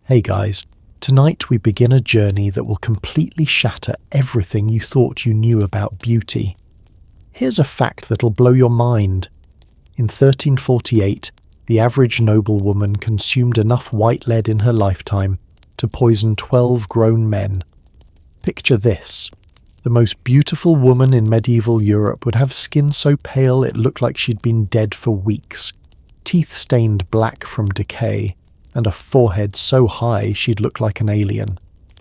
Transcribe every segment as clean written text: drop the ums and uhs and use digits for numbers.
Hey guys, tonight we begin a journey that will completely shatter everything you thought you knew about beauty. Here's a fact that'll blow your mind. In 1348, the average noblewoman consumed enough white lead in her lifetime to poison 12 grown men. Picture this. The most beautiful woman in medieval Europe would have skin so pale it looked like she'd been dead for weeks, teeth stained black from decay, and a forehead so high she'd look like an alien.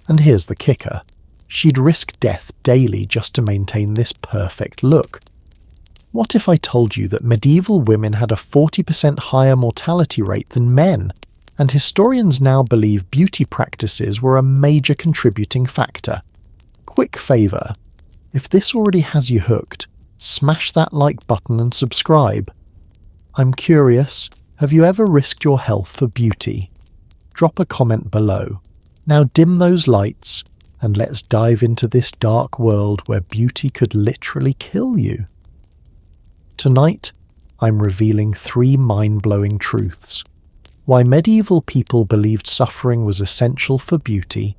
And here's the kicker. She'd risk death daily just to maintain this perfect look. What if I told you that medieval women had a 40% higher mortality rate than men, and historians now believe beauty practices were a major contributing factor? Quick favour. If this already has you hooked, smash that like button and subscribe. I'm curious, have you ever risked your health for beauty? Drop a comment below. Now dim those lights, and let's dive into this dark world where beauty could literally kill you. Tonight, I'm revealing 3 mind-blowing truths. Why medieval people believed suffering was essential for beauty,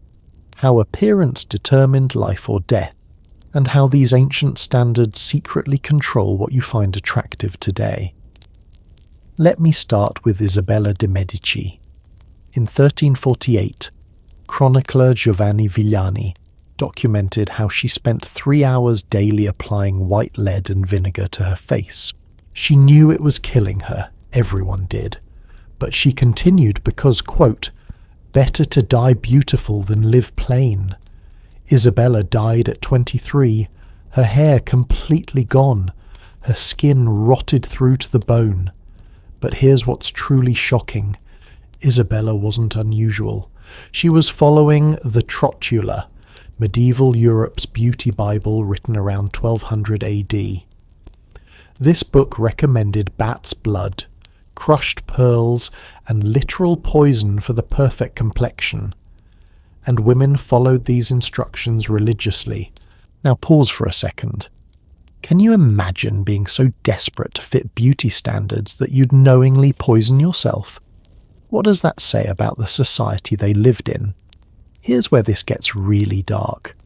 how appearance determined life or death, and how these ancient standards secretly control what you find attractive today. Let me start with Isabella de' Medici. In 1348, chronicler Giovanni Villani documented how she spent 3 hours daily applying white lead and vinegar to her face. She knew it was killing her, everyone did, but she continued because, quote, "better to die beautiful than live plain." Isabella died at 23, her hair completely gone, her skin rotted through to the bone. But here's what's truly shocking. Isabella wasn't unusual. She was following the Trotula, medieval Europe's beauty Bible written around 1200 AD. This book recommended bat's blood, crushed pearls, and literal poison for the perfect complexion. And women followed these instructions religiously. Now pause for a second. Can you imagine being so desperate to fit beauty standards that you'd knowingly poison yourself? What does that say about the society they lived in? Here's where this gets really dark.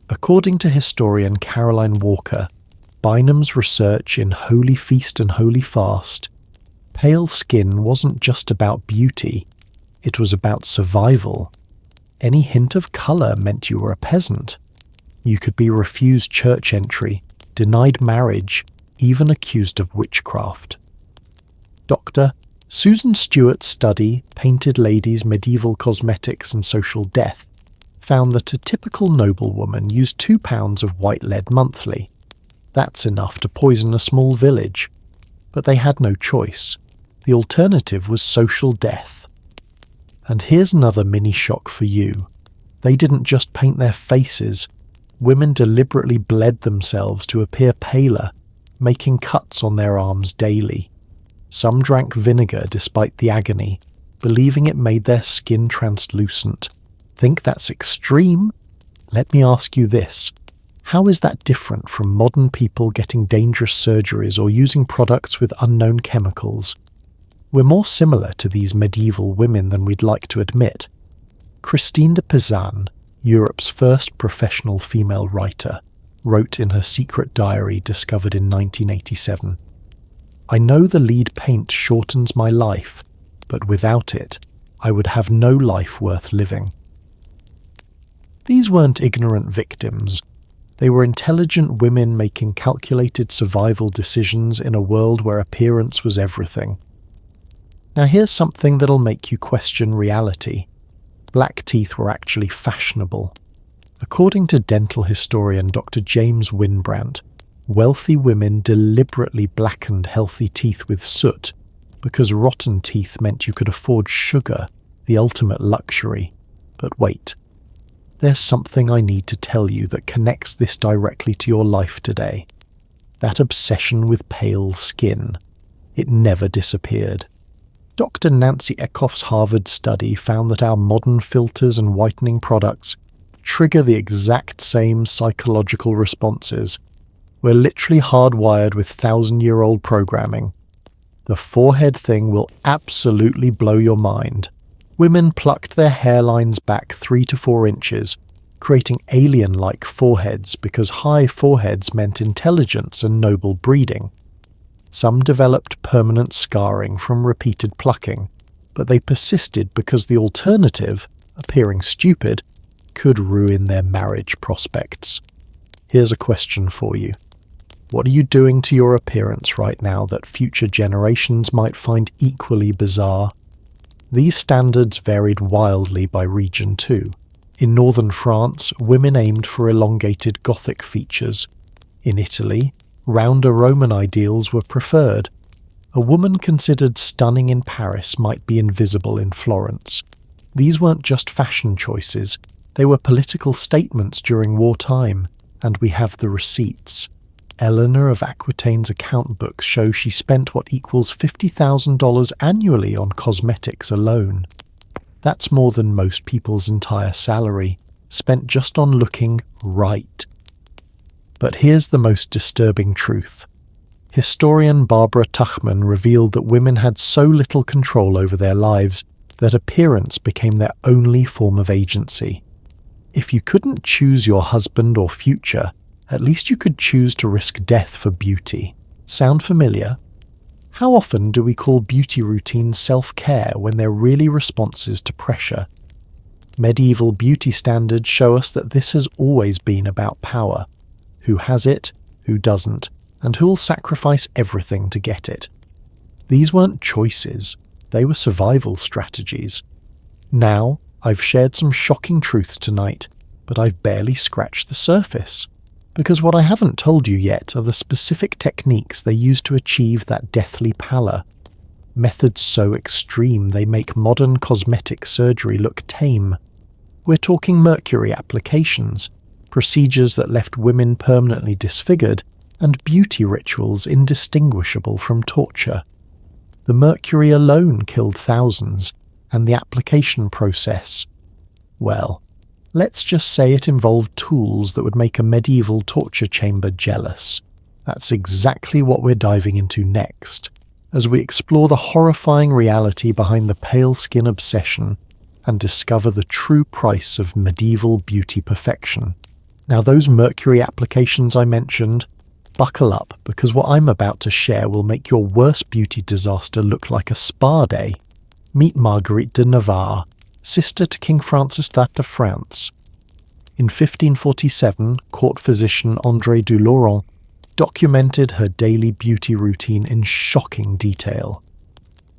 According to historian Caroline Walker, Bynum's research in Holy Feast and Holy Fast, pale skin wasn't just about beauty, it was about survival. Any hint of colour meant you were a peasant. You could be refused church entry, denied marriage, even accused of witchcraft. Dr. Susan Stewart's study, Painted Ladies, Medieval Cosmetics and Social Death, found that a typical noblewoman used 2 pounds of white lead monthly. That's enough to poison a small village. But they had no choice. The alternative was social death. And here's another mini shock for you. They didn't just paint their faces. Women deliberately bled themselves to appear paler, making cuts on their arms daily. Some drank vinegar despite the agony, believing it made their skin translucent. Think that's extreme? Let me ask you this. How is that different from modern people getting dangerous surgeries or using products with unknown chemicals? We're more similar to these medieval women than we'd like to admit. Christine de Pizan, Europe's first professional female writer, wrote in her secret diary discovered in 1987, "I know the lead paint shortens my life, but without it, I would have no life worth living." These weren't ignorant victims. They were intelligent women making calculated survival decisions in a world where appearance was everything. Now here's something that'll make you question reality. Black teeth were actually fashionable. According to dental historian Dr. James Winbrandt, wealthy women deliberately blackened healthy teeth with soot because rotten teeth meant you could afford sugar, the ultimate luxury. But wait, there's something I need to tell you that connects this directly to your life today. That obsession with pale skin. It never disappeared. Dr. Nancy Eckhoff's Harvard study found that our modern filters and whitening products trigger the exact same psychological responses. We're literally hardwired with 1,000-year-old programming. The forehead thing will absolutely blow your mind. Women plucked their hairlines back 3 to 4 inches, creating alien-like foreheads because high foreheads meant intelligence and noble breeding. Some developed permanent scarring from repeated plucking, but they persisted because the alternative, appearing stupid, could ruin their marriage prospects. Here's a question for you. What are you doing to your appearance right now that future generations might find equally bizarre? These standards varied wildly by region too. In northern France, women aimed for elongated Gothic features. In Italy, rounder Roman ideals were preferred. A woman considered stunning in Paris might be invisible in Florence. These weren't just fashion choices, they were political statements during wartime, and we have the receipts. Eleanor of Aquitaine's account books show she spent what equals $50,000 annually on cosmetics alone. That's more than most people's entire salary, spent just on looking right. But here's the most disturbing truth. Historian Barbara Tuchman revealed that women had so little control over their lives that appearance became their only form of agency. If you couldn't choose your husband or future, at least you could choose to risk death for beauty. Sound familiar? How often do we call beauty routines self-care when they're really responses to pressure? Medieval beauty standards show us that this has always been about power. Who has it, who doesn't, and who'll sacrifice everything to get it. These weren't choices, they were survival strategies. Now, I've shared some shocking truths tonight, but I've barely scratched the surface. Because what I haven't told you yet are the specific techniques they use to achieve that deathly pallor. Methods so extreme they make modern cosmetic surgery look tame. We're talking mercury applications, procedures that left women permanently disfigured, and beauty rituals indistinguishable from torture. The mercury alone killed thousands, and the application process, well, let's just say it involved tools that would make a medieval torture chamber jealous. That's exactly what we're diving into next, as we explore the horrifying reality behind the pale skin obsession and discover the true price of medieval beauty perfection. Now, those mercury applications I mentioned, buckle up, because what I'm about to share will make your worst beauty disaster look like a spa day. Meet Marguerite de Navarre, sister to King Francis III of France. In 1547, court physician André du Laurent documented her daily beauty routine in shocking detail.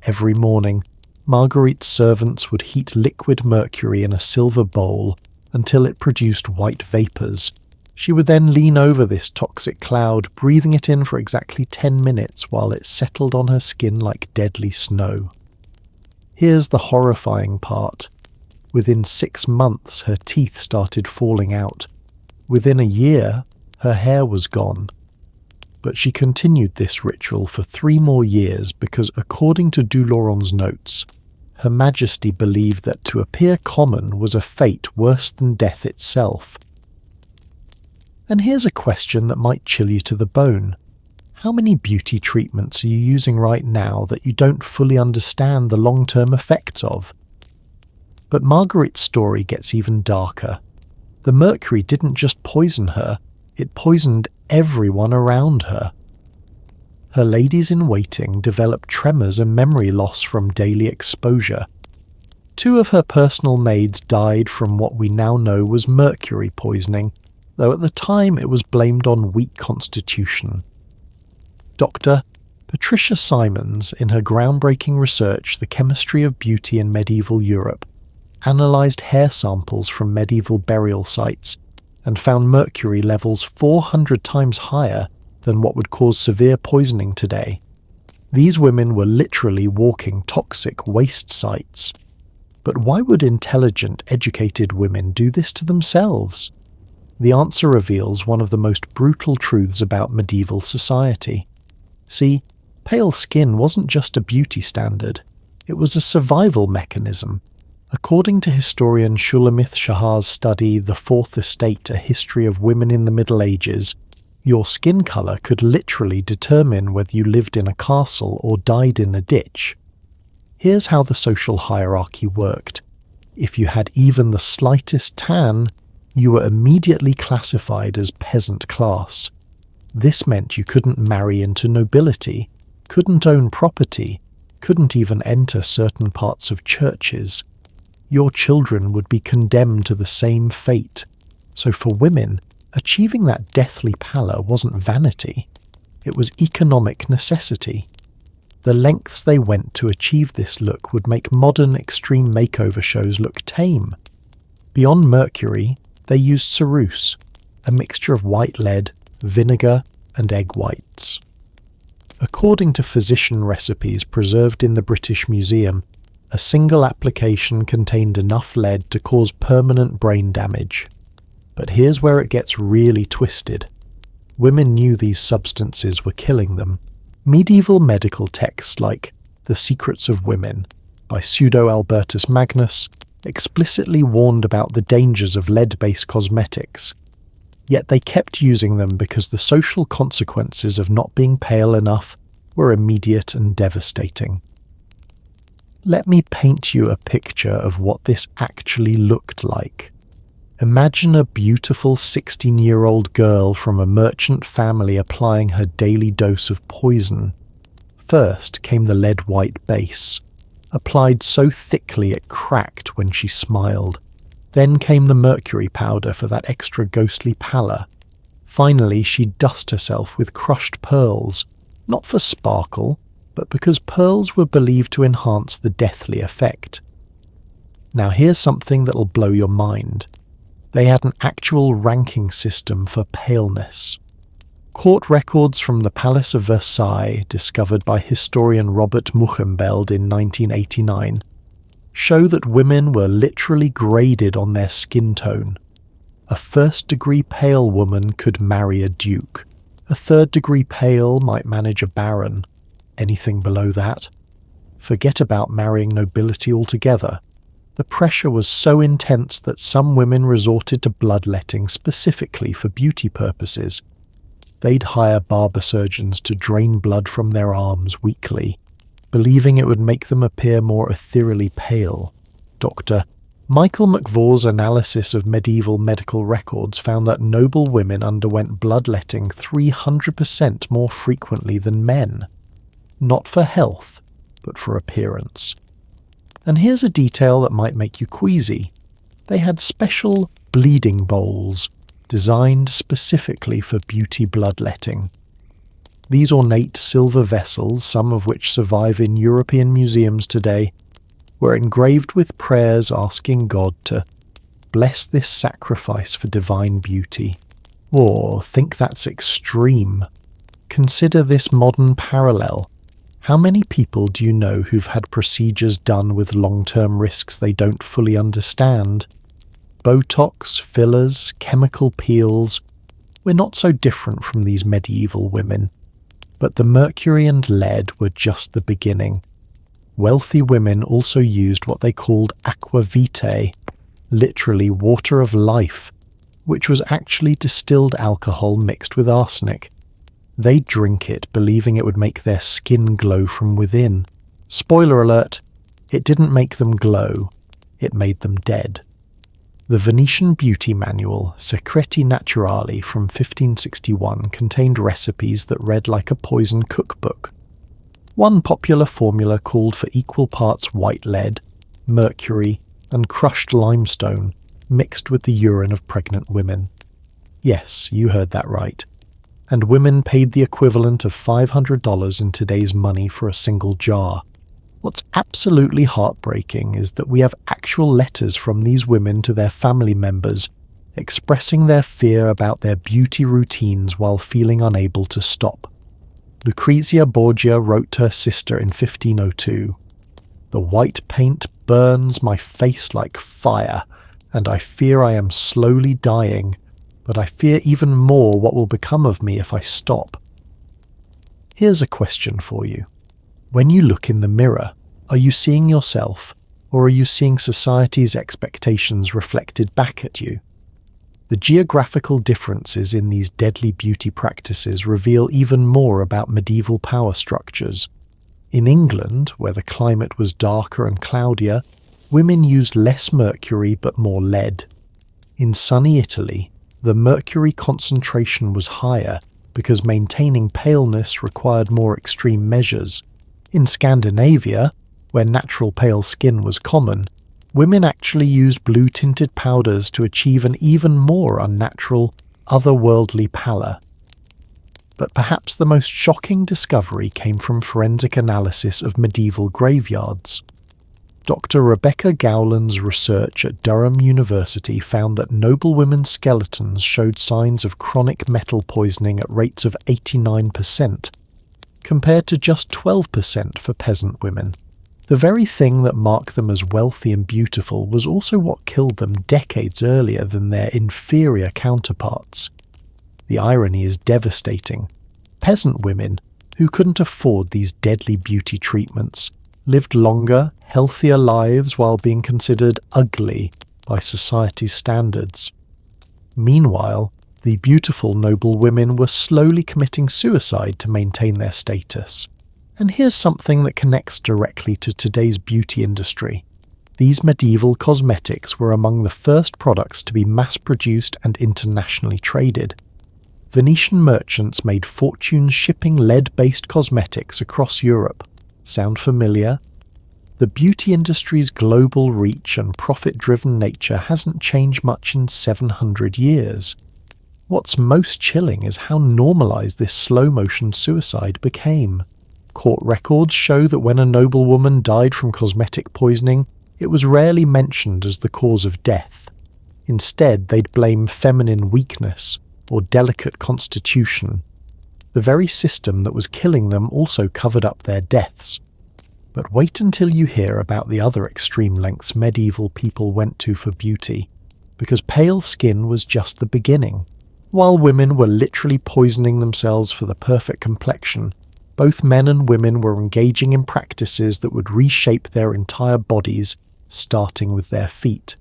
Every morning, Marguerite's servants would heat liquid mercury in a silver bowl until it produced white vapours. She would then lean over this toxic cloud, breathing it in for exactly 10 minutes while it settled on her skin like deadly snow. Here's the horrifying part. Within 6 months, her teeth started falling out. Within a year, her hair was gone. But she continued this ritual for 3 more years because, according to du Laurent's notes, Her Majesty believed that to appear common was a fate worse than death itself. And here's a question that might chill you to the bone. How many beauty treatments are you using right now that you don't fully understand the long-term effects of? But Marguerite's story gets even darker. The mercury didn't just poison her, it poisoned everyone around her. Her ladies-in-waiting developed tremors and memory loss from daily exposure. 2 of her personal maids died from what we now know was mercury poisoning, though at the time it was blamed on weak constitution. Dr. Patricia Simons, in her groundbreaking research The Chemistry of Beauty in Medieval Europe, analysed hair samples from medieval burial sites and found mercury levels 400 times higher than what would cause severe poisoning today. These women were literally walking toxic waste sites. But why would intelligent, educated women do this to themselves? The answer reveals one of the most brutal truths about medieval society. See, pale skin wasn't just a beauty standard, it was a survival mechanism. According to historian Shulamith Shahar's study The Fourth Estate, A History of Women in the Middle Ages, your skin colour could literally determine whether you lived in a castle or died in a ditch. Here's how the social hierarchy worked. If you had even the slightest tan, you were immediately classified as peasant class. This meant you couldn't marry into nobility, couldn't own property, couldn't even enter certain parts of churches. Your children would be condemned to the same fate. So for women, achieving that deathly pallor wasn't vanity. It was economic necessity. The lengths they went to achieve this look would make modern extreme makeover shows look tame. Beyond mercury, they used ceruse, a mixture of white lead, vinegar, and egg whites. According to physician recipes preserved in the British Museum, a single application contained enough lead to cause permanent brain damage. But here's where it gets really twisted. Women knew these substances were killing them. Medieval medical texts like The Secrets of Women by Pseudo Albertus Magnus explicitly warned about the dangers of lead-based cosmetics. Yet they kept using them because the social consequences of not being pale enough were immediate and devastating. Let me paint you a picture of what this actually looked like. Imagine a beautiful 16-year-old girl from a merchant family applying her daily dose of poison. First came the lead-white base, applied so thickly it cracked when she smiled. Then came the mercury powder for that extra ghostly pallor. Finally, she'd dust herself with crushed pearls, not for sparkle, but because pearls were believed to enhance the deathly effect. Now here's something that'll blow your mind. They had an actual ranking system for paleness. Court records from the Palace of Versailles, discovered by historian Robert Muchembeld in 1989, show that women were literally graded on their skin tone. A first-degree pale woman could marry a duke. A third-degree pale might manage a baron. Anything below that? Forget about marrying nobility altogether. The pressure was so intense that some women resorted to bloodletting specifically for beauty purposes. They'd hire barber surgeons to drain blood from their arms weekly, believing it would make them appear more ethereally pale. Dr. Michael McVaugh's analysis of medieval medical records found that noble women underwent bloodletting 300% more frequently than men. Not for health, but for appearance. And here's a detail that might make you queasy. They had special bleeding bowls, designed specifically for beauty bloodletting. These ornate silver vessels, some of which survive in European museums today, were engraved with prayers asking God to bless this sacrifice for divine beauty. Or think that's extreme. Consider this modern parallel. How many people do you know who've had procedures done with long-term risks they don't fully understand? Botox, fillers, chemical peels. We're not so different from these medieval women. But the mercury and lead were just the beginning. Wealthy women also used what they called aqua vitae, literally water of life, which was actually distilled alcohol mixed with arsenic. They'd drink it, believing it would make their skin glow from within. Spoiler alert, it didn't make them glow, it made them dead. The Venetian beauty manual, Secreti Naturali from 1561, contained recipes that read like a poison cookbook. One popular formula called for equal parts white lead, mercury, and crushed limestone, mixed with the urine of pregnant women. Yes, you heard that right. And women paid the equivalent of $500 in today's money for a single jar. What's absolutely heartbreaking is that we have actual letters from these women to their family members expressing their fear about their beauty routines while feeling unable to stop. Lucrezia Borgia wrote to her sister in 1502, "The white paint burns my face like fire, and I fear I am slowly dying, but I fear even more what will become of me if I stop." Here's a question for you. When you look in the mirror, are you seeing yourself, or are you seeing society's expectations reflected back at you? The geographical differences in these deadly beauty practices reveal even more about medieval power structures. In England, where the climate was darker and cloudier, women used less mercury but more lead. In sunny Italy, the mercury concentration was higher because maintaining paleness required more extreme measures. In Scandinavia, where natural pale skin was common, women actually used blue-tinted powders to achieve an even more unnatural, otherworldly pallor. But perhaps the most shocking discovery came from forensic analysis of medieval graveyards. Dr. Rebecca Gowland's research at Durham University found that noblewomen's skeletons showed signs of chronic metal poisoning at rates of 89%, compared to just 12% for peasant women. The very thing that marked them as wealthy and beautiful was also what killed them decades earlier than their inferior counterparts. The irony is devastating. Peasant women, who couldn't afford these deadly beauty treatments, lived longer, healthier lives while being considered ugly by society's standards. Meanwhile, the beautiful noble women were slowly committing suicide to maintain their status. And here's something that connects directly to today's beauty industry. These medieval cosmetics were among the first products to be mass-produced and internationally traded. Venetian merchants made fortunes shipping lead-based cosmetics across Europe. Sound familiar? The beauty industry's global reach and profit-driven nature hasn't changed much in 700 years. What's most chilling is how normalized this slow-motion suicide became. Court records show that when a noblewoman died from cosmetic poisoning, it was rarely mentioned as the cause of death. Instead, they'd blame feminine weakness or delicate constitution. The very system that was killing them also covered up their deaths. But wait until you hear about the other extreme lengths medieval people went to for beauty, because pale skin was just the beginning. While women were literally poisoning themselves for the perfect complexion, both men and women were engaging in practices that would reshape their entire bodies, starting with their feet.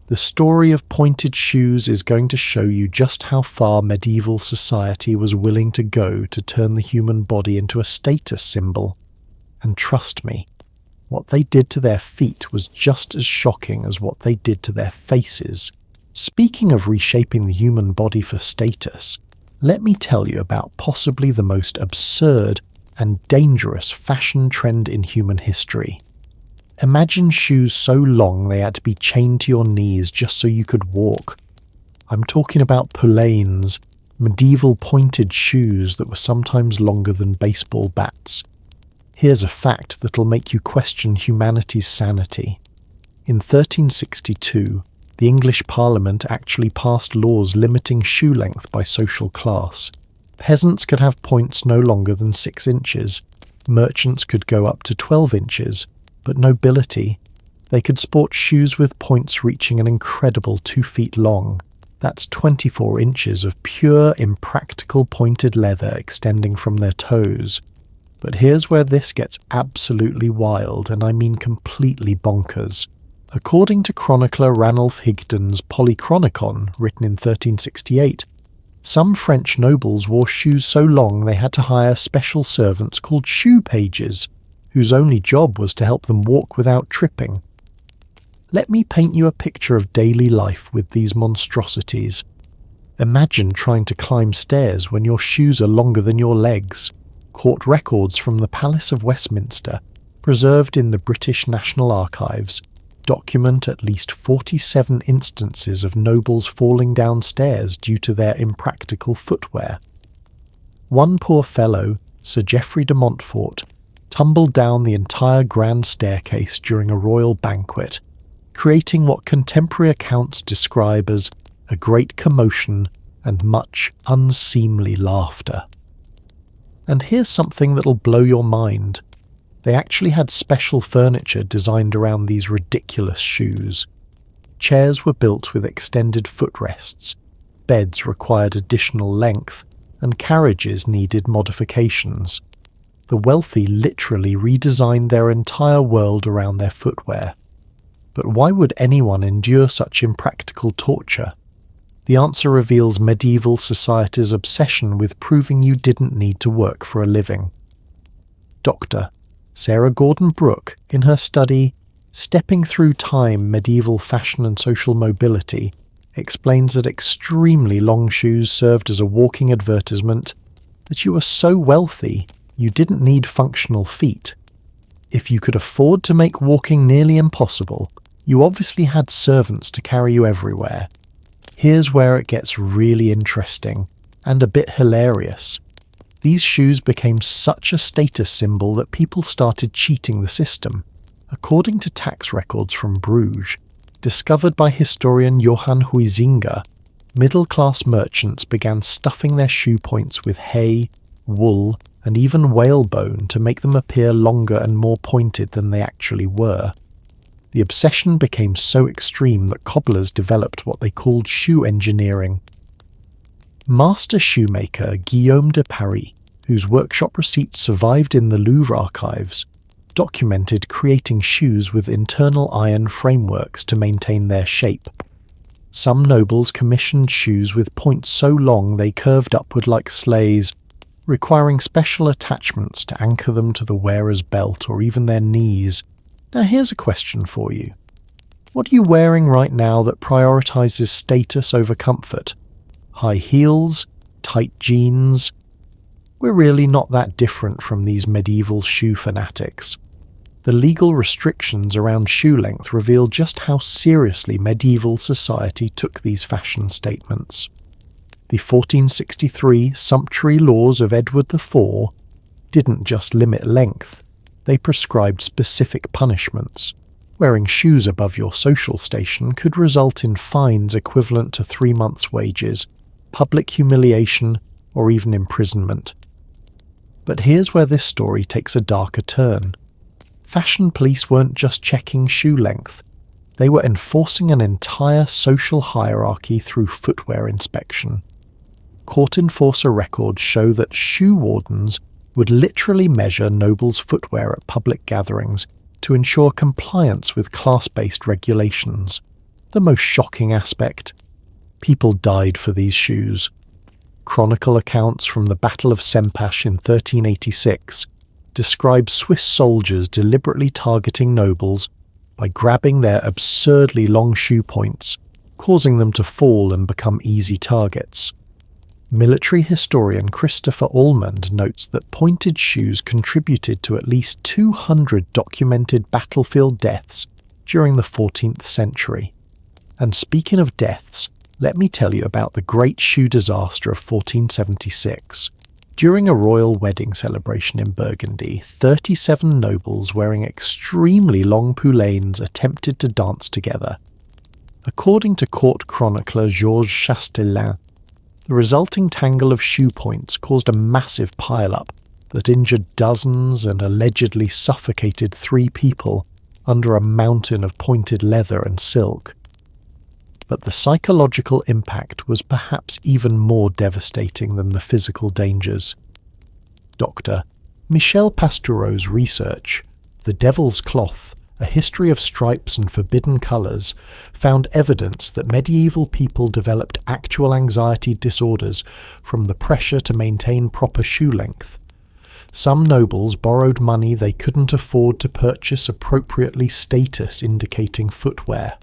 The story of pointed shoes is going to show you just how far medieval society was willing to go to turn the human body into a status symbol. And trust me, what they did to their feet was just as shocking as what they did to their faces. Speaking of reshaping the human body for status, let me tell you about possibly the most absurd and dangerous fashion trend in human history. Imagine shoes so long they had to be chained to your knees just so you could walk. I'm talking about poulaines, medieval pointed shoes that were sometimes longer than baseball bats. Here's a fact that'll make you question humanity's sanity. In 1362, the English Parliament actually passed laws limiting shoe length by social class. Peasants could have points no longer than 6 inches. Merchants could go up to 12 inches. But nobility, they could sport shoes with points reaching an incredible 2 feet long. That's 24 inches of pure, impractical pointed leather extending from their toes. But here's where this gets absolutely wild, and I mean completely bonkers. According to chronicler Ranulph Higden's Polychronicon, written in 1368, some French nobles wore shoes so long they had to hire special servants called shoe pages, whose only job was to help them walk without tripping. Let me paint you a picture of daily life with these monstrosities. Imagine trying to climb stairs when your shoes are longer than your legs. Court records from the Palace of Westminster, preserved in the British National Archives, document at least 47 instances of nobles falling downstairs due to their impractical footwear. One poor fellow, Sir Geoffrey de Montfort, tumbled down the entire grand staircase during a royal banquet, creating what contemporary accounts describe as a great commotion and much unseemly laughter. And here's something that'll blow your mind. They actually had special furniture designed around these ridiculous shoes. Chairs were built with extended footrests, beds required additional length, and carriages needed modifications. The wealthy literally redesigned their entire world around their footwear. But why would anyone endure such impractical torture? The answer reveals medieval society's obsession with proving you didn't need to work for a living. Dr. Sarah Gordon Brooke, in her study Stepping Through Time, Medieval Fashion and Social Mobility, explains that extremely long shoes served as a walking advertisement that you were so wealthy you didn't need functional feet. If you could afford to make walking nearly impossible, you obviously had servants to carry you everywhere. Here's where it gets really interesting and a bit hilarious. These shoes became such a status symbol that people started cheating the system. According to tax records from Bruges, discovered by historian Johann Huizinga, middle-class merchants began stuffing their shoe points with hay, wool, and even whalebone to make them appear longer and more pointed than they actually were. The obsession became so extreme that cobblers developed what they called shoe engineering. Master shoemaker Guillaume de Paris, whose workshop receipts survived in the Louvre archives, documented creating shoes with internal iron frameworks to maintain their shape. Some nobles commissioned shoes with points so long they curved upward like sleighs, requiring special attachments to anchor them to the wearer's belt or even their knees. Now here's a question for you. What are you wearing right now that prioritizes status over comfort? High heels? Tight jeans? We're really not that different from these medieval shoe fanatics. The legal restrictions around shoe length reveal just how seriously medieval society took these fashion statements. The 1463 sumptuary laws of Edward IV didn't just limit length, they prescribed specific punishments. Wearing shoes above your social station could result in fines equivalent to 3 months' wages, public humiliation, or even imprisonment. But here's where this story takes a darker turn. Fashion police weren't just checking shoe length, they were enforcing an entire social hierarchy through footwear inspection. Court enforcer records show that shoe wardens would literally measure nobles' footwear at public gatherings to ensure compliance with class-based regulations. The most shocking aspect: people died for these shoes. Chronicle accounts from the Battle of Sempach in 1386 describe Swiss soldiers deliberately targeting nobles by grabbing their absurdly long shoe points, causing them to fall and become easy targets. Military historian Christopher Almond notes that pointed shoes contributed to at least 200 documented battlefield deaths during the 14th century. And speaking of deaths, let me tell you about the Great Shoe Disaster of 1476. During a royal wedding celebration in Burgundy, 37 nobles wearing extremely long poulaines attempted to dance together. According to court chronicler Georges Chastelain, the resulting tangle of shoe points caused a massive pile-up that injured dozens and allegedly suffocated 3 people under a mountain of pointed leather and silk. But the psychological impact was perhaps even more devastating than the physical dangers. Dr. Michel Pastoureau's research, The Devil's Cloth, A History of Stripes and Forbidden Colours, found evidence that medieval people developed actual anxiety disorders from the pressure to maintain proper shoe length. Some nobles borrowed money they couldn't afford to purchase appropriately status-indicating footwear.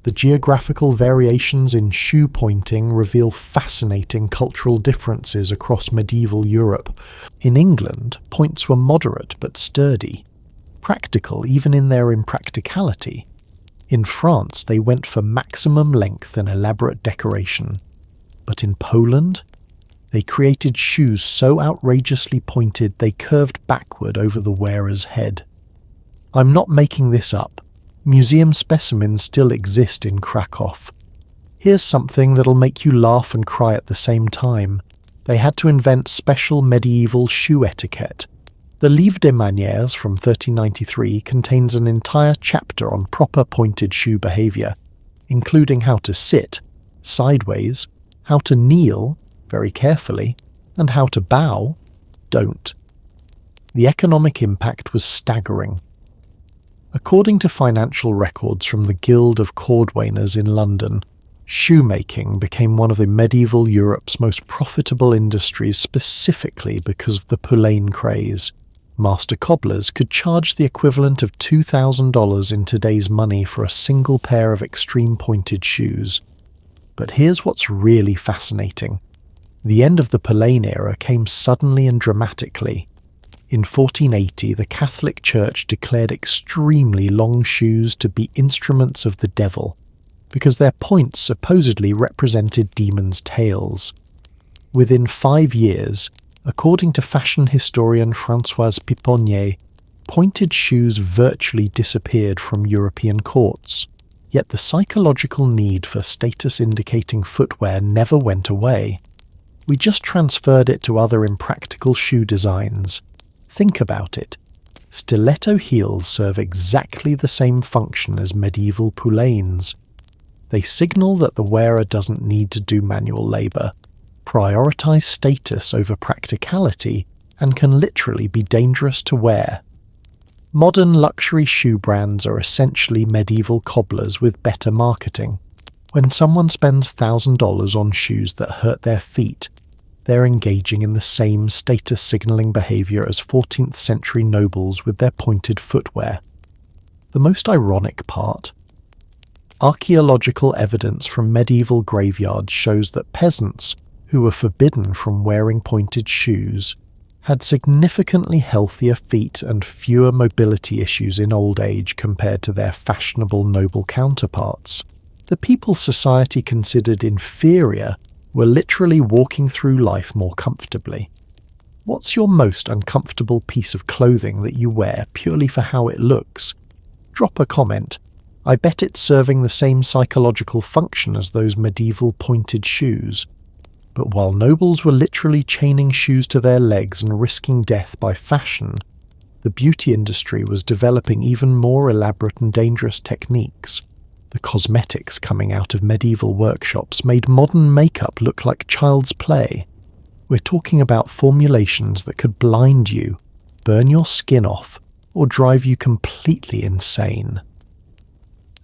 The geographical variations in shoe pointing reveal fascinating cultural differences across medieval Europe. In England, points were moderate but sturdy, practical even in their impracticality. In France, they went for maximum length and elaborate decoration. But in Poland, they created shoes so outrageously pointed they curved backward over the wearer's head. I'm not making this up. Museum specimens still exist in Krakow. Here's something that'll make you laugh and cry at the same time. They had to invent special medieval shoe etiquette. The Livre des Manières from 1393 contains an entire chapter on proper pointed shoe behaviour, including how to sit, sideways, how to kneel, very carefully, and how to bow, don't. The economic impact was staggering. According to financial records from the Guild of Cordwainers in London, shoemaking became one of the medieval Europe's most profitable industries specifically because of the poulaine craze. Master cobblers could charge the equivalent of $2,000 in today's money for a single pair of extreme pointed shoes. But here's what's really fascinating. The end of the Pallane era came suddenly and dramatically. In 1480, the Catholic Church declared extremely long shoes to be instruments of the devil, because their points supposedly represented demons' tails. Within 5 years, according to fashion historian Françoise Piponnier, pointed shoes virtually disappeared from European courts. Yet the psychological need for status-indicating footwear never went away. We just transferred it to other impractical shoe designs. Think about it. Stiletto heels serve exactly the same function as medieval poulaines. They signal that the wearer doesn't need to do manual labor, prioritize status over practicality, and can literally be dangerous to wear. Modern luxury shoe brands are essentially medieval cobblers with better marketing. When someone spends $1,000 on shoes that hurt their feet, they're engaging in the same status-signaling behavior as 14th century nobles with their pointed footwear. The most ironic part? Archaeological evidence from medieval graveyards shows that peasants, who were forbidden from wearing pointed shoes, had significantly healthier feet and fewer mobility issues in old age compared to their fashionable noble counterparts. The people society considered inferior were literally walking through life more comfortably. What's your most uncomfortable piece of clothing that you wear purely for how it looks? Drop a comment. I bet it's serving the same psychological function as those medieval pointed shoes. But while nobles were literally chaining shoes to their legs and risking death by fashion, the beauty industry was developing even more elaborate and dangerous techniques. The cosmetics coming out of medieval workshops made modern makeup look like child's play. We're talking about formulations that could blind you, burn your skin off, or drive you completely insane.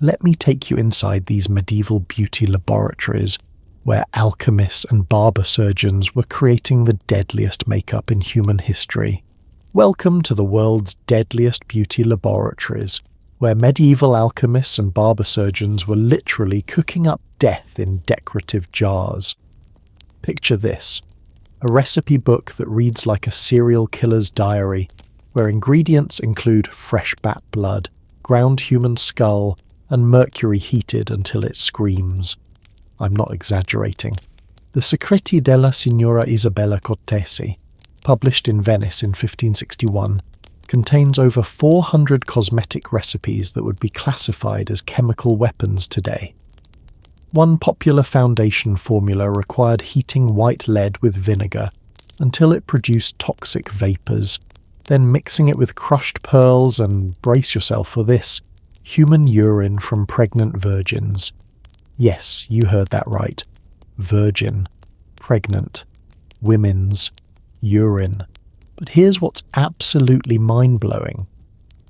Let me take you inside these medieval beauty laboratories, where alchemists and barber surgeons were creating the deadliest makeup in human history. Welcome to the world's deadliest beauty laboratories, where medieval alchemists and barber surgeons were literally cooking up death in decorative jars. Picture this: a recipe book that reads like a serial killer's diary, where ingredients include fresh bat blood, ground human skull, and mercury heated until it screams. I'm not exaggerating. The Secreti della Signora Isabella Cortesi, published in Venice in 1561, contains over 400 cosmetic recipes that would be classified as chemical weapons today. One popular foundation formula required heating white lead with vinegar until it produced toxic vapors, then mixing it with crushed pearls and, brace yourself for this, human urine from pregnant virgins. Yes, you heard that right. Virgin, pregnant, women's, urine. But here's what's absolutely mind-blowing.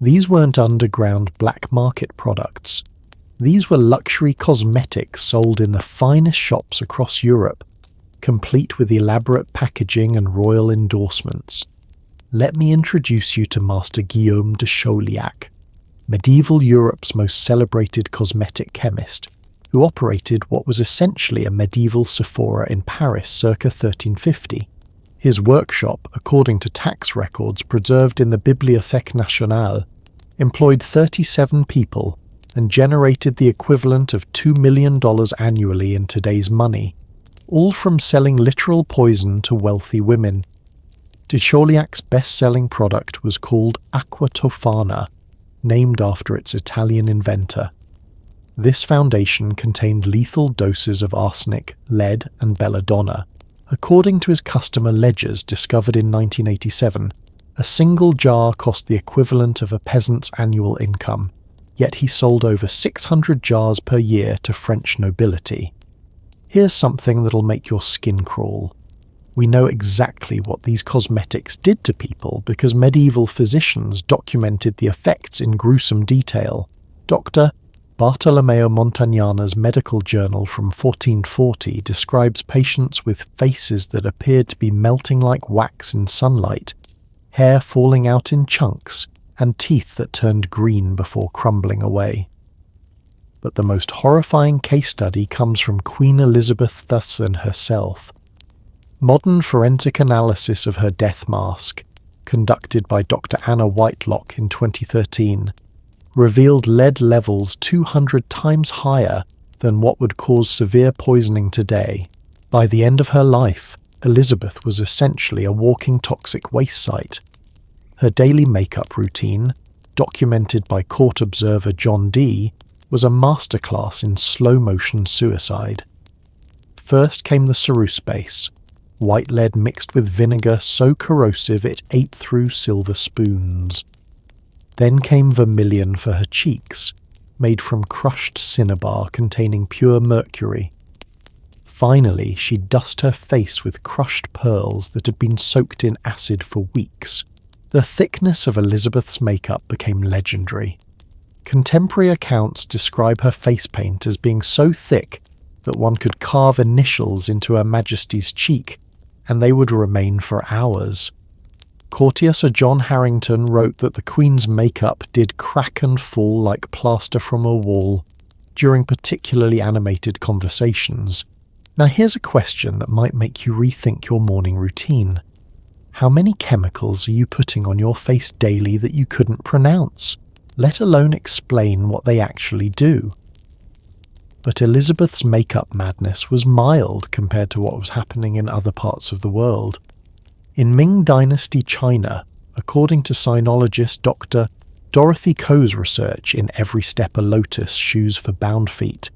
These weren't underground black market products. These were luxury cosmetics sold in the finest shops across Europe, complete with elaborate packaging and royal endorsements. Let me introduce you to Master Guillaume de Chauliac, medieval Europe's most celebrated cosmetic chemist, who operated what was essentially a medieval Sephora in Paris circa 1350. His workshop, according to tax records preserved in the Bibliothèque Nationale, employed 37 people and generated the equivalent of $2 million annually in today's money, all from selling literal poison to wealthy women. De Chauliac's best-selling product was called Acqua Tofana, named after its Italian inventor. This foundation contained lethal doses of arsenic, lead, and belladonna. According to his customer ledgers discovered in 1987, a single jar cost the equivalent of a peasant's annual income, yet he sold over 600 jars per year to French nobility. Here's something that'll make your skin crawl. We know exactly what these cosmetics did to people because medieval physicians documented the effects in gruesome detail. Dr. Bartolomeo Montagnana's medical journal from 1440 describes patients with faces that appeared to be melting like wax in sunlight, hair falling out in chunks, and teeth that turned green before crumbling away. But the most horrifying case study comes from Queen Elizabeth II herself. Modern forensic analysis of her death mask, conducted by Dr. Anna Whitelock in 2013, revealed lead levels 200 times higher than what would cause severe poisoning today. By the end of her life, Elizabeth was essentially a walking toxic waste site. Her daily makeup routine, documented by court observer John Dee, was a masterclass in slow-motion suicide. First came the ceruse base, white lead mixed with vinegar so corrosive it ate through silver spoons. Then came vermilion for her cheeks, made from crushed cinnabar containing pure mercury. Finally, she'd dust her face with crushed pearls that had been soaked in acid for weeks. The thickness of Elizabeth's makeup became legendary. Contemporary accounts describe her face paint as being so thick that one could carve initials into Her Majesty's cheek, and they would remain for hours. Courtier Sir John Harrington wrote that the Queen's makeup did crack and fall like plaster from a wall during particularly animated conversations. Now here's a question that might make you rethink your morning routine. How many chemicals are you putting on your face daily that you couldn't pronounce, let alone explain what they actually do? But Elizabeth's makeup madness was mild compared to what was happening in other parts of the world. In Ming Dynasty China, according to sinologist Dr. Dorothy Koh's research in Every Step a Lotus Shoes for Bound Feet,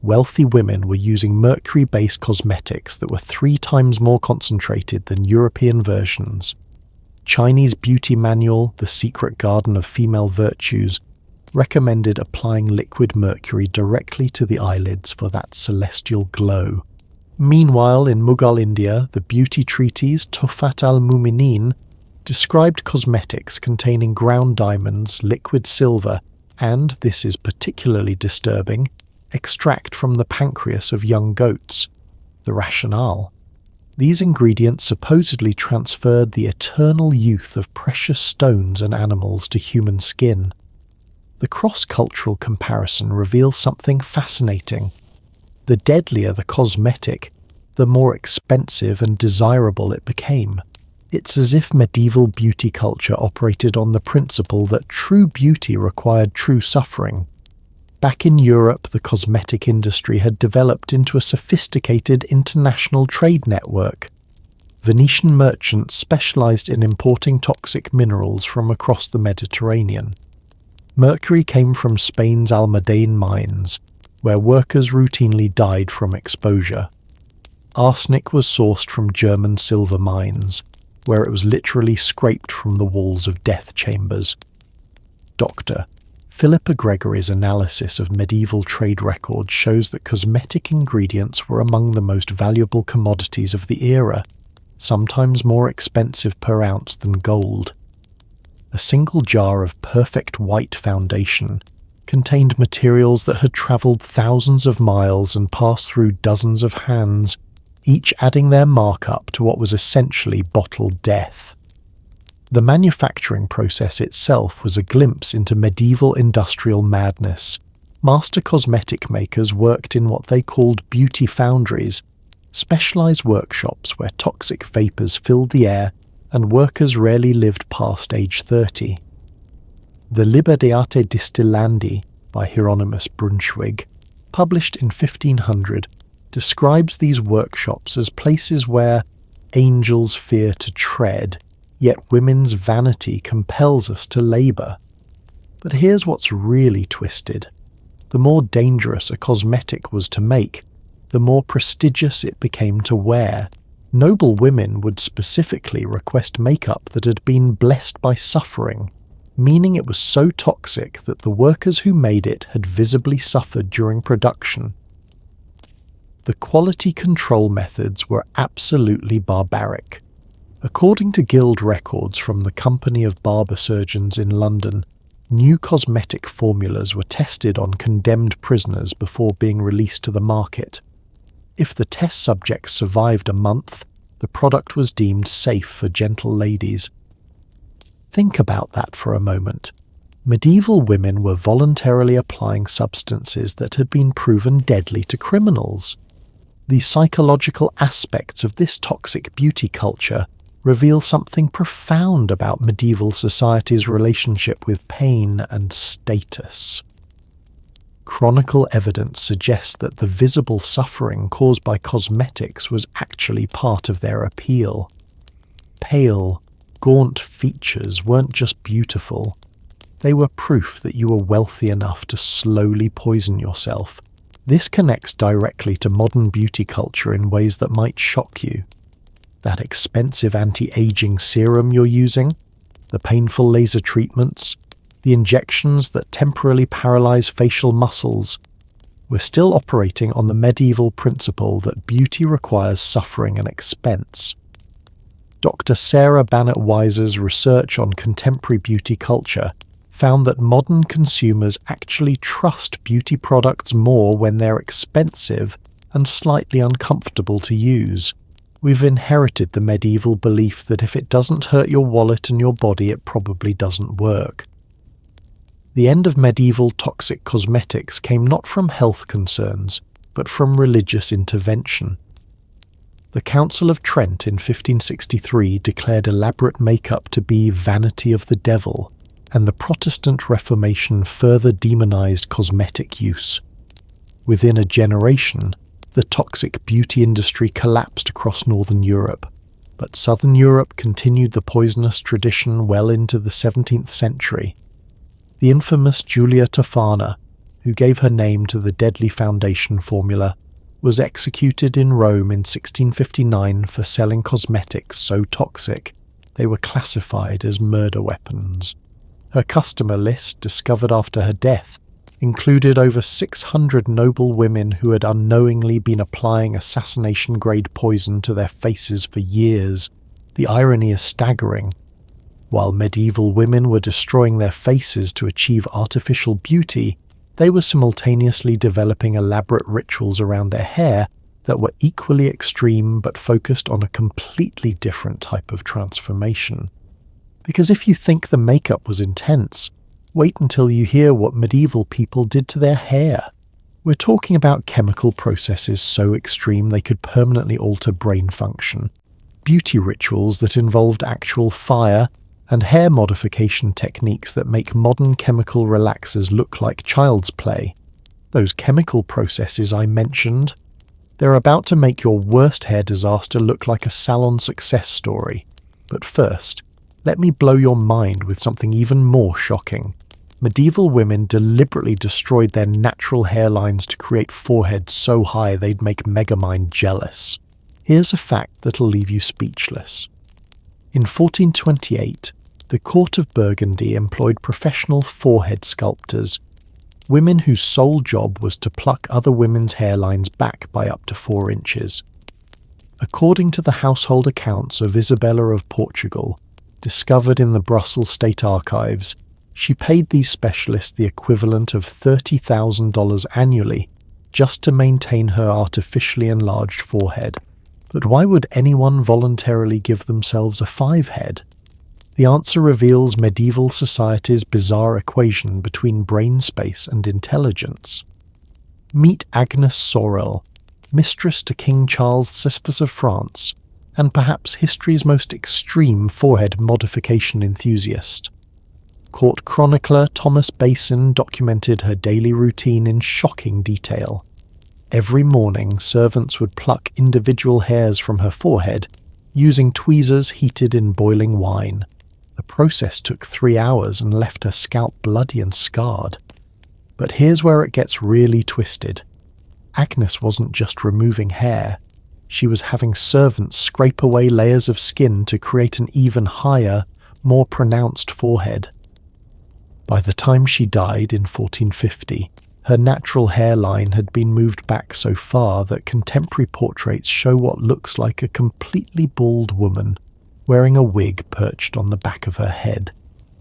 wealthy women were using mercury-based cosmetics that were 3 times more concentrated than European versions. Chinese beauty manual, The Secret Garden of Female Virtues, recommended applying liquid mercury directly to the eyelids for that celestial glow. Meanwhile, in Mughal India, the beauty treatise Tuhfat al-Muminin described cosmetics containing ground diamonds, liquid silver, and, this is particularly disturbing, extract from the pancreas of young goats, the rationale. These ingredients supposedly transferred the eternal youth of precious stones and animals to human skin. The cross-cultural comparison reveals something fascinating. The deadlier the cosmetic, the more expensive and desirable it became. It's as if medieval beauty culture operated on the principle that true beauty required true suffering. Back in Europe, the cosmetic industry had developed into a sophisticated international trade network. Venetian merchants specialized in importing toxic minerals from across the Mediterranean. Mercury came from Spain's Almaden mines, where workers routinely died from exposure. Arsenic was sourced from German silver mines, where it was literally scraped from the walls of death chambers. Dr. Philippa Gregory's analysis of medieval trade records shows that cosmetic ingredients were among the most valuable commodities of the era, sometimes more expensive per ounce than gold. A single jar of perfect white foundation contained materials that had travelled thousands of miles and passed through dozens of hands, each adding their markup to what was essentially bottled death. The manufacturing process itself was a glimpse into medieval industrial madness. Master cosmetic makers worked in what they called beauty foundries, specialised workshops where toxic vapours filled the air and workers rarely lived past age 30. The Liber de Arte Distillandi by Hieronymus Brunschwig, published in 1500, describes these workshops as places where angels fear to tread, yet women's vanity compels us to labour. But here's what's really twisted. The more dangerous a cosmetic was to make, the more prestigious it became to wear. Noble women would specifically request makeup that had been blessed by suffering, meaning it was so toxic that the workers who made it had visibly suffered during production. The quality control methods were absolutely barbaric. According to guild records from the Company of Barber Surgeons in London, new cosmetic formulas were tested on condemned prisoners before being released to the market. If the test subjects survived a month, the product was deemed safe for gentle ladies. Think about that for a moment. Medieval women were voluntarily applying substances that had been proven deadly to criminals. The psychological aspects of this toxic beauty culture reveal something profound about medieval society's relationship with pain and status. Chronicle evidence suggests that the visible suffering caused by cosmetics was actually part of their appeal. Pale, gaunt features weren't just beautiful. They were proof that you were wealthy enough to slowly poison yourself. This connects directly to modern beauty culture in ways that might shock you. That expensive anti-aging serum you're using, the painful laser treatments, the injections that temporarily paralyze facial muscles. We're still operating on the medieval principle that beauty requires suffering and expense. Dr. Sarah Bannett-Weiser's research on contemporary beauty culture found that modern consumers actually trust beauty products more when they're expensive and slightly uncomfortable to use. We've inherited the medieval belief that if it doesn't hurt your wallet and your body, it probably doesn't work. The end of medieval toxic cosmetics came not from health concerns, but from religious intervention. The Council of Trent in 1563 declared elaborate makeup to be vanity of the devil, and the Protestant Reformation further demonized cosmetic use. Within a generation, the toxic beauty industry collapsed across Northern Europe, but Southern Europe continued the poisonous tradition well into the 17th century. The infamous Julia Tofana, who gave her name to the deadly foundation formula, was executed in Rome in 1659 for selling cosmetics so toxic they were classified as murder weapons. Her customer list, discovered after her death, included over 600 noble women who had unknowingly been applying assassination-grade poison to their faces for years. The irony is staggering. While medieval women were destroying their faces to achieve artificial beauty, they were simultaneously developing elaborate rituals around their hair that were equally extreme but focused on a completely different type of transformation. Because if you think the makeup was intense, wait until you hear what medieval people did to their hair. We're talking about chemical processes so extreme they could permanently alter brain function, beauty rituals that involved actual fire, and hair modification techniques that make modern chemical relaxers look like child's play. Those chemical processes I mentioned, they're about to make your worst hair disaster look like a salon success story. But first, let me blow your mind with something even more shocking. Medieval women deliberately destroyed their natural hairlines to create foreheads so high they'd make Megamind jealous. Here's a fact that'll leave you speechless. In 1428, the court of Burgundy employed professional forehead sculptors, women whose sole job was to pluck other women's hairlines back by up to 4 inches. According to the household accounts of Isabella of Portugal, discovered in the Brussels State Archives, she paid these specialists the equivalent of $30,000 annually just to maintain her artificially enlarged forehead. But why would anyone voluntarily give themselves a 5-head? The answer reveals medieval society's bizarre equation between brain space and intelligence. Meet Agnes Sorel, mistress to King Charles VI of France, and perhaps history's most extreme forehead modification enthusiast. Court chronicler Thomas Basin documented her daily routine in shocking detail. Every morning, servants would pluck individual hairs from her forehead using tweezers heated in boiling wine. The process took 3 hours and left her scalp bloody and scarred. But here's where it gets really twisted. Agnes wasn't just removing hair. She was having servants scrape away layers of skin to create an even higher, more pronounced forehead. By the time she died in 1450, her natural hairline had been moved back so far that contemporary portraits show what looks like a completely bald woman, wearing a wig perched on the back of her head.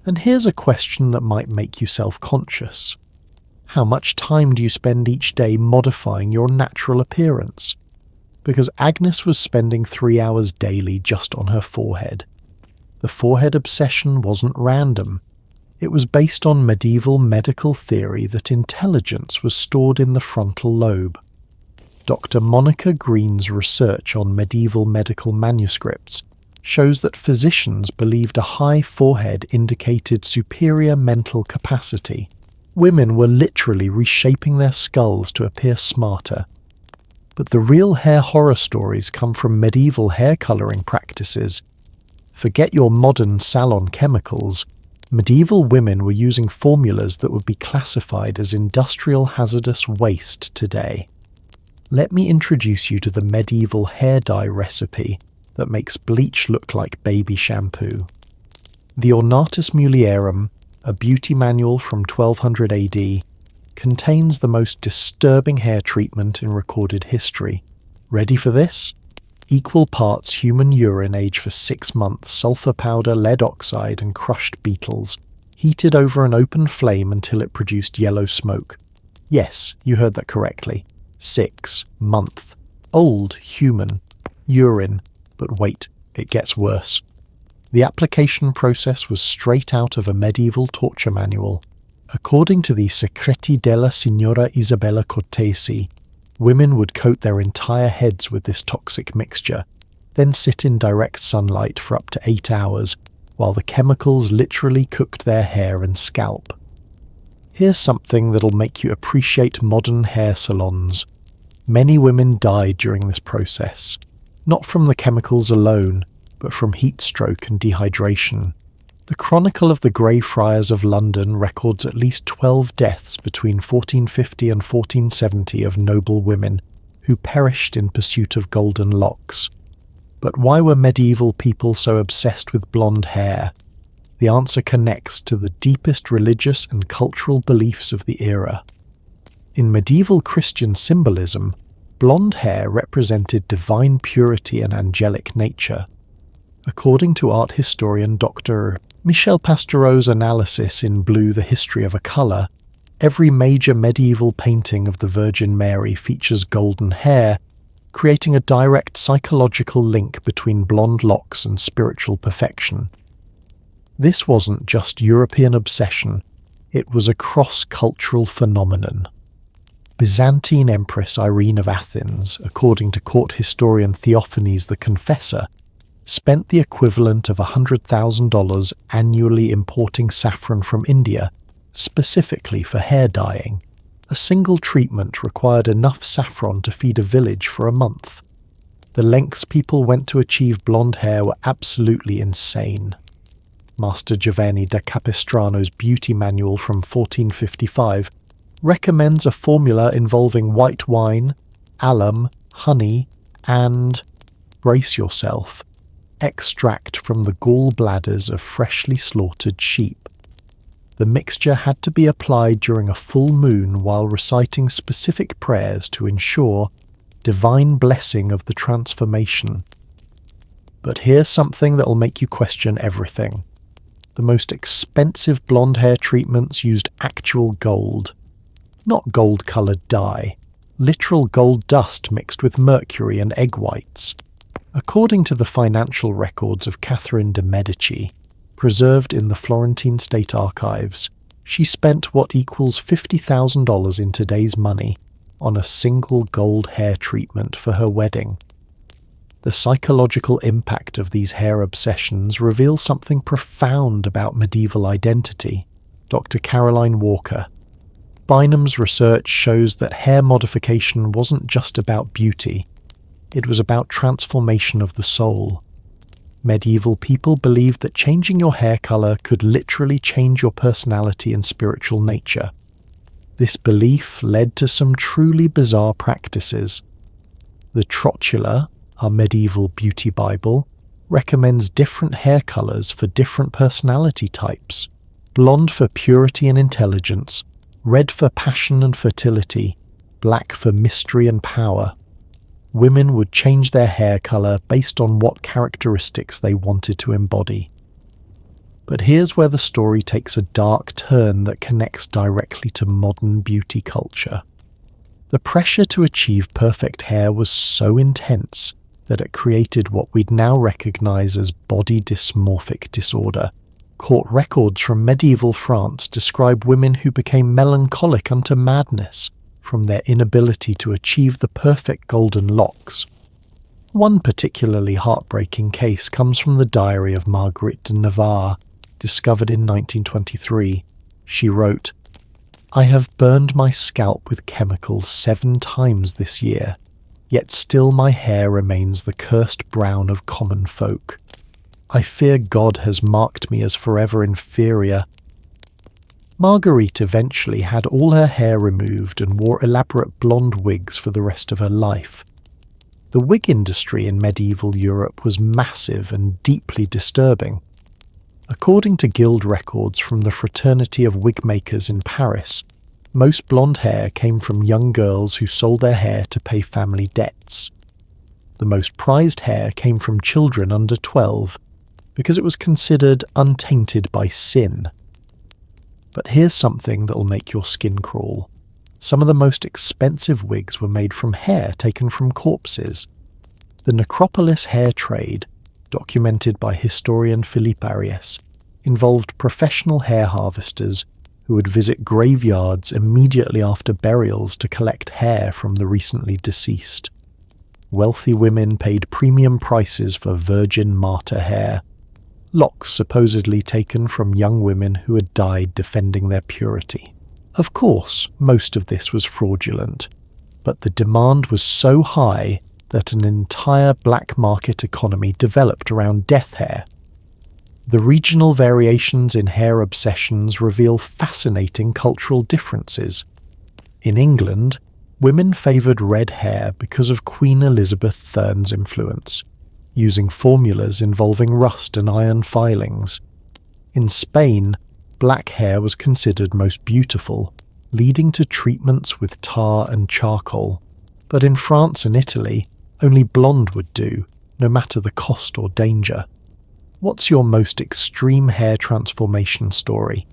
And here's a question that might make you self-conscious. How much time do you spend each day modifying your natural appearance? Because Agnes was spending 3 hours daily just on her forehead. The forehead obsession wasn't random. It was based on medieval medical theory that intelligence was stored in the frontal lobe. Dr. Monica Green's research on medieval medical manuscripts shows that physicians believed a high forehead indicated superior mental capacity. Women were literally reshaping their skulls to appear smarter. But the real hair horror stories come from medieval hair colouring practices. Forget your modern salon chemicals. Medieval women were using formulas that would be classified as industrial hazardous waste today. Let me introduce you to the medieval hair dye recipe that makes bleach look like baby shampoo. The Ornatus Mulierum, a beauty manual from 1200 AD, contains the most disturbing hair treatment in recorded history. Ready for this? Equal parts human urine aged for 6 months, sulfur powder, lead oxide, and crushed beetles, heated over an open flame until it produced yellow smoke. Yes, you heard that correctly. 6 month. Old human urine. But wait, it gets worse. The application process was straight out of a medieval torture manual. According to the Secreti della Signora Isabella Cortesi, women would coat their entire heads with this toxic mixture, then sit in direct sunlight for up to 8 hours, while the chemicals literally cooked their hair and scalp. Here's something that'll make you appreciate modern hair salons. Many women died during this process, not from the chemicals alone, but from heat stroke and dehydration. The Chronicle of the Grey Friars of London records at least 12 deaths between 1450 and 1470 of noble women who perished in pursuit of golden locks. But why were medieval people so obsessed with blonde hair? The answer connects to the deepest religious and cultural beliefs of the era. In medieval Christian symbolism, blonde hair represented divine purity and angelic nature. According to art historian Dr. Michel Pastoureau's analysis in Blue, The History of a Colour, every major medieval painting of the Virgin Mary features golden hair, creating a direct psychological link between blonde locks and spiritual perfection. This wasn't just European obsession, it was a cross-cultural phenomenon. Byzantine Empress Irene of Athens, according to court historian Theophanes the Confessor, spent the equivalent of $100,000 annually importing saffron from India, specifically for hair dyeing. A single treatment required enough saffron to feed a village for a month. The lengths people went to achieve blonde hair were absolutely insane. Master Giovanni da Capistrano's beauty manual from 1455 recommends a formula involving white wine, alum, honey, and, brace yourself, extract from the gallbladders of freshly slaughtered sheep. The mixture had to be applied during a full moon while reciting specific prayers to ensure divine blessing of the transformation. But here's something that'll make you question everything. The most expensive blonde hair treatments used actual gold. Not gold-coloured dye, literal gold dust mixed with mercury and egg whites. According to the financial records of Catherine de' Medici, preserved in the Florentine State Archives, she spent what equals $50,000 in today's money on a single gold hair treatment for her wedding. The psychological impact of these hair obsessions reveals something profound about medieval identity. Dr. Caroline Walker. Bynum's research shows that hair modification wasn't just about beauty, it was about transformation of the soul. Medieval people believed that changing your hair colour could literally change your personality and spiritual nature. This belief led to some truly bizarre practices. The Trotula, our medieval beauty Bible, recommends different hair colours for different personality types. Blonde for purity and intelligence, red for passion and fertility, black for mystery and power. Women would change their hair colour based on what characteristics they wanted to embody. But here's where the story takes a dark turn that connects directly to modern beauty culture. The pressure to achieve perfect hair was so intense that it created what we'd now recognize as body dysmorphic disorder. Court records from medieval France describe women who became melancholic unto madness from their inability to achieve the perfect golden locks. One particularly heartbreaking case comes from the diary of Marguerite de Navarre, discovered in 1923. She wrote, "I have burned my scalp with chemicals 7 times this year, yet still my hair remains the cursed brown of common folk. I fear God has marked me as forever inferior." Marguerite eventually had all her hair removed and wore elaborate blonde wigs for the rest of her life. The wig industry in medieval Europe was massive and deeply disturbing. According to guild records from the Fraternity of Wigmakers in Paris, most blonde hair came from young girls who sold their hair to pay family debts. The most prized hair came from children under 12, because it was considered untainted by sin. But here's something that'll make your skin crawl. Some of the most expensive wigs were made from hair taken from corpses. The necropolis hair trade, documented by historian Philippe Ariès, involved professional hair harvesters who would visit graveyards immediately after burials to collect hair from the recently deceased. Wealthy women paid premium prices for virgin martyr hair, locks supposedly taken from young women who had died defending their purity. Of course, most of this was fraudulent, but the demand was so high that an entire black market economy developed around death hair. The regional variations in hair obsessions reveal fascinating cultural differences. In England, women favoured red hair because of Queen Elizabeth Thurn's influence, using formulas involving rust and iron filings. In Spain, black hair was considered most beautiful, leading to treatments with tar and charcoal. But in France and Italy, only blonde would do, no matter the cost or danger. What's your most extreme hair transformation story?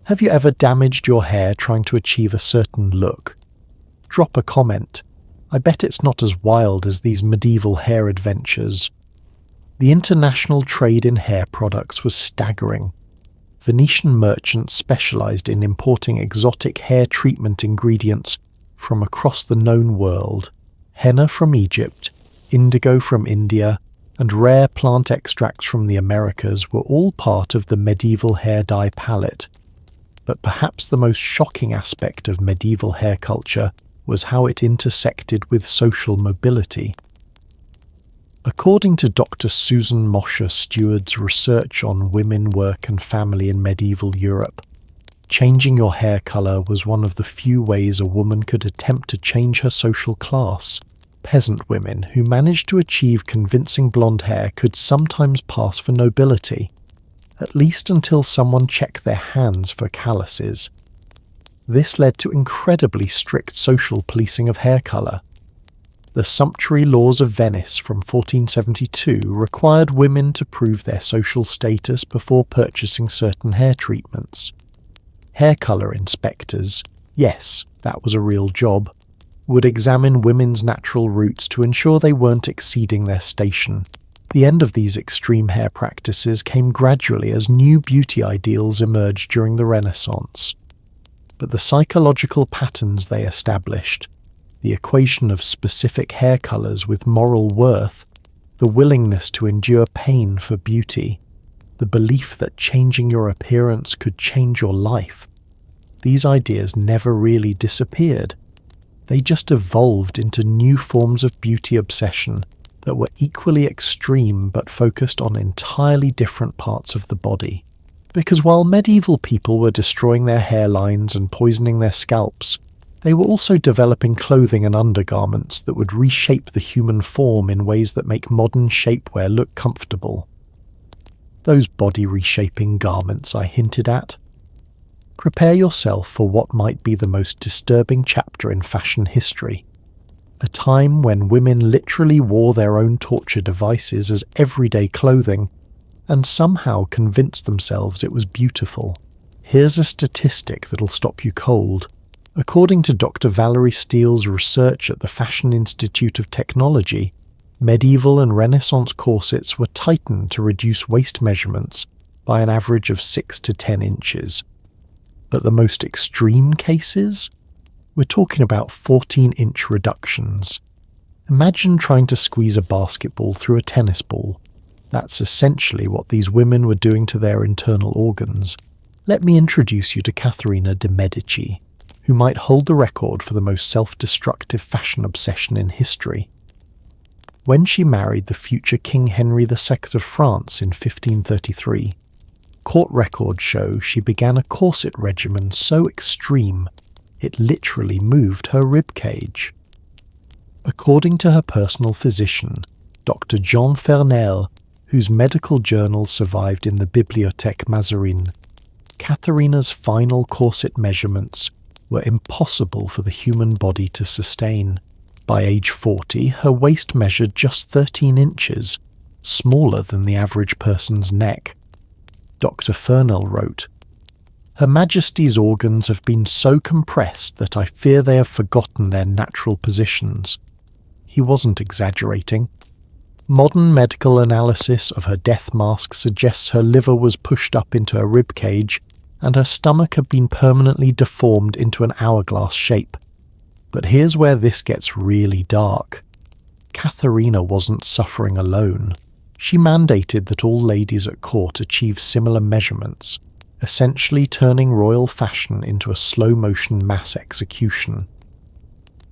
Have you ever damaged your hair trying to achieve a certain look? Drop a comment. I bet it's not as wild as these medieval hair adventures. The international trade in hair products was staggering. Venetian merchants specialized in importing exotic hair treatment ingredients from across the known world. Henna from Egypt, indigo from India, and rare plant extracts from the Americas were all part of the medieval hair dye palette. But perhaps the most shocking aspect of medieval hair culture was how it intersected with social mobility. According to Dr. Susan Mosher Steward's research on women, work and family in medieval Europe, changing your hair colour was one of the few ways a woman could attempt to change her social class. Peasant women who managed to achieve convincing blonde hair could sometimes pass for nobility, at least until someone checked their hands for calluses. This led to incredibly strict social policing of hair colour. The sumptuary laws of Venice from 1472 required women to prove their social status before purchasing certain hair treatments. Hair colour inspectors, yes, that was a real job, would examine women's natural roots to ensure they weren't exceeding their station. The end of these extreme hair practices came gradually as new beauty ideals emerged during the Renaissance. But the psychological patterns they established, the equation of specific hair colours with moral worth, the willingness to endure pain for beauty, the belief that changing your appearance could change your life, these ideas never really disappeared. They just evolved into new forms of beauty obsession that were equally extreme but focused on entirely different parts of the body. Because while medieval people were destroying their hairlines and poisoning their scalps, they were also developing clothing and undergarments that would reshape the human form in ways that make modern shapewear look comfortable. Those body reshaping garments I hinted at. Prepare yourself for what might be the most disturbing chapter in fashion history. A time when women literally wore their own torture devices as everyday clothing and somehow convinced themselves it was beautiful. Here's a statistic that'll stop you cold. According to Dr. Valerie Steele's research at the Fashion Institute of Technology, Medieval and Renaissance corsets were tightened to reduce waist measurements by an average of 6 to 10 inches. But the most extreme cases? We're talking about 14-inch reductions. Imagine trying to squeeze a basketball through a tennis ball. That's essentially what these women were doing to their internal organs. Let me introduce you to Catherine de' Medici, who might hold the record for the most self-destructive fashion obsession in history. When she married the future King Henry II of France in 1533, court records show she began a corset regimen so extreme it literally moved her ribcage. According to her personal physician, Dr. Jean Fernel, whose medical journals survived in the Bibliothèque Mazarine, Katharina's final corset measurements were impossible for the human body to sustain. By age 40, her waist measured just 13 inches, smaller than the average person's neck. Dr. Fernel wrote, "Her Majesty's organs have been so compressed that I fear they have forgotten their natural positions." He wasn't exaggerating. Modern medical analysis of her death mask suggests her liver was pushed up into her ribcage and her stomach had been permanently deformed into an hourglass shape. But here's where this gets really dark. Katharina wasn't suffering alone. She mandated that all ladies at court achieve similar measurements, essentially turning royal fashion into a slow-motion mass execution.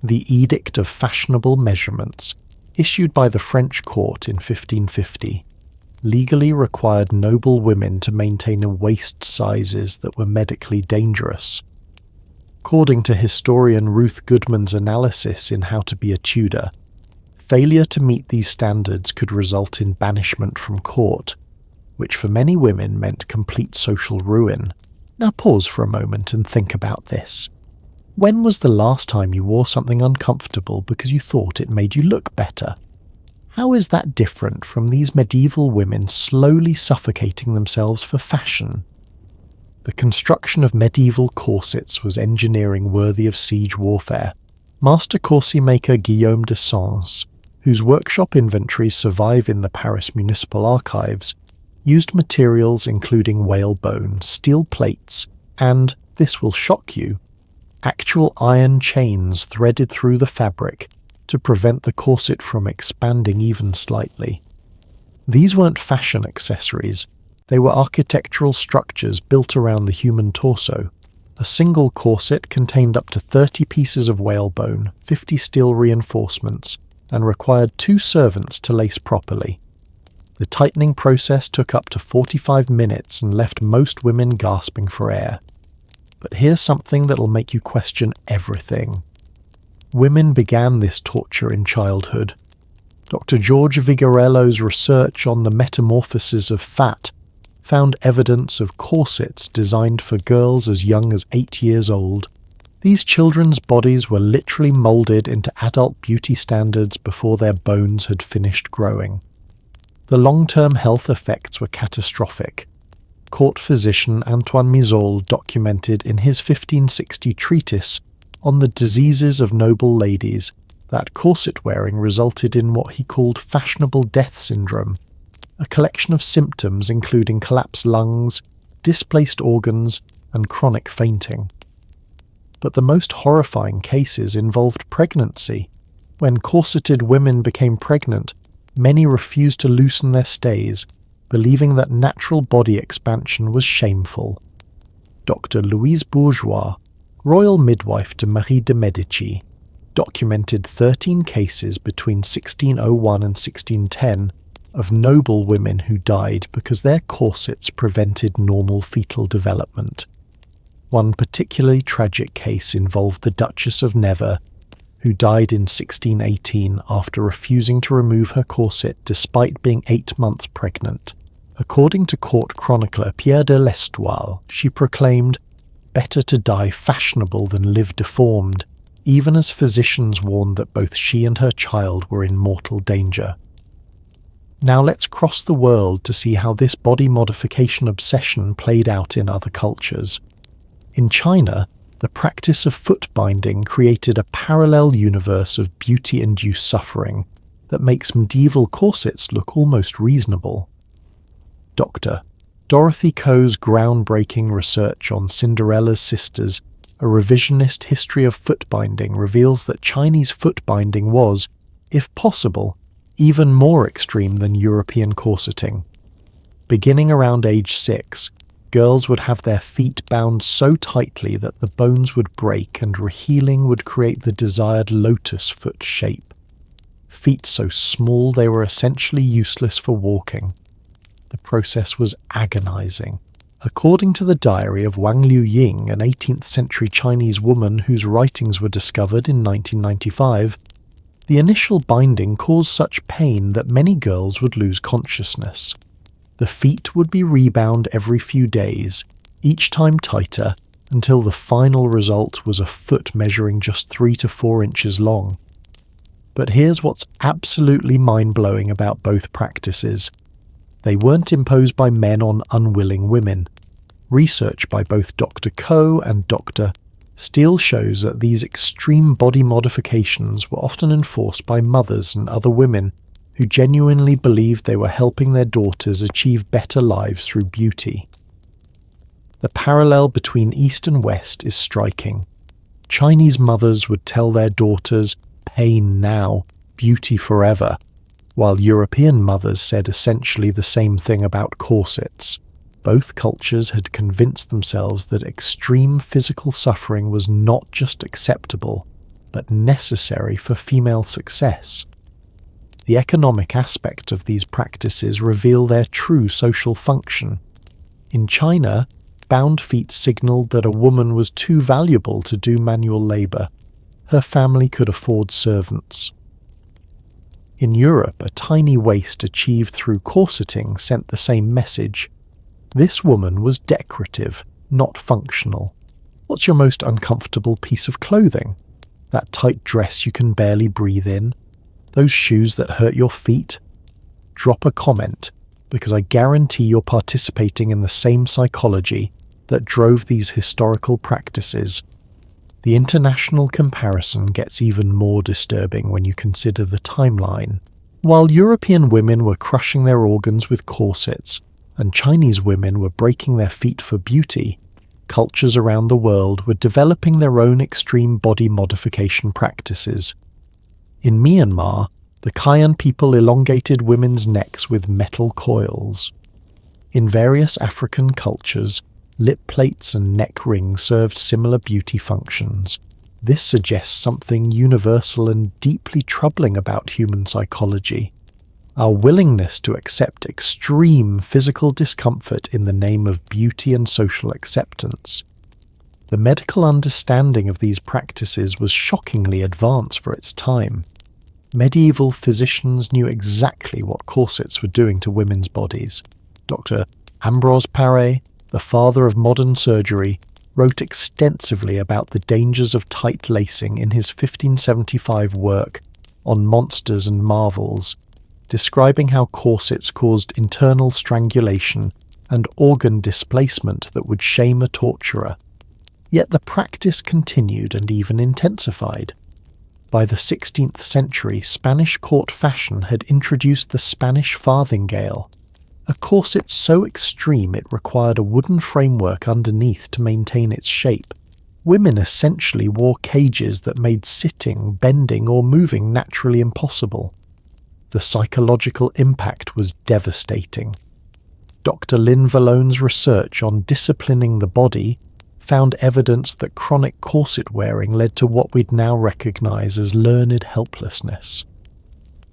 The Edict of Fashionable Measurements, issued by the French court in 1550, legally required noble women to maintain waist sizes that were medically dangerous. According to historian Ruth Goodman's analysis in How to Be a Tudor, failure to meet these standards could result in banishment from court, which for many women meant complete social ruin. Now pause for a moment and think about this. When was the last time you wore something uncomfortable because you thought it made you look better? How is that different from these medieval women slowly suffocating themselves for fashion? The construction of medieval corsets was engineering worthy of siege warfare. Master corset maker Guillaume de Sens, whose workshop inventories survive in the Paris Municipal Archives, used materials including whalebone, steel plates, and, this will shock you, actual iron chains threaded through the fabric to prevent the corset from expanding even slightly. These weren't fashion accessories, they were architectural structures built around the human torso. A single corset contained up to 30 pieces of whalebone, 50 steel reinforcements, and required 2 servants to lace properly. The tightening process took up to 45 minutes and left most women gasping for air. But here's something that'll make you question everything. Women began this torture in childhood. Dr. George Vigorello's research on the metamorphosis of fat found evidence of corsets designed for girls as young as 8 years old. These children's bodies were literally molded into adult beauty standards before their bones had finished growing. The long-term health effects were catastrophic. Court physician Antoine Mizol documented in his 1560 treatise on the diseases of noble ladies that corset wearing resulted in what he called fashionable death syndrome, a collection of symptoms including collapsed lungs, displaced organs, and chronic fainting. But the most horrifying cases involved pregnancy. When corseted women became pregnant, many refused to loosen their stays, believing that natural body expansion was shameful. Dr. Louise Bourgeois, royal midwife to Marie de' Medici, documented 13 cases between 1601 and 1610 of noble women who died because their corsets prevented normal fetal development. One particularly tragic case involved the Duchess of Nevers, who died in 1618 after refusing to remove her corset despite being 8 months pregnant. According to court chronicler Pierre de l'Estoile, she proclaimed, "Better to die fashionable than live deformed," even as physicians warned that both she and her child were in mortal danger. Now let's cross the world to see how this body modification obsession played out in other cultures. In China, the practice of foot binding created a parallel universe of beauty-induced suffering that makes medieval corsets look almost reasonable. Dr. Dorothy Coe's groundbreaking research on Cinderella's Sisters, a revisionist history of foot binding, reveals that Chinese foot binding was, if possible, even more extreme than European corseting. Beginning around age 6, girls would have their feet bound so tightly that the bones would break and rehealing would create the desired lotus foot shape. Feet so small they were essentially useless for walking. The process was agonizing. According to the diary of Wang Liuying, an 18th century Chinese woman whose writings were discovered in 1995, the initial binding caused such pain that many girls would lose consciousness. The feet would be rebound every few days, each time tighter, until the final result was a foot measuring just 3 to 4 inches long. But here's what's absolutely mind-blowing about both practices. They weren't imposed by men on unwilling women. Research by both Dr. Coe and Dr. Steele shows that these extreme body modifications were often enforced by mothers and other women who genuinely believed they were helping their daughters achieve better lives through beauty. The parallel between East and West is striking. Chinese mothers would tell their daughters, "Pain now, beauty forever," while European mothers said essentially the same thing about corsets. Both cultures had convinced themselves that extreme physical suffering was not just acceptable, but necessary for female success. The economic aspect of these practices reveal their true social function. In China, bound feet signaled that a woman was too valuable to do manual labor. Her family could afford servants. In Europe, a tiny waist achieved through corseting sent the same message. This woman was decorative, not functional. What's your most uncomfortable piece of clothing? That tight dress you can barely breathe in? Those shoes that hurt your feet? Drop a comment, because I guarantee you're participating in the same psychology that drove these historical practices. The international comparison gets even more disturbing when you consider the timeline. While European women were crushing their organs with corsets, and Chinese women were breaking their feet for beauty, cultures around the world were developing their own extreme body modification practices. In Myanmar, the Kayan people elongated women's necks with metal coils. In various African cultures, lip plates and neck rings served similar beauty functions. This suggests something universal and deeply troubling about human psychology: our willingness to accept extreme physical discomfort in the name of beauty and social acceptance. The medical understanding of these practices was shockingly advanced for its time. Medieval physicians knew exactly what corsets were doing to women's bodies. Dr. Ambroise Paré, the father of modern surgery, wrote extensively about the dangers of tight lacing in his 1575 work on Monsters and Marvels, describing how corsets caused internal strangulation and organ displacement that would shame a torturer. Yet the practice continued and even intensified. By the 16th century, Spanish court fashion had introduced the Spanish farthingale, a corset so extreme it required a wooden framework underneath to maintain its shape. Women essentially wore cages that made sitting, bending, or moving naturally impossible. The psychological impact was devastating. Dr. Lynn Vallone's research on disciplining the body found evidence that chronic corset wearing led to what we'd now recognize as learned helplessness.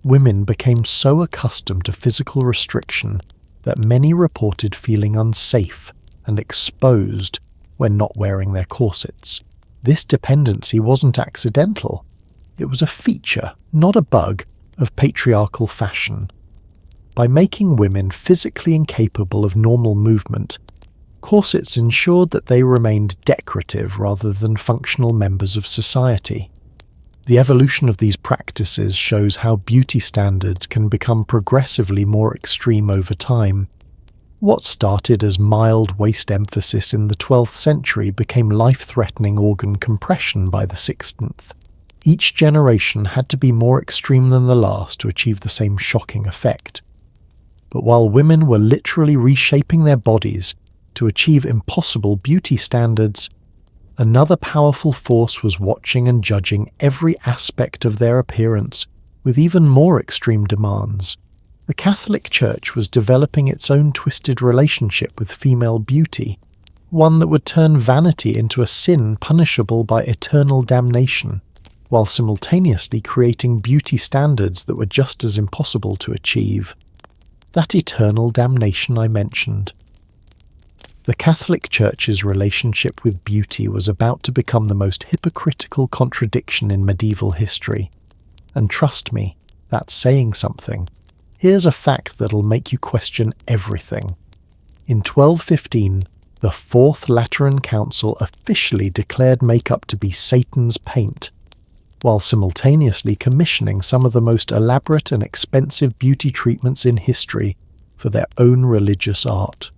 Women became so accustomed to physical restriction that many reported feeling unsafe and exposed when not wearing their corsets. This dependency wasn't accidental. It was a feature, not a bug, of patriarchal fashion. By making women physically incapable of normal movement, corsets ensured that they remained decorative rather than functional members of society. The evolution of these practices shows how beauty standards can become progressively more extreme over time. What started as mild waist emphasis in the 12th century became life-threatening organ compression by the 16th. Each generation had to be more extreme than the last to achieve the same shocking effect. But while women were literally reshaping their bodies to achieve impossible beauty standards, another powerful force was watching and judging every aspect of their appearance with even more extreme demands. The Catholic Church was developing its own twisted relationship with female beauty, one that would turn vanity into a sin punishable by eternal damnation, while simultaneously creating beauty standards that were just as impossible to achieve. That eternal damnation I mentioned. The Catholic Church's relationship with beauty was about to become the most hypocritical contradiction in medieval history. And trust me, that's saying something. Here's a fact that'll make you question everything. In 1215, the Fourth Lateran Council officially declared makeup to be Satan's paint, while simultaneously commissioning some of the most elaborate and expensive beauty treatments in history for their own religious art.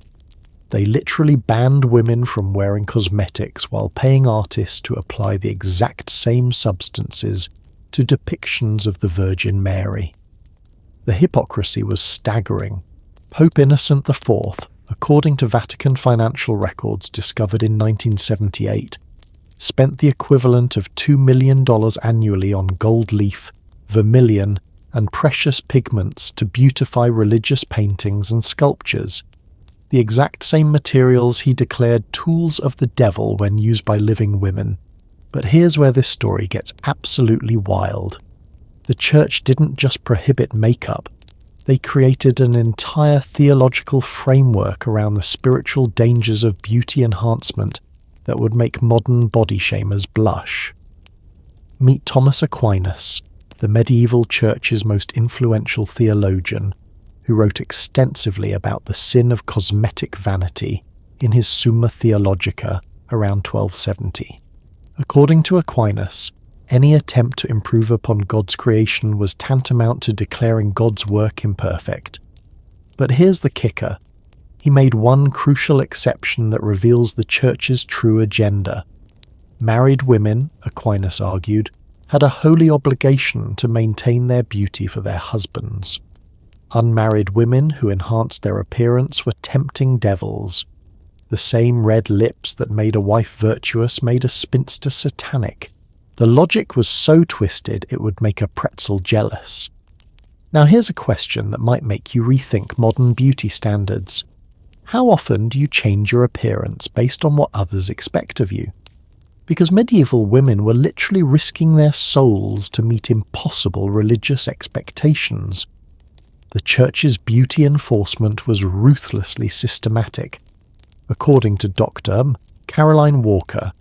They literally banned women from wearing cosmetics while paying artists to apply the exact same substances to depictions of the Virgin Mary. The hypocrisy was staggering. Pope Innocent IV, according to Vatican financial records discovered in 1978, spent the equivalent of $2 million annually on gold leaf, vermilion, and precious pigments to beautify religious paintings and sculptures, the exact same materials he declared tools of the devil when used by living women. But here's where this story gets absolutely wild. The church didn't just prohibit makeup, they created an entire theological framework around the spiritual dangers of beauty enhancement that would make modern body shamers blush. Meet Thomas Aquinas, the medieval church's most influential theologian, who wrote extensively about the sin of cosmetic vanity in his Summa Theologica around 1270. According to Aquinas, any attempt to improve upon God's creation was tantamount to declaring God's work imperfect. But here's the kicker. He made one crucial exception that reveals the church's true agenda. Married women, Aquinas argued, had a holy obligation to maintain their beauty for their husbands. Unmarried women who enhanced their appearance were tempting devils. The same red lips that made a wife virtuous made a spinster satanic. The logic was so twisted it would make a pretzel jealous. Now here's a question that might make you rethink modern beauty standards. How often do you change your appearance based on what others expect of you? Because medieval women were literally risking their souls to meet impossible religious expectations. The church's beauty enforcement was ruthlessly systematic. According to Dr. Caroline Walker,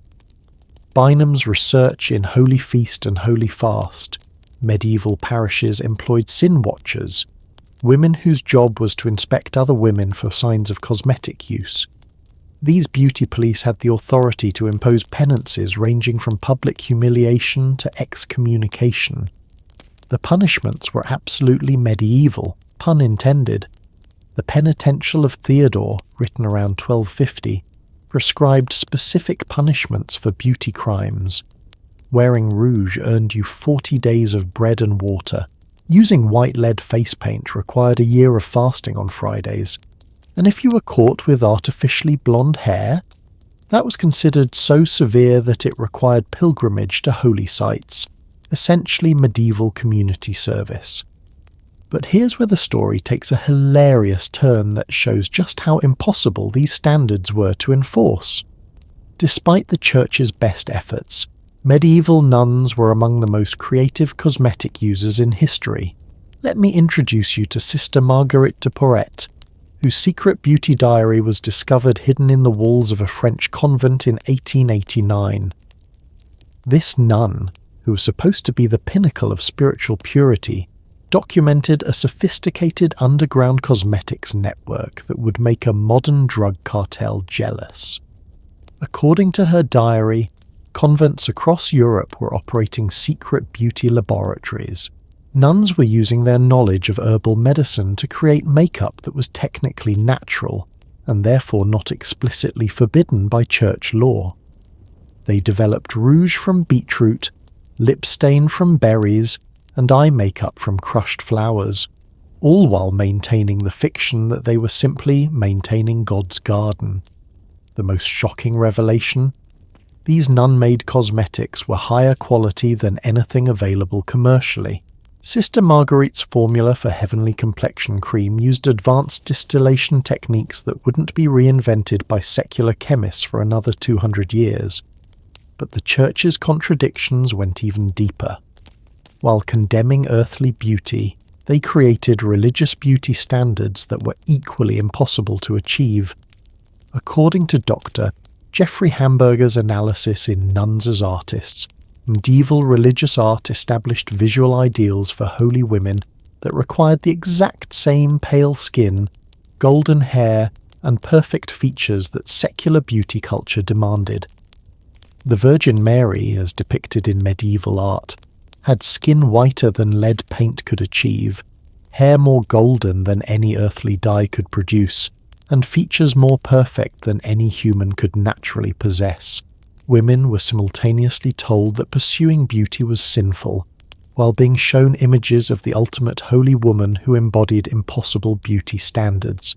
Bynum's research in Holy Feast and Holy Fast, medieval parishes employed sin watchers, women whose job was to inspect other women for signs of cosmetic use. These beauty police had the authority to impose penances ranging from public humiliation to excommunication. The punishments were absolutely medieval, pun intended. The Penitential of Theodore, written around 1250, prescribed specific punishments for beauty crimes. Wearing rouge earned you 40 days of bread and water. Using white lead face paint required a year of fasting on Fridays. And if you were caught with artificially blonde hair, that was considered so severe that it required pilgrimage to holy sites, essentially medieval community service. But here's where the story takes a hilarious turn that shows just how impossible these standards were to enforce. Despite the church's best efforts, medieval nuns were among the most creative cosmetic users in history. Let me introduce you to Sister Marguerite de Porret, whose secret beauty diary was discovered hidden in the walls of a French convent in 1889. This nun, who was supposed to be the pinnacle of spiritual purity, documented a sophisticated underground cosmetics network that would make a modern drug cartel jealous. According to her diary, convents across Europe were operating secret beauty laboratories. Nuns were using their knowledge of herbal medicine to create makeup that was technically natural and therefore not explicitly forbidden by church law. They developed rouge from beetroot, lip stain from berries, and eye makeup from crushed flowers, all while maintaining the fiction that they were simply maintaining God's garden. The most shocking revelation? These nun-made cosmetics were higher quality than anything available commercially. Sister Marguerite's formula for heavenly complexion cream used advanced distillation techniques that wouldn't be reinvented by secular chemists for another 200 years. But the Church's contradictions went even deeper. While condemning earthly beauty, they created religious beauty standards that were equally impossible to achieve. According to Dr. Jeffrey Hamburger's analysis in Nuns as Artists, medieval religious art established visual ideals for holy women that required the exact same pale skin, golden hair, and perfect features that secular beauty culture demanded. The Virgin Mary, as depicted in medieval art, had skin whiter than lead paint could achieve, hair more golden than any earthly dye could produce, and features more perfect than any human could naturally possess. Women were simultaneously told that pursuing beauty was sinful, while being shown images of the ultimate holy woman who embodied impossible beauty standards.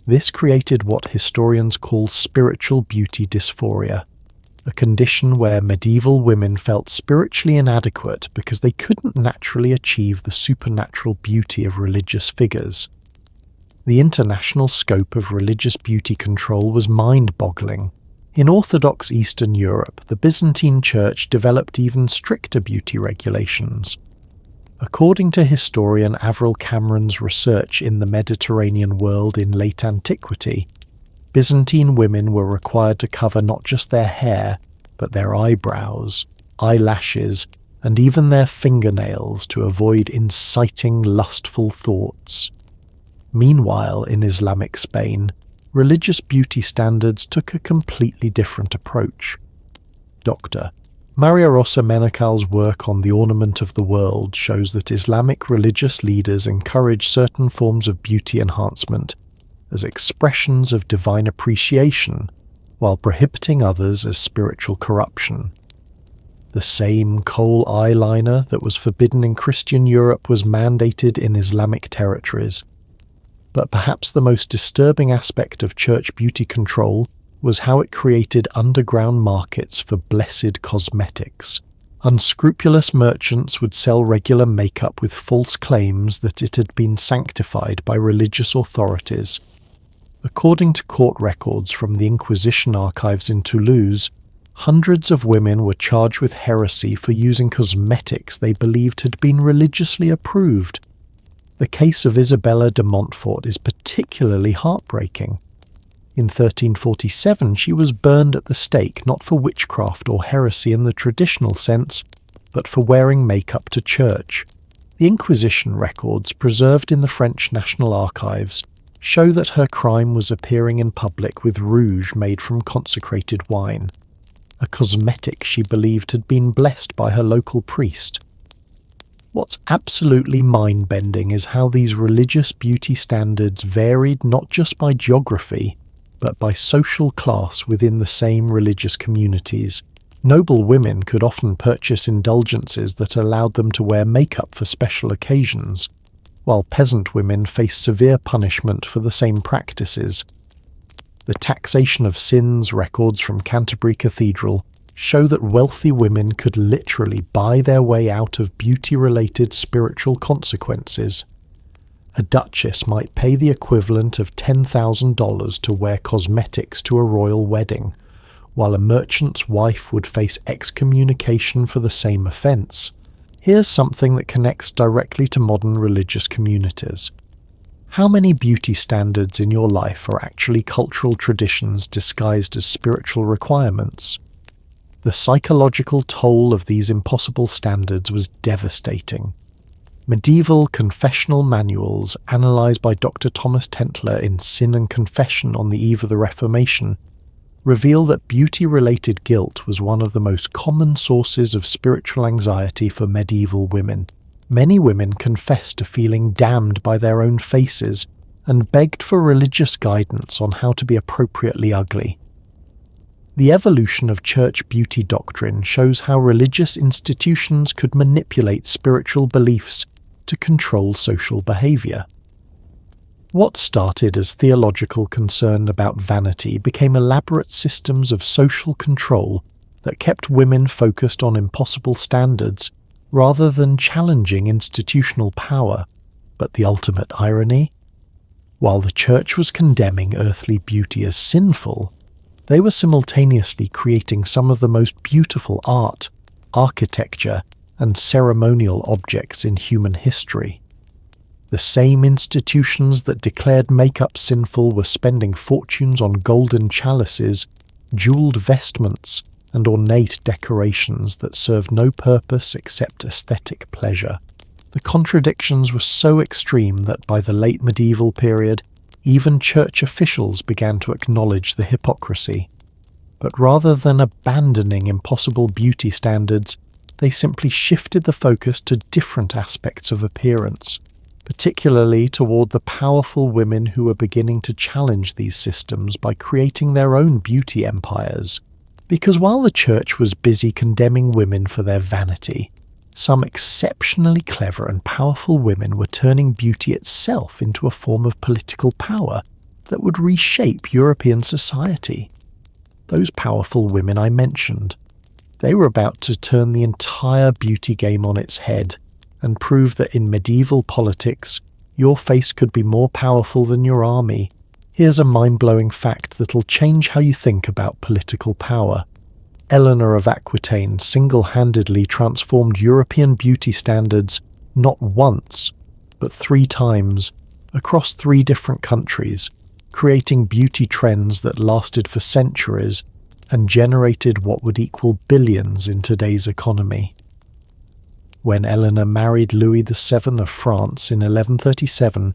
This created what historians call spiritual beauty dysphoria, a condition where medieval women felt spiritually inadequate because they couldn't naturally achieve the supernatural beauty of religious figures. The international scope of religious beauty control was mind-boggling. In Orthodox Eastern Europe, the Byzantine Church developed even stricter beauty regulations. According to historian Avril Cameron's research in the Mediterranean world in late antiquity, Byzantine women were required to cover not just their hair, but their eyebrows, eyelashes, and even their fingernails to avoid inciting lustful thoughts. Meanwhile, in Islamic Spain, religious beauty standards took a completely different approach. Dr. Maria Rosa Menacal's work on the ornament of the world shows that Islamic religious leaders encourage certain forms of beauty enhancement as expressions of divine appreciation, while prohibiting others as spiritual corruption. The same kohl eyeliner that was forbidden in Christian Europe was mandated in Islamic territories. But perhaps the most disturbing aspect of church beauty control was how it created underground markets for blessed cosmetics. Unscrupulous merchants would sell regular makeup with false claims that it had been sanctified by religious authorities. According to court records from the Inquisition archives in Toulouse, hundreds of women were charged with heresy for using cosmetics they believed had been religiously approved. The case of Isabella de Montfort is particularly heartbreaking. In 1347, she was burned at the stake not for witchcraft or heresy in the traditional sense, but for wearing makeup to church. The Inquisition records preserved in the French National Archives show that her crime was appearing in public with rouge made from consecrated wine, a cosmetic she believed had been blessed by her local priest. What's absolutely mind-bending is how these religious beauty standards varied not just by geography, but by social class within the same religious communities. Noble women could often purchase indulgences that allowed them to wear makeup for special occasions, while peasant women faced severe punishment for the same practices. The taxation of sins records from Canterbury Cathedral show that wealthy women could literally buy their way out of beauty-related spiritual consequences. A duchess might pay the equivalent of $10,000 to wear cosmetics to a royal wedding, while a merchant's wife would face excommunication for the same offence. Here's something that connects directly to modern religious communities. How many beauty standards in your life are actually cultural traditions disguised as spiritual requirements? The psychological toll of these impossible standards was devastating. Medieval confessional manuals, analysed by Dr. Thomas Tentler in Sin and Confession on the Eve of the Reformation, reveal that beauty-related guilt was one of the most common sources of spiritual anxiety for medieval women. Many women confessed to feeling damned by their own faces and begged for religious guidance on how to be appropriately ugly. The evolution of church beauty doctrine shows how religious institutions could manipulate spiritual beliefs to control social behavior. What started as theological concern about vanity became elaborate systems of social control that kept women focused on impossible standards rather than challenging institutional power. But the ultimate irony? While the church was condemning earthly beauty as sinful, they were simultaneously creating some of the most beautiful art, architecture, and ceremonial objects in human history. The same institutions that declared makeup sinful were spending fortunes on golden chalices, jeweled vestments, and ornate decorations that served no purpose except aesthetic pleasure. The contradictions were so extreme that by the late medieval period, even church officials began to acknowledge the hypocrisy. But rather than abandoning impossible beauty standards, they simply shifted the focus to different aspects of appearance, particularly toward the powerful women who were beginning to challenge these systems by creating their own beauty empires. Because while the church was busy condemning women for their vanity, some exceptionally clever and powerful women were turning beauty itself into a form of political power that would reshape European society. Those powerful women I mentioned, they were about to turn the entire beauty game on its head and prove that in medieval politics, your face could be more powerful than your army. Here's a mind-blowing fact that'll change how you think about political power. Eleanor of Aquitaine single-handedly transformed European beauty standards not once, but 3 times, across 3 different countries, creating beauty trends that lasted for centuries and generated what would equal billions in today's economy. When Eleanor married Louis VII of France in 1137,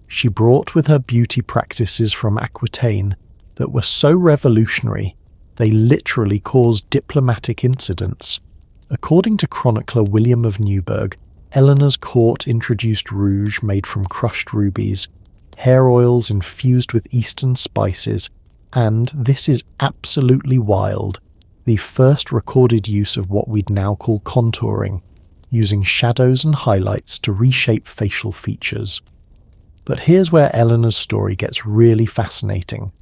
she brought with her beauty practices from Aquitaine that were so revolutionary they literally caused diplomatic incidents. According to chronicler William of Newburgh, Eleanor's court introduced rouge made from crushed rubies, hair oils infused with Eastern spices, and, this is absolutely wild, the first recorded use of what we'd now call contouring, using shadows and highlights to reshape facial features. But here's where Eleanor's story gets really fascinating.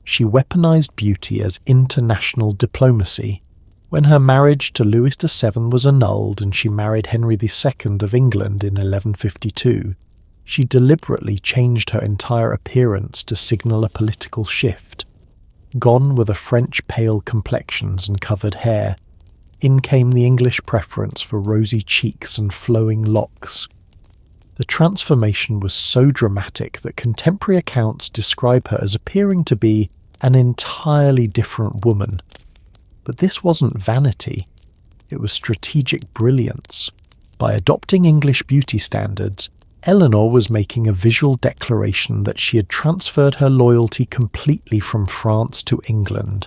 She weaponized beauty as international diplomacy. When her marriage to Louis VII was annulled and she married Henry II of England in 1152, she deliberately changed her entire appearance to signal a political shift. Gone were the French pale complexions and covered hair. In came the English preference for rosy cheeks and flowing locks. The transformation was so dramatic that contemporary accounts describe her as appearing to be an entirely different woman. But this wasn't vanity, it was strategic brilliance. By adopting English beauty standards, Eleanor was making a visual declaration that she had transferred her loyalty completely from France to England.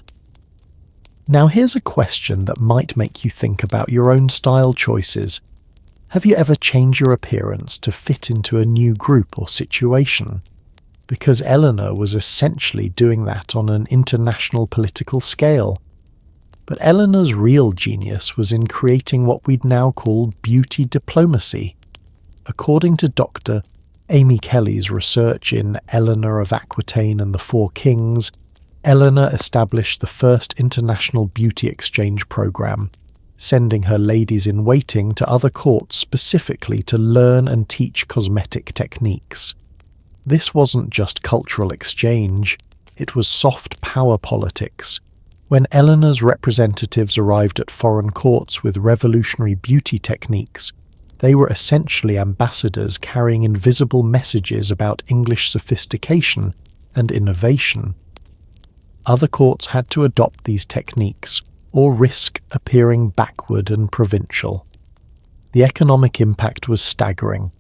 Now here's a question that might make you think about your own style choices. Have you ever changed your appearance to fit into a new group or situation? Because Eleanor was essentially doing that on an international political scale. But Eleanor's real genius was in creating what we'd now call beauty diplomacy. According to Dr. Amy Kelly's research in Eleanor of Aquitaine and the Four Kings, Eleanor established the first international beauty exchange program, sending her ladies-in-waiting to other courts specifically to learn and teach cosmetic techniques. This wasn't just cultural exchange, it was soft power politics. When Eleanor's representatives arrived at foreign courts with revolutionary beauty techniques, they were essentially ambassadors carrying invisible messages about English sophistication and innovation. Other courts had to adopt these techniques or risk appearing backward and provincial. The economic impact was staggering.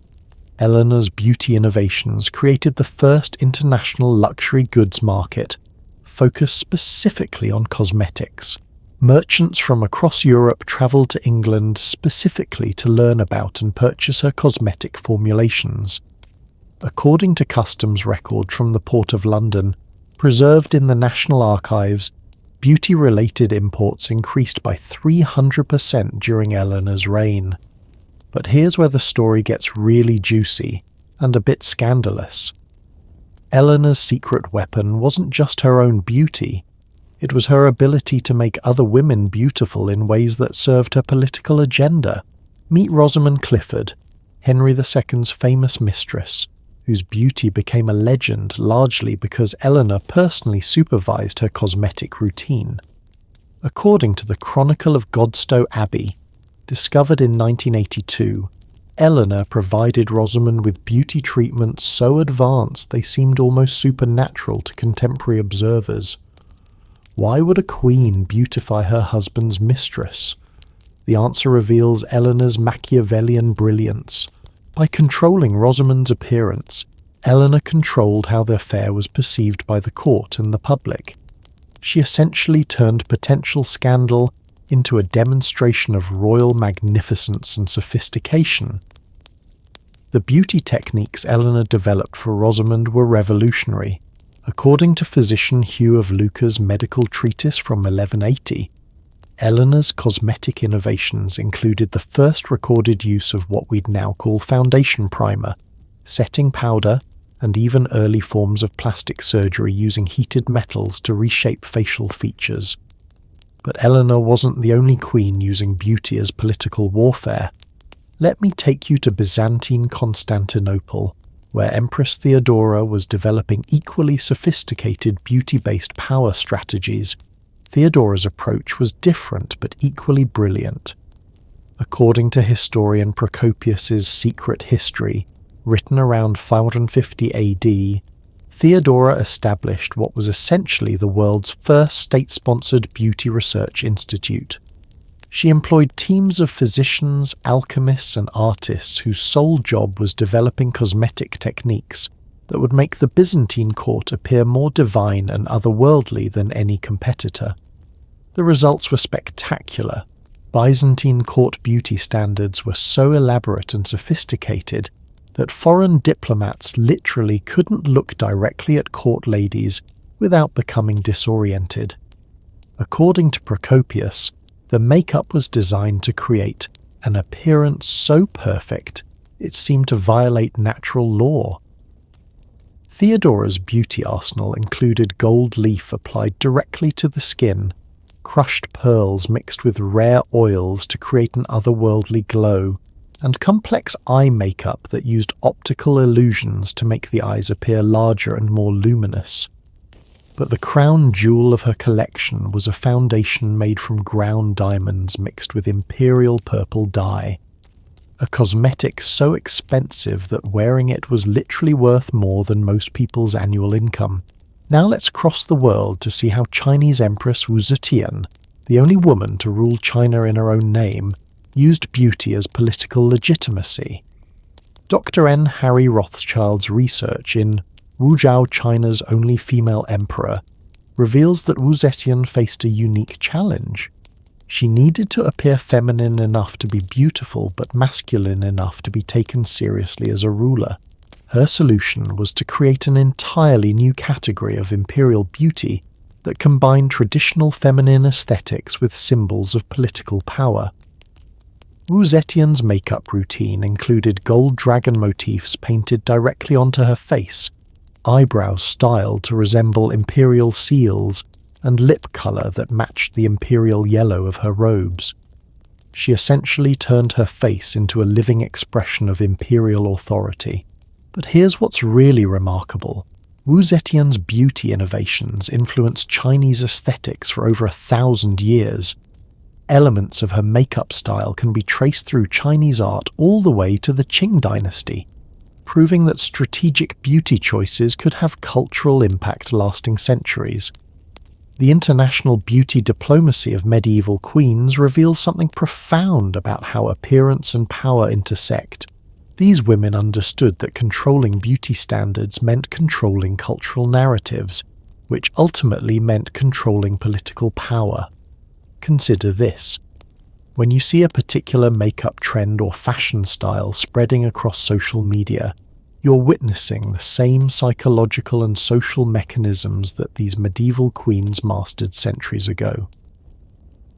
Eleanor's beauty innovations created the first international luxury goods market, focused specifically on cosmetics. Merchants from across Europe travelled to England specifically to learn about and purchase her cosmetic formulations. According to customs record from the Port of London, preserved in the National Archives, beauty-related imports increased by 300% during Eleanor's reign. But here's where the story gets really juicy and a bit scandalous. Eleanor's secret weapon wasn't just her own beauty, it was her ability to make other women beautiful in ways that served her political agenda. Meet Rosamund Clifford, Henry II's famous mistress, whose beauty became a legend largely because Eleanor personally supervised her cosmetic routine. According to the Chronicle of Godstow Abbey, discovered in 1982, Eleanor provided Rosamund with beauty treatments so advanced they seemed almost supernatural to contemporary observers. Why would a queen beautify her husband's mistress? The answer reveals Eleanor's Machiavellian brilliance. By controlling Rosamund's appearance, Eleanor controlled how the affair was perceived by the court and the public. She essentially turned potential scandal into a demonstration of royal magnificence and sophistication. The beauty techniques Eleanor developed for Rosamund were revolutionary. According to physician Hugh of Lucca's medical treatise from 1180, Eleanor's cosmetic innovations included the first recorded use of what we'd now call foundation primer, setting powder, and even early forms of plastic surgery using heated metals to reshape facial features. But Eleanor wasn't the only queen using beauty as political warfare. Let me take you to Byzantine Constantinople, where Empress Theodora was developing equally sophisticated beauty-based power strategies. Theodora's approach was different but equally brilliant. According to historian Procopius's Secret History, written around 550 AD, Theodora established what was essentially the world's first state-sponsored beauty research institute. She employed teams of physicians, alchemists, and artists whose sole job was developing cosmetic techniques that would make the Byzantine court appear more divine and otherworldly than any competitor. The results were spectacular. Byzantine court beauty standards were so elaborate and sophisticated that foreign diplomats literally couldn't look directly at court ladies without becoming disoriented. According to Procopius, the makeup was designed to create an appearance so perfect it seemed to violate natural law. Theodora's beauty arsenal included gold leaf applied directly to the skin, crushed pearls mixed with rare oils to create an otherworldly glow, and complex eye makeup that used optical illusions to make the eyes appear larger and more luminous. But the crown jewel of her collection was a foundation made from ground diamonds mixed with imperial purple dye, a cosmetic so expensive that wearing it was literally worth more than most people's annual income. Now let's cross the world to see how Chinese Empress Wu Zetian, the only woman to rule China in her own name, used beauty as political legitimacy. Dr. N. Harry Rothschild's research in Wu Zhao, China's only female emperor, reveals that Wu Zetian faced a unique challenge. She needed to appear feminine enough to be beautiful but masculine enough to be taken seriously as a ruler. Her solution was to create an entirely new category of imperial beauty that combined traditional feminine aesthetics with symbols of political power. Wu Zetian's makeup routine included gold dragon motifs painted directly onto her face, eyebrows styled to resemble imperial seals, and lip colour that matched the imperial yellow of her robes. She essentially turned her face into a living expression of imperial authority. But here's what's really remarkable. Wu Zetian's beauty innovations influenced Chinese aesthetics for over 1,000 years. Elements of her makeup style can be traced through Chinese art all the way to the Qing dynasty, proving that strategic beauty choices could have cultural impact lasting centuries. The international beauty diplomacy of medieval queens reveals something profound about how appearance and power intersect. These women understood that controlling beauty standards meant controlling cultural narratives, which ultimately meant controlling political power. Consider this. When you see a particular makeup trend or fashion style spreading across social media, you're witnessing the same psychological and social mechanisms that these medieval queens mastered centuries ago.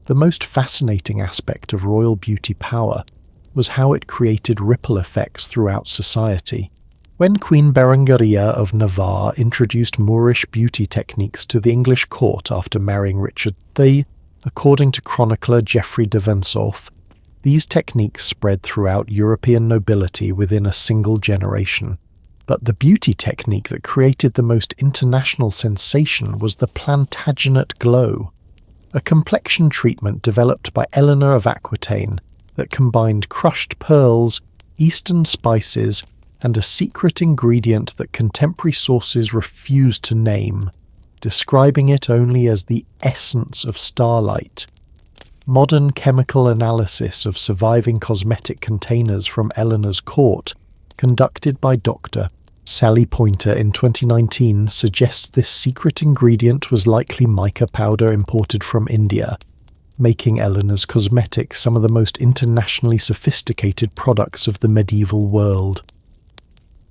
The most fascinating aspect of royal beauty power was how it created ripple effects throughout society. When Queen Berengaria of Navarre introduced Moorish beauty techniques to the English court after marrying Richard III, according to chronicler Geoffrey de Vensoff, these techniques spread throughout European nobility within a single generation. But the beauty technique that created the most international sensation was the Plantagenet glow, a complexion treatment developed by Eleanor of Aquitaine that combined crushed pearls, Eastern spices, and a secret ingredient that contemporary sources refuse to name, describing it only as the essence of starlight. Modern chemical analysis of surviving cosmetic containers from Eleanor's court, conducted by Dr. Sally Pointer in 2019, suggests this secret ingredient was likely mica powder imported from India, making Eleanor's cosmetics some of the most internationally sophisticated products of the medieval world.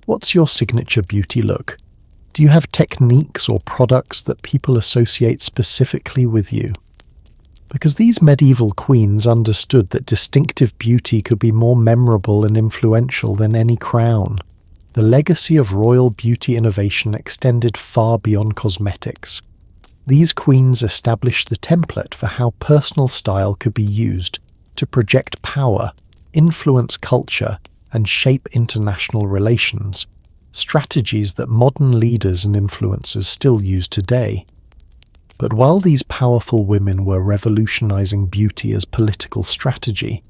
What's your signature beauty look? Do you have techniques or products that people associate specifically with you? Because these medieval queens understood that distinctive beauty could be more memorable and influential than any crown. The legacy of royal beauty innovation extended far beyond cosmetics. These queens established the template for how personal style could be used to project power, influence culture, and shape international relations, strategies that modern leaders and influencers still use today. But while these powerful women were revolutionizing beauty as political strategy,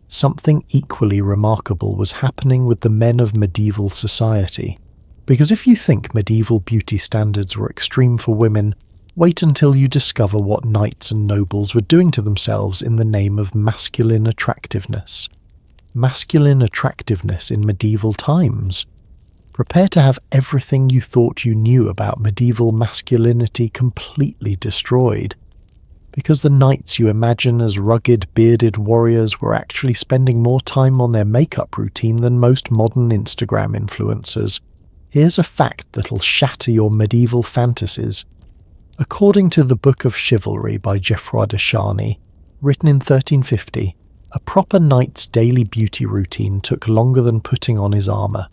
something equally remarkable was happening with the men of medieval society. Because if you think medieval beauty standards were extreme for women, wait until you discover what knights and nobles were doing to themselves in the name of masculine attractiveness. Masculine attractiveness in medieval times. Prepare to have everything you thought you knew about medieval masculinity completely destroyed, because the knights you imagine as rugged, bearded warriors were actually spending more time on their makeup routine than most modern Instagram influencers. Here's a fact that'll shatter your medieval fantasies. According to the Book of Chivalry by Geoffroy de Charny, written in 1350, a proper knight's daily beauty routine took longer than putting on his armour.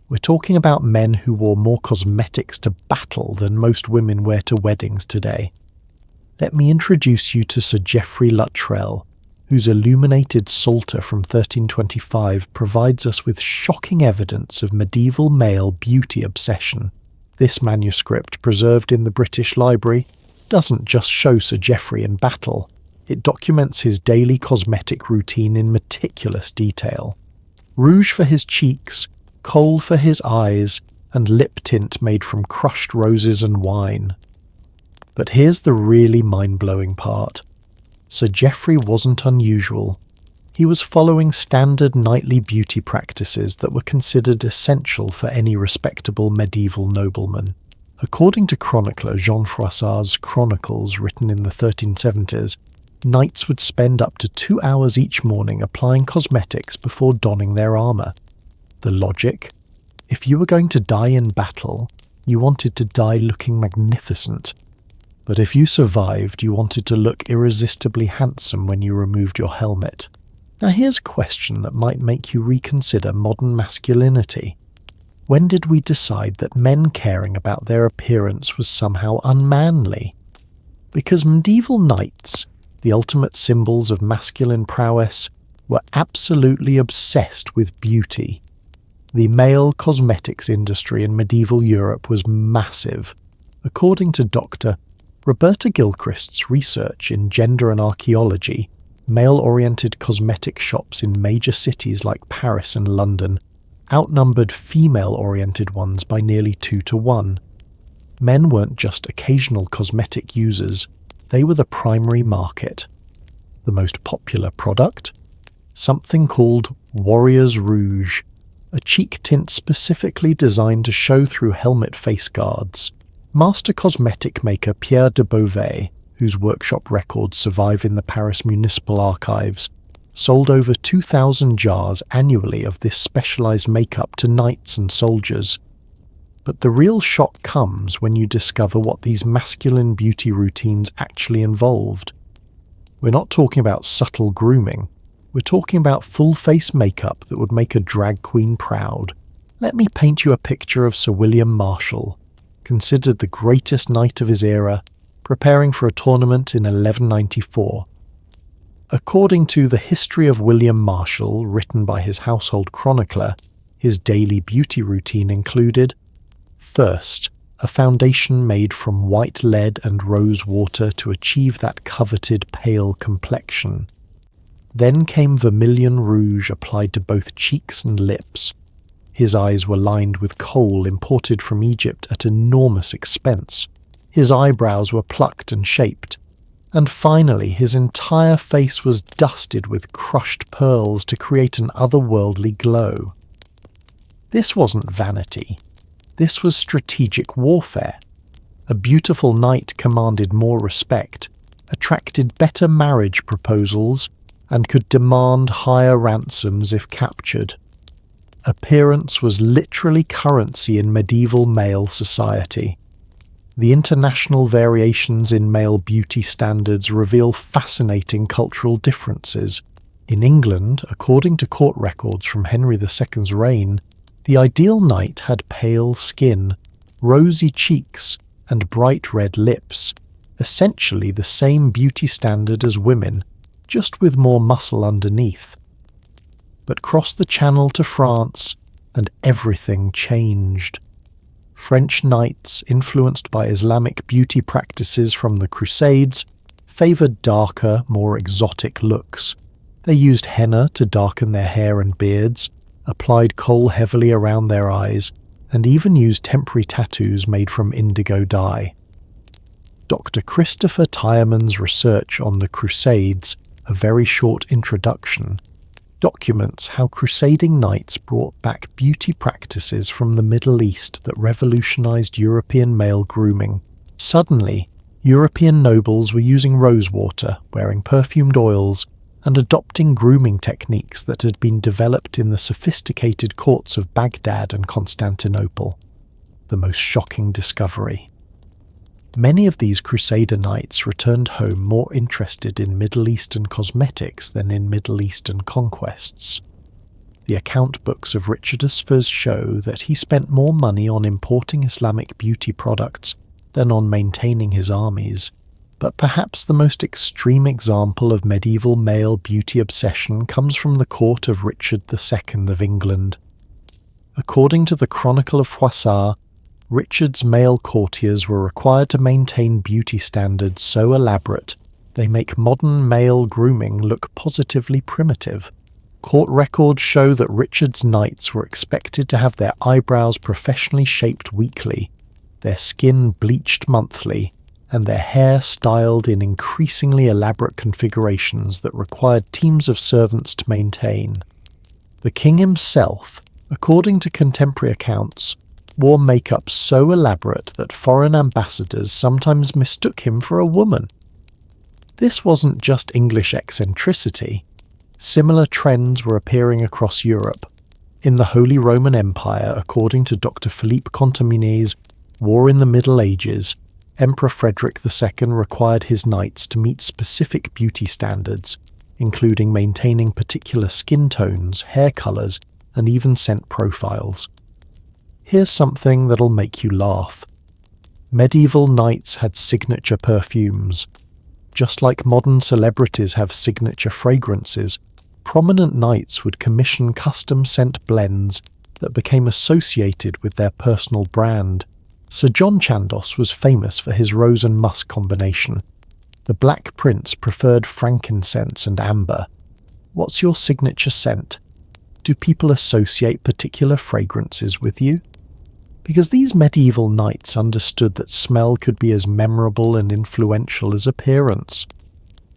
We're talking about men who wore more cosmetics to battle than most women wear to weddings today. Let me introduce you to Sir Geoffrey Luttrell, whose illuminated Psalter from 1325 provides us with shocking evidence of medieval male beauty obsession. This manuscript, preserved in the British Library, doesn't just show Sir Geoffrey in battle. It documents his daily cosmetic routine in meticulous detail. Rouge for his cheeks, kohl for his eyes, and lip tint made from crushed roses and wine. But here's the really mind-blowing part. Sir Geoffrey wasn't unusual. He was following standard knightly beauty practices that were considered essential for any respectable medieval nobleman. According to chronicler Jean Froissart's Chronicles, written in the 1370s, knights would spend up to 2 hours each morning applying cosmetics before donning their armour. The logic? If you were going to die in battle, you wanted to die looking magnificent. But if you survived, you wanted to look irresistibly handsome when you removed your helmet. Now here's a question that might make you reconsider modern masculinity. When did we decide that men caring about their appearance was somehow unmanly? Because medieval knights, the ultimate symbols of masculine prowess, were absolutely obsessed with beauty. The male cosmetics industry in medieval Europe was massive. According to Dr. Roberta Gilchrist's research in Gender and Archaeology, male-oriented cosmetic shops in major cities like Paris and London outnumbered female-oriented ones by nearly 2 to 1. Men weren't just occasional cosmetic users, they were the primary market. The most popular product? Something called Warrior's Rouge, a cheek tint specifically designed to show through helmet face guards. Master cosmetic maker Pierre de Beauvais, whose workshop records survive in the Paris Municipal Archives, sold over 2,000 jars annually of this specialized makeup to knights and soldiers. But the real shock comes when you discover what these masculine beauty routines actually involved. We're not talking about subtle grooming. We're talking about full-face makeup that would make a drag queen proud. Let me paint you a picture of Sir William Marshall, considered the greatest knight of his era, preparing for a tournament in 1194. According to The History of William Marshall, written by his household chronicler, his daily beauty routine included: first, a foundation made from white lead and rose water to achieve that coveted pale complexion. Then came vermilion rouge applied to both cheeks and lips. His eyes were lined with kohl imported from Egypt at enormous expense. His eyebrows were plucked and shaped. And finally, his entire face was dusted with crushed pearls to create an otherworldly glow. This wasn't vanity. This was strategic warfare. A beautiful knight commanded more respect, attracted better marriage proposals, and could demand higher ransoms if captured. Appearance was literally currency in medieval male society. The international variations in male beauty standards reveal fascinating cultural differences. In England, according to court records from Henry II's reign, the ideal knight had pale skin, rosy cheeks, and bright red lips, essentially the same beauty standard as women, just with more muscle underneath. But cross the Channel to France, and everything changed. French knights, influenced by Islamic beauty practices from the Crusades, favoured darker, more exotic looks. They used henna to darken their hair and beards, applied kohl heavily around their eyes, and even used temporary tattoos made from indigo dye. Dr. Christopher Tyerman's research on the Crusades, a very short introduction, documents how crusading knights brought back beauty practices from the Middle East that revolutionized European male grooming. Suddenly, European nobles were using rosewater, wearing perfumed oils, and adopting grooming techniques that had been developed in the sophisticated courts of Baghdad and Constantinople. The most shocking discovery. Many of these Crusader knights returned home more interested in Middle Eastern cosmetics than in Middle Eastern conquests. The account books of Richard of Sfers show that he spent more money on importing Islamic beauty products than on maintaining his armies. But perhaps the most extreme example of medieval male beauty obsession comes from the court of Richard II of England. According to the Chronicle of Froissart, Richard's male courtiers were required to maintain beauty standards so elaborate they make modern male grooming look positively primitive. Court records show that Richard's knights were expected to have their eyebrows professionally shaped weekly, their skin bleached monthly, and their hair styled in increasingly elaborate configurations that required teams of servants to maintain. The king himself, according to contemporary accounts, wore makeup so elaborate that foreign ambassadors sometimes mistook him for a woman. This wasn't just English eccentricity. Similar trends were appearing across Europe. In the Holy Roman Empire, according to Dr. Philippe Contaminet's War in the Middle Ages, Emperor Frederick II required his knights to meet specific beauty standards, including maintaining particular skin tones, hair colours, and even scent profiles. Here's something that'll make you laugh. Medieval knights had signature perfumes. Just like modern celebrities have signature fragrances, prominent knights would commission custom scent blends that became associated with their personal brand. Sir John Chandos was famous for his rose and musk combination. The Black Prince preferred frankincense and amber. What's your signature scent? Do people associate particular fragrances with you? Because these medieval knights understood that smell could be as memorable and influential as appearance.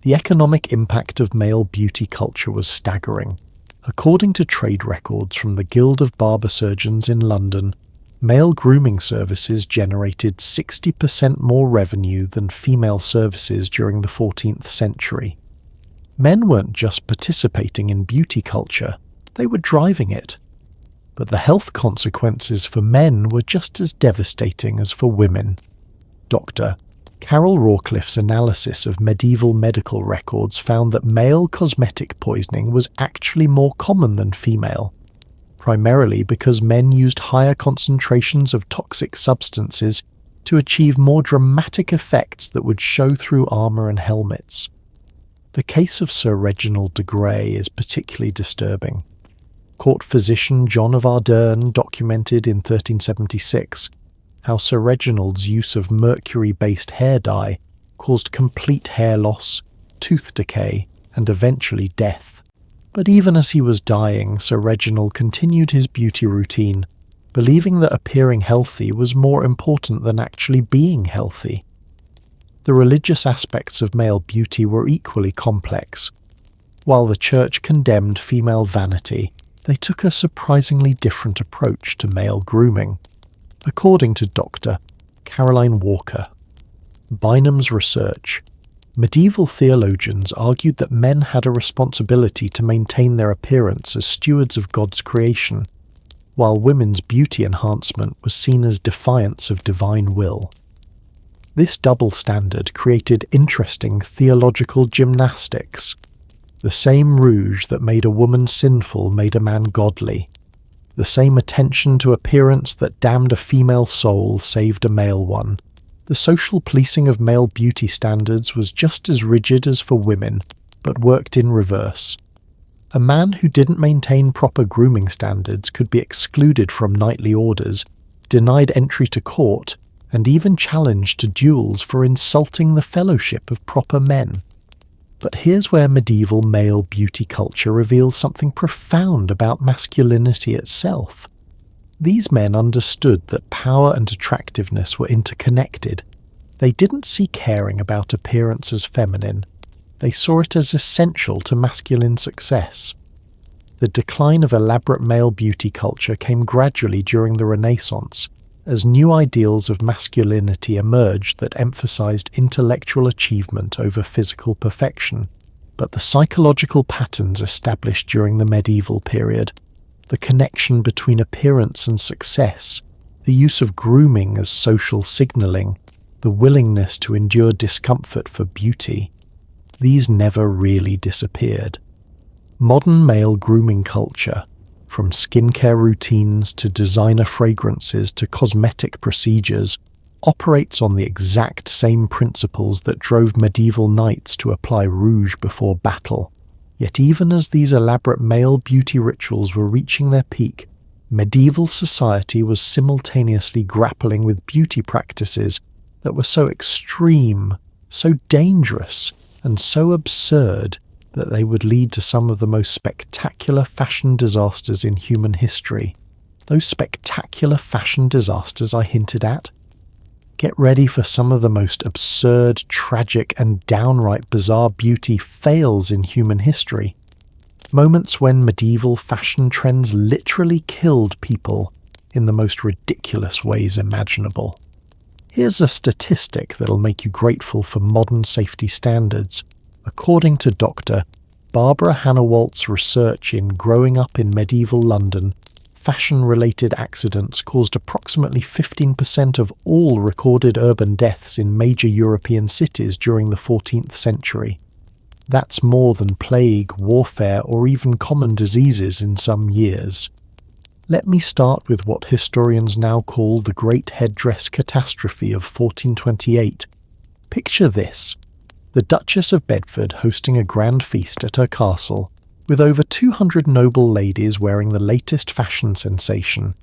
The economic impact of male beauty culture was staggering. According to trade records from the Guild of Barber Surgeons in London, male grooming services generated 60% more revenue than female services during the 14th century. Men weren't just participating in beauty culture, they were driving it. But the health consequences for men were just as devastating as for women. Dr. Carol Rawcliffe's analysis of medieval medical records found that male cosmetic poisoning was actually more common than female, primarily because men used higher concentrations of toxic substances to achieve more dramatic effects that would show through armour and helmets. The case of Sir Reginald de Grey is particularly disturbing. Court physician John of Ardern documented in 1376 how Sir Reginald's use of mercury-based hair dye caused complete hair loss, tooth decay, and eventually death. But even as he was dying, Sir Reginald continued his beauty routine, believing that appearing healthy was more important than actually being healthy. The religious aspects of male beauty were equally complex. While the Church condemned female vanity, they took a surprisingly different approach to male grooming. According to Dr. Caroline Walker, Bynum's research, medieval theologians argued that men had a responsibility to maintain their appearance as stewards of God's creation, while women's beauty enhancement was seen as defiance of divine will. This double standard created interesting theological gymnastics. The same rouge that made a woman sinful made a man godly. The same attention to appearance that damned a female soul saved a male one. The social policing of male beauty standards was just as rigid as for women, but worked in reverse. A man who didn't maintain proper grooming standards could be excluded from knightly orders, denied entry to court, and even challenged to duels for insulting the fellowship of proper men. But here's where medieval male beauty culture reveals something profound about masculinity itself. These men understood that power and attractiveness were interconnected. They didn't see caring about appearance as feminine. They saw it as essential to masculine success. The decline of elaborate male beauty culture came gradually during the Renaissance, as new ideals of masculinity emerged that emphasized intellectual achievement over physical perfection. But the psychological patterns established during the medieval period, the connection between appearance and success, the use of grooming as social signaling, the willingness to endure discomfort for beauty, these never really disappeared. Modern male grooming culture, from skincare routines to designer fragrances to cosmetic procedures, operates on the exact same principles that drove medieval knights to apply rouge before battle. Yet even as these elaborate male beauty rituals were reaching their peak, medieval society was simultaneously grappling with beauty practices that were so extreme, so dangerous, and so absurd that they would lead to some of the most spectacular fashion disasters in human history. Those spectacular fashion disasters I hinted at? Get ready for some of the most absurd, tragic, and downright bizarre beauty fails in human history. Moments when medieval fashion trends literally killed people in the most ridiculous ways imaginable. Here's a statistic that'll make you grateful for modern safety standards. According to Dr. Barbara Hannawalt's research in Growing Up in Medieval London, fashion-related accidents caused approximately 15% of all recorded urban deaths in major European cities during the 14th century. That's more than plague, warfare, or even common diseases in some years. Let me start with what historians now call the Great Headdress Catastrophe of 1428. Picture this. The Duchess of Bedford hosting a grand feast at her castle, with over 200 noble ladies wearing the latest fashion sensation.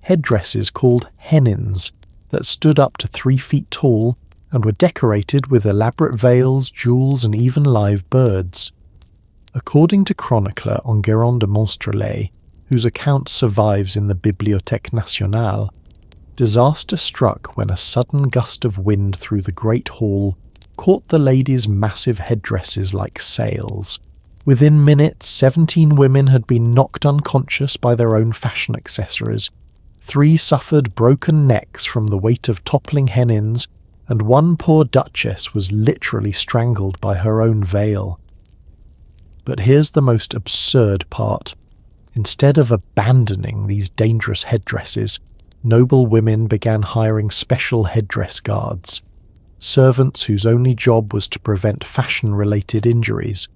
Headdresses called hennins that stood up to 3 feet tall and were decorated with elaborate veils, jewels, and even live birds. According to chronicler Enguerrand de Monstrelet, whose account survives in the Bibliothèque Nationale, disaster struck when a sudden gust of wind through the great hall caught the ladies' massive headdresses like sails. Within minutes, 17 women had been knocked unconscious by their own fashion accessories. 3 suffered broken necks from the weight of toppling hennins, and one poor duchess was literally strangled by her own veil. But here's the most absurd part. Instead of abandoning these dangerous headdresses, noble women began hiring special headdress guards, servants whose only job was to prevent fashion-related injuries.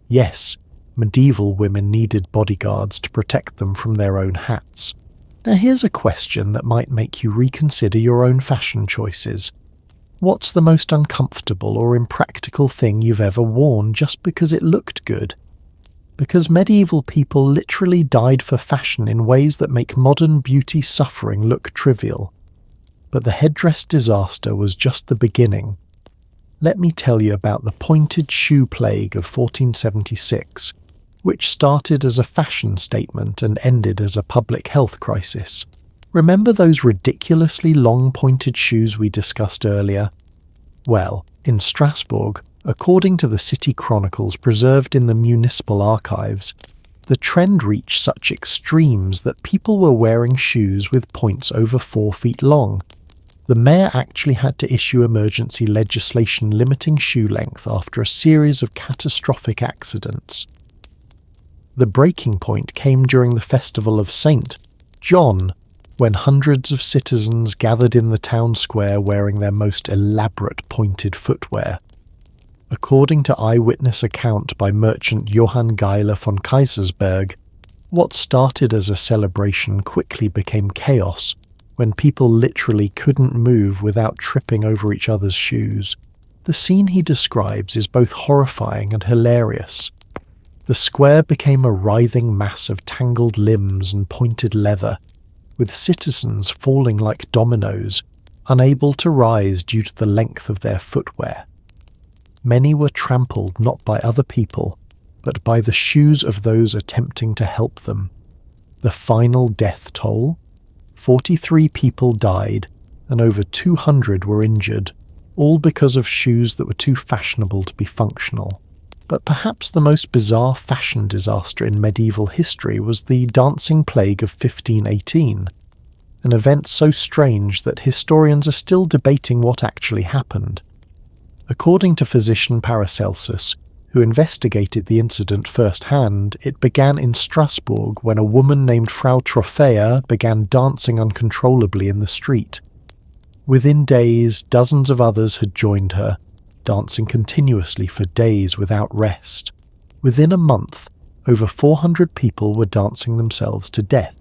Yes, medieval women needed bodyguards to protect them from their own hats. Now here's a question that might make you reconsider your own fashion choices. What's the most uncomfortable or impractical thing you've ever worn just because it looked good? Because medieval people literally died for fashion in ways that make modern beauty suffering look trivial. But the headdress disaster was just the beginning. Let me tell you about the pointed shoe plague of 1476, which started as a fashion statement and ended as a public health crisis. Remember those ridiculously long pointed shoes we discussed earlier? Well, in Strasbourg, according to the city chronicles preserved in the municipal archives, the trend reached such extremes that people were wearing shoes with points over 4 feet long. The mayor actually had to issue emergency legislation limiting shoe length after a series of catastrophic accidents. The breaking point came during the festival of St. John, when hundreds of citizens gathered in the town square wearing their most elaborate pointed footwear. According to eyewitness account by merchant Johann Geiler von Kaisersberg, what started as a celebration quickly became chaos when people literally couldn't move without tripping over each other's shoes. The scene he describes is both horrifying and hilarious. The square became a writhing mass of tangled limbs and pointed leather, with citizens falling like dominoes, unable to rise due to the length of their footwear. Many were trampled not by other people, but by the shoes of those attempting to help them. The final death toll? 43 people died, and over 200 were injured, all because of shoes that were too fashionable to be functional. But perhaps the most bizarre fashion disaster in medieval history was the dancing plague of 1518, an event so strange that historians are still debating what actually happened. According to physician Paracelsus, who investigated the incident firsthand, it began in Strasbourg when a woman named Frau Trophea began dancing uncontrollably in the street. Within days, dozens of others had joined her, dancing continuously for days without rest. Within a month, over 400 people were dancing themselves to death.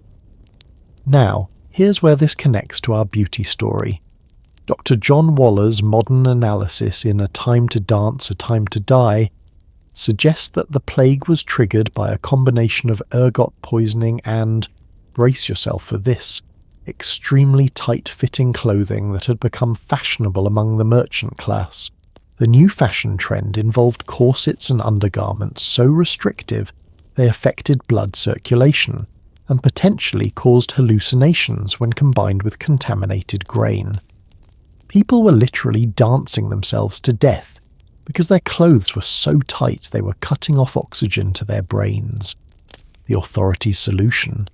Now, here's where this connects to our beauty story. Dr. John Waller's modern analysis in A Time to Dance, A Time to Die suggests that the plague was triggered by a combination of ergot poisoning and, brace yourself for this, extremely tight-fitting clothing that had become fashionable among the merchant class. The new fashion trend involved corsets and undergarments so restrictive they affected blood circulation and potentially caused hallucinations when combined with contaminated grain. People were literally dancing themselves to death because their clothes were so tight they were cutting off oxygen to their brains. The authorities' solution?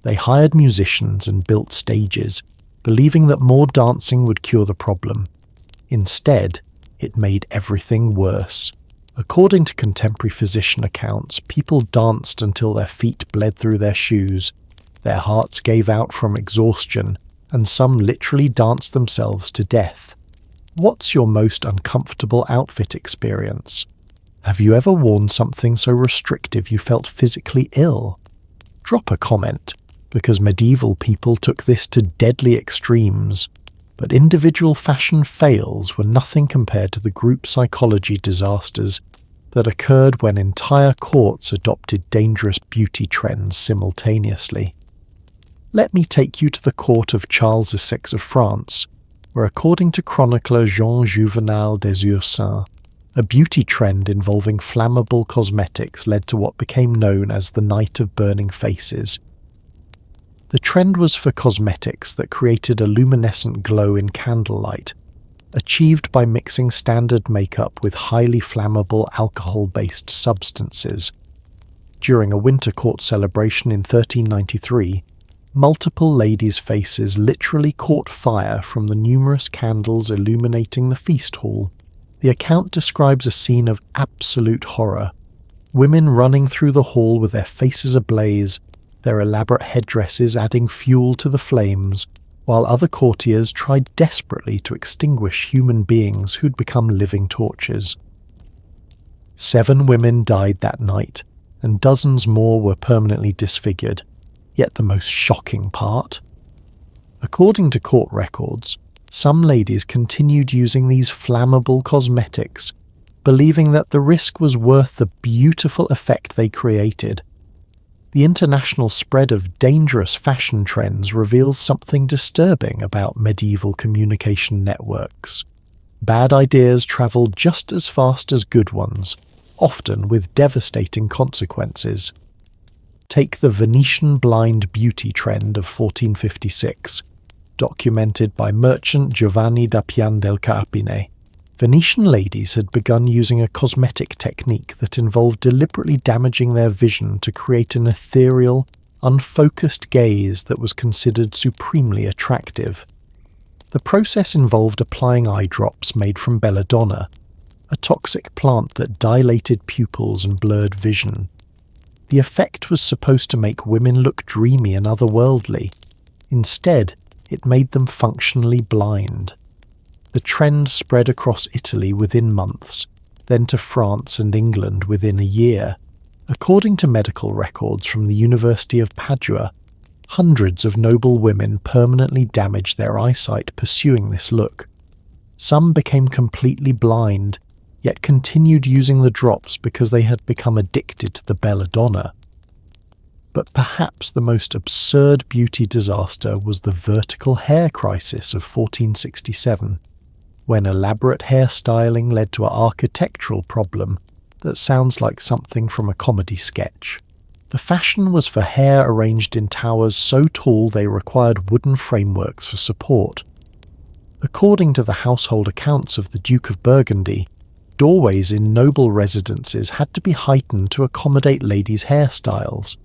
They hired musicians and built stages, believing that more dancing would cure the problem. Instead, it made everything worse. According to contemporary physician accounts, people danced until their feet bled through their shoes, their hearts gave out from exhaustion, and some literally danced themselves to death. What's your most uncomfortable outfit experience? Have you ever worn something so restrictive you felt physically ill? Drop a comment, because medieval people took this to deadly extremes. But individual fashion fails were nothing compared to the group psychology disasters that occurred when entire courts adopted dangerous beauty trends simultaneously. Let me take you to the court of Charles VI of France, where according to chronicler Jean Juvenal des Ursins, a beauty trend involving flammable cosmetics led to what became known as the Night of Burning Faces. The trend was for cosmetics that created a luminescent glow in candlelight, achieved by mixing standard makeup with highly flammable alcohol-based substances. During a winter court celebration in 1393, multiple ladies' faces literally caught fire from the numerous candles illuminating the feast hall. The account describes a scene of absolute horror. Women running through the hall with their faces ablaze, their elaborate headdresses adding fuel to the flames, while other courtiers tried desperately to extinguish human beings who'd become living torches. 7 women died that night, and dozens more were permanently disfigured. Yet the most shocking part? According to court records, some ladies continued using these flammable cosmetics, believing that the risk was worth the beautiful effect they created. The international spread of dangerous fashion trends reveals something disturbing about medieval communication networks. Bad ideas travel just as fast as good ones, often with devastating consequences. Take the Venetian blind beauty trend of 1456, documented by merchant Giovanni da Pian del Carpine. Venetian ladies had begun using a cosmetic technique that involved deliberately damaging their vision to create an ethereal, unfocused gaze that was considered supremely attractive. The process involved applying eye drops made from belladonna, a toxic plant that dilated pupils and blurred vision. The effect was supposed to make women look dreamy and otherworldly. Instead, it made them functionally blind. The trend spread across Italy within months, then to France and England within a year. According to medical records from the University of Padua, hundreds of noble women permanently damaged their eyesight pursuing this look. Some became completely blind, yet continued using the drops because they had become addicted to the belladonna. But perhaps the most absurd beauty disaster was the vertical hair crisis of 1467, when elaborate hairstyling led to an architectural problem that sounds like something from a comedy sketch. The fashion was for hair arranged in towers so tall they required wooden frameworks for support. According to the household accounts of the Duke of Burgundy, doorways in noble residences had to be heightened to accommodate ladies' hairstyles.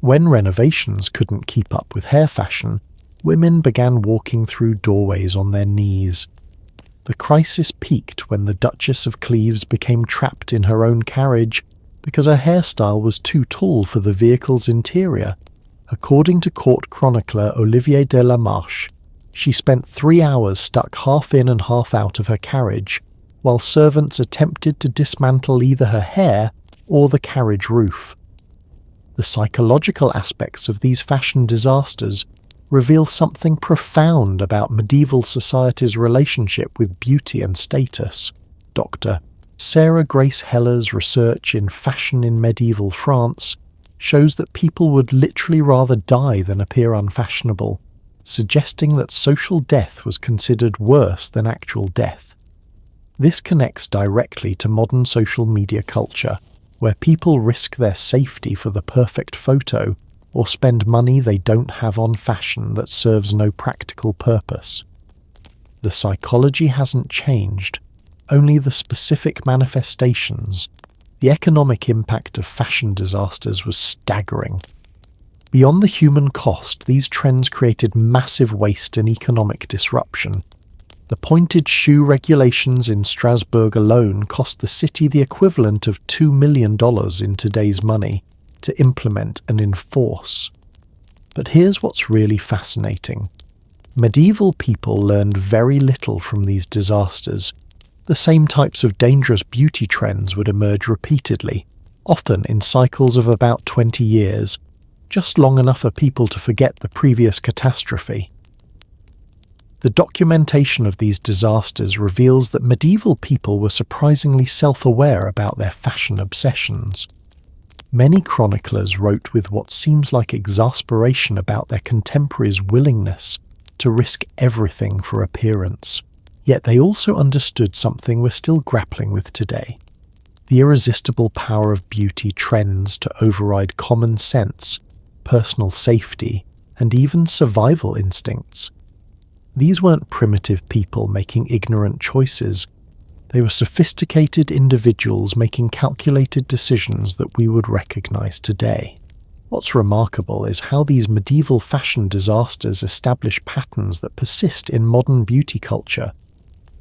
When renovations couldn't keep up with hair fashion, women began walking through doorways on their knees. The crisis peaked when the Duchess of Cleves became trapped in her own carriage because her hairstyle was too tall for the vehicle's interior. According to court chronicler Olivier de la Marche, she spent 3 hours stuck half in and half out of her carriage, while servants attempted to dismantle either her hair or the carriage roof. The psychological aspects of these fashion disasters reveal something profound about medieval society's relationship with beauty and status. Dr. Sarah Grace Heller's research in Fashion in Medieval France shows that people would literally rather die than appear unfashionable, suggesting that social death was considered worse than actual death. This connects directly to modern social media culture, where people risk their safety for the perfect photo or spend money they don't have on fashion that serves no practical purpose. The psychology hasn't changed, only the specific manifestations. The economic impact of fashion disasters was staggering. Beyond the human cost, these trends created massive waste and economic disruption. The pointed shoe regulations in Strasbourg alone cost the city the equivalent of $2 million in today's money to implement and enforce. But here's what's really fascinating. Medieval people learned very little from these disasters. The same types of dangerous beauty trends would emerge repeatedly, often in cycles of about 20 years, just long enough for people to forget the previous catastrophe. The documentation of these disasters reveals that medieval people were surprisingly self-aware about their fashion obsessions. Many chroniclers wrote with what seems like exasperation about their contemporaries' willingness to risk everything for appearance. Yet they also understood something we're still grappling with today: the irresistible power of beauty trends to override common sense, personal safety, and even survival instincts. These weren't primitive people making ignorant choices. They were sophisticated individuals making calculated decisions that we would recognize today. What's remarkable is how these medieval fashion disasters establish patterns that persist in modern beauty culture.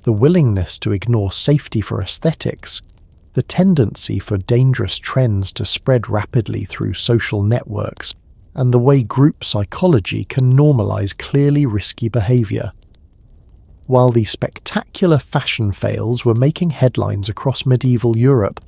The willingness to ignore safety for aesthetics, the tendency for dangerous trends to spread rapidly through social networks, and the way group psychology can normalize clearly risky behavior. While the spectacular fashion fails were making headlines across medieval Europe,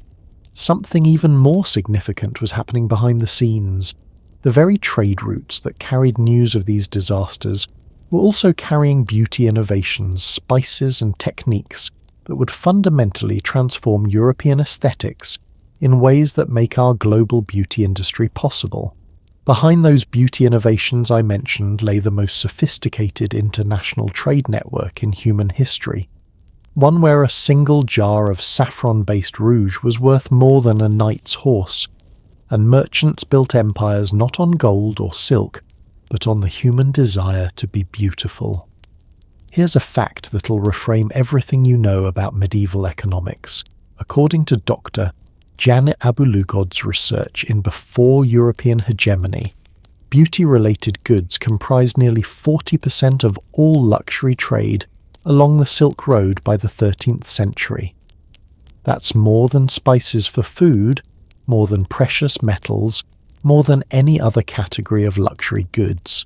something even more significant was happening behind the scenes. The very trade routes that carried news of these disasters were also carrying beauty innovations, spices and techniques that would fundamentally transform European aesthetics in ways that make our global beauty industry possible. Behind those beauty innovations I mentioned lay the most sophisticated international trade network in human history, one where a single jar of saffron-based rouge was worth more than a knight's horse, and merchants built empires not on gold or silk, but on the human desire to be beautiful. Here's a fact that'll reframe everything you know about medieval economics. According to Dr. Janet Abulugod's research in Before European Hegemony, beauty-related goods comprised nearly 40% of all luxury trade along the Silk Road by the 13th century. That's more than spices for food, more than precious metals, more than any other category of luxury goods.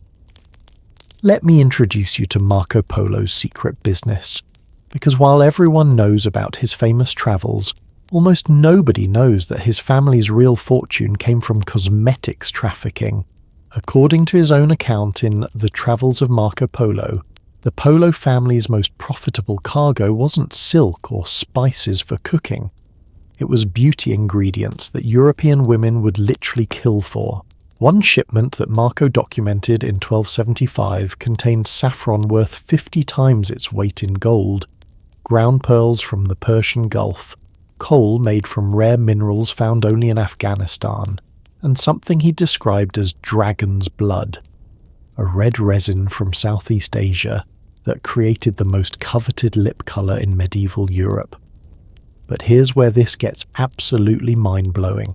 Let me introduce you to Marco Polo's secret business, because while everyone knows about his famous travels, almost nobody knows that his family's real fortune came from cosmetics trafficking. According to his own account in The Travels of Marco Polo, the Polo family's most profitable cargo wasn't silk or spices for cooking. It was beauty ingredients that European women would literally kill for. One shipment that Marco documented in 1275 contained saffron worth 50 times its weight in gold, ground pearls from the Persian Gulf, coal made from rare minerals found only in Afghanistan, and something he described as dragon's blood, a red resin from Southeast Asia that created the most coveted lip colour in medieval Europe. But here's where this gets absolutely mind-blowing.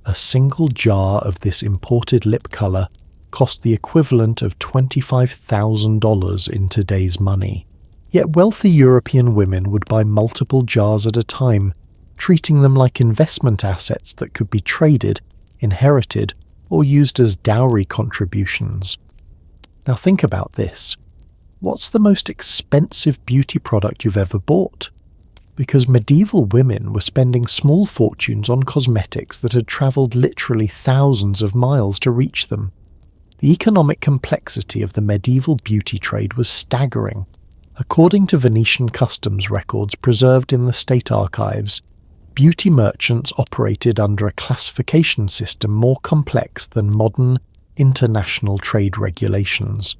A single jar of this imported lip colour cost the equivalent of $25,000 in today's money. Yet wealthy European women would buy multiple jars at a time, treating them like investment assets that could be traded, inherited, or used as dowry contributions. Now think about this. What's the most expensive beauty product you've ever bought? Because medieval women were spending small fortunes on cosmetics that had travelled literally thousands of miles to reach them. The economic complexity of the medieval beauty trade was staggering. According to Venetian customs records preserved in the state archives, beauty merchants operated under a classification system more complex than modern international trade regulations.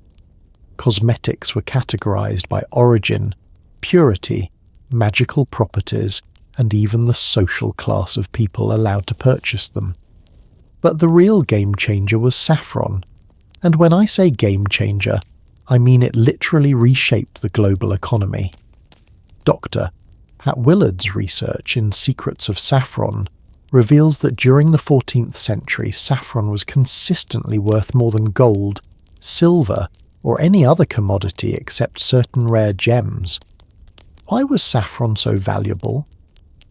Cosmetics were categorized by origin, purity, magical properties, and even the social class of people allowed to purchase them. But the real game changer was saffron. And when I say game changer, I mean it literally reshaped the global economy. Dr. Pat Willard's research in Secrets of Saffron reveals that during the 14th century, saffron was consistently worth more than gold, silver, or any other commodity except certain rare gems. Why was saffron so valuable?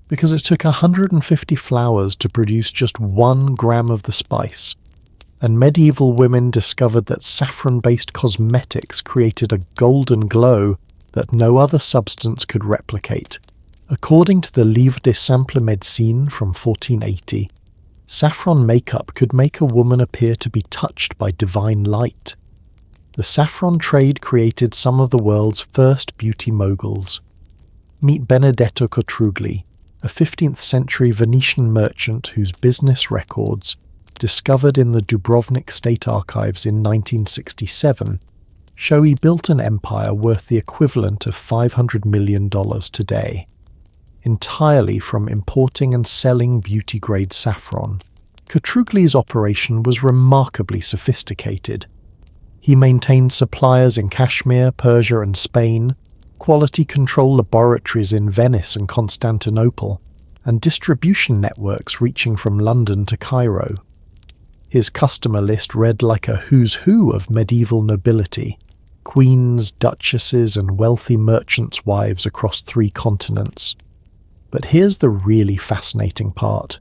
Because it took 150 flowers to produce just 1 gram of the spice, and medieval women discovered that saffron-based cosmetics created a golden glow that no other substance could replicate. According to the Livre des Simples Médecines from 1480, saffron makeup could make a woman appear to be touched by divine light. The saffron trade created some of the world's first beauty moguls. Meet Benedetto Cotrugli, a 15th century Venetian merchant whose business records, discovered in the Dubrovnik State Archives in 1967, show he built an empire worth the equivalent of $500 million today, entirely from importing and selling beauty-grade saffron. Cotrugli's operation was remarkably sophisticated. He maintained suppliers in Kashmir, Persia and Spain, quality control laboratories in Venice and Constantinople, and distribution networks reaching from London to Cairo. His customer list read like a who's who of medieval nobility, queens, duchesses, and wealthy merchants' wives across 3 continents. But here's the really fascinating part.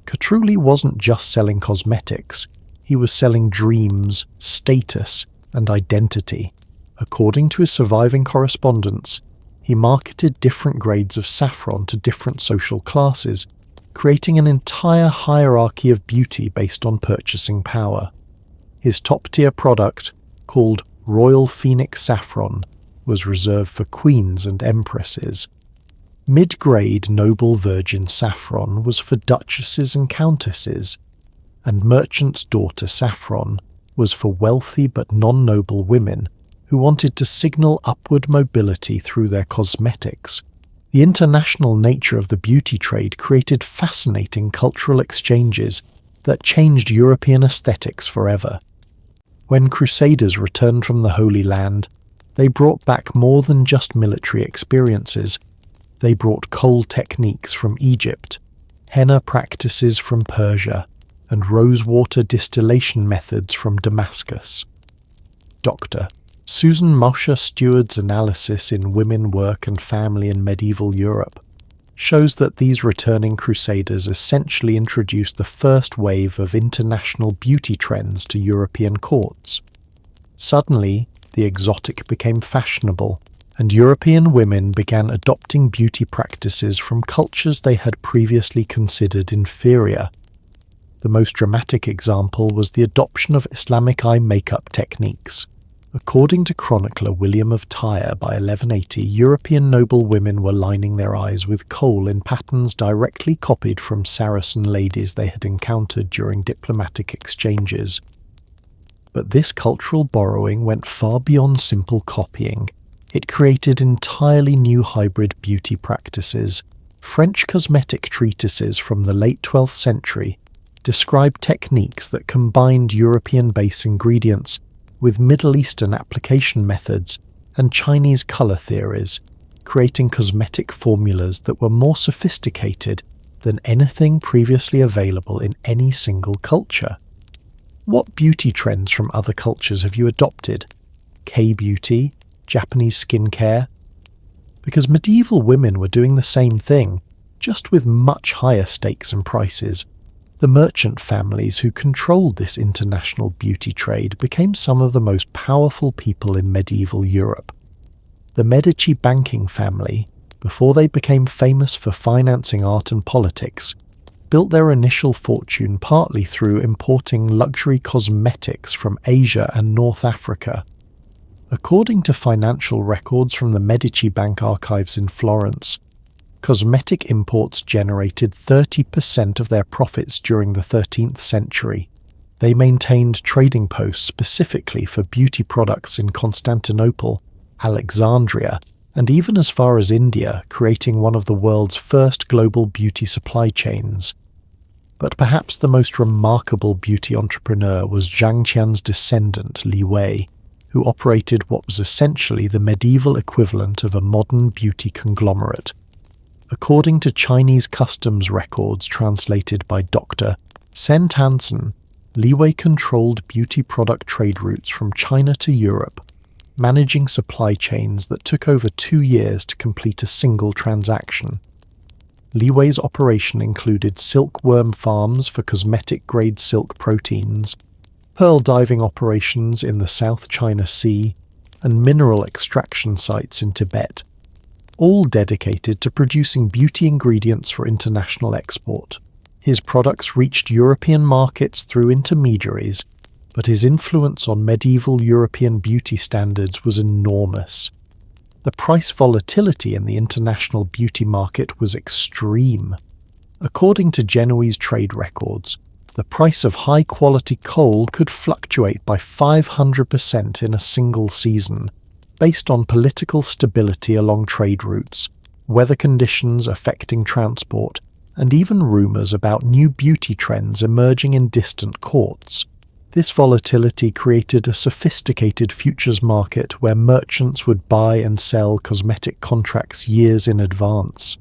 Catrulli wasn't just selling cosmetics, he was selling dreams, status, and identity. According to his surviving correspondence, he marketed different grades of saffron to different social classes, creating an entire hierarchy of beauty based on purchasing power. His top-tier product, called Royal Phoenix Saffron, was reserved for queens and empresses. Mid-grade noble virgin saffron was for duchesses and countesses, and merchant's daughter saffron was for wealthy but non-noble women who wanted to signal upward mobility through their cosmetics. The international nature of the beauty trade created fascinating cultural exchanges that changed European aesthetics forever. When Crusaders returned from the Holy Land, they brought back more than just military experiences. They brought kohl techniques from Egypt, henna practices from Persia, and rosewater distillation methods from Damascus. Dr. Susan Mosher Steward's analysis in Women, Work and Family in Medieval Europe shows that these returning crusaders essentially introduced the first wave of international beauty trends to European courts. Suddenly, the exotic became fashionable, and European women began adopting beauty practices from cultures they had previously considered inferior. The most dramatic example was the adoption of Islamic eye makeup techniques. According to chronicler William of Tyre, by 1180, European noble women were lining their eyes with kohl in patterns directly copied from Saracen ladies they had encountered during diplomatic exchanges. But this cultural borrowing went far beyond simple copying. It created entirely new hybrid beauty practices. French cosmetic treatises from the late 12th century described techniques that combined European base ingredients with Middle Eastern application methods and Chinese color theories, creating cosmetic formulas that were more sophisticated than anything previously available in any single culture. What beauty trends from other cultures have you adopted? K-beauty? Japanese skincare? Because medieval women were doing the same thing, just with much higher stakes and prices. The merchant families who controlled this international beauty trade became some of the most powerful people in medieval Europe. The Medici banking family, before they became famous for financing art and politics, built their initial fortune partly through importing luxury cosmetics from Asia and North Africa. According to financial records from the Medici Bank archives in Florence, cosmetic imports generated 30% of their profits during the 13th century. They maintained trading posts specifically for beauty products in Constantinople, Alexandria, and even as far as India, creating one of the world's first global beauty supply chains. But perhaps the most remarkable beauty entrepreneur was Zhang Qian's descendant, Li Wei, who operated what was essentially the medieval equivalent of a modern beauty conglomerate. According to Chinese customs records translated by Dr. Sen Tansen, Li Wei controlled beauty product trade routes from China to Europe, managing supply chains that took over 2 years to complete a single transaction. Li Wei's operation included silkworm farms for cosmetic-grade silk proteins, pearl diving operations in the South China Sea, and mineral extraction sites in Tibet, all dedicated to producing beauty ingredients for international export. His products reached European markets through intermediaries, but his influence on medieval European beauty standards was enormous. The price volatility in the international beauty market was extreme. According to Genoese trade records, the price of high-quality kohl could fluctuate by 500% in a single season, based on political stability along trade routes, weather conditions affecting transport, and even rumours about new beauty trends emerging in distant courts. This volatility created a sophisticated futures market where merchants would buy and sell cosmetic contracts years in advance.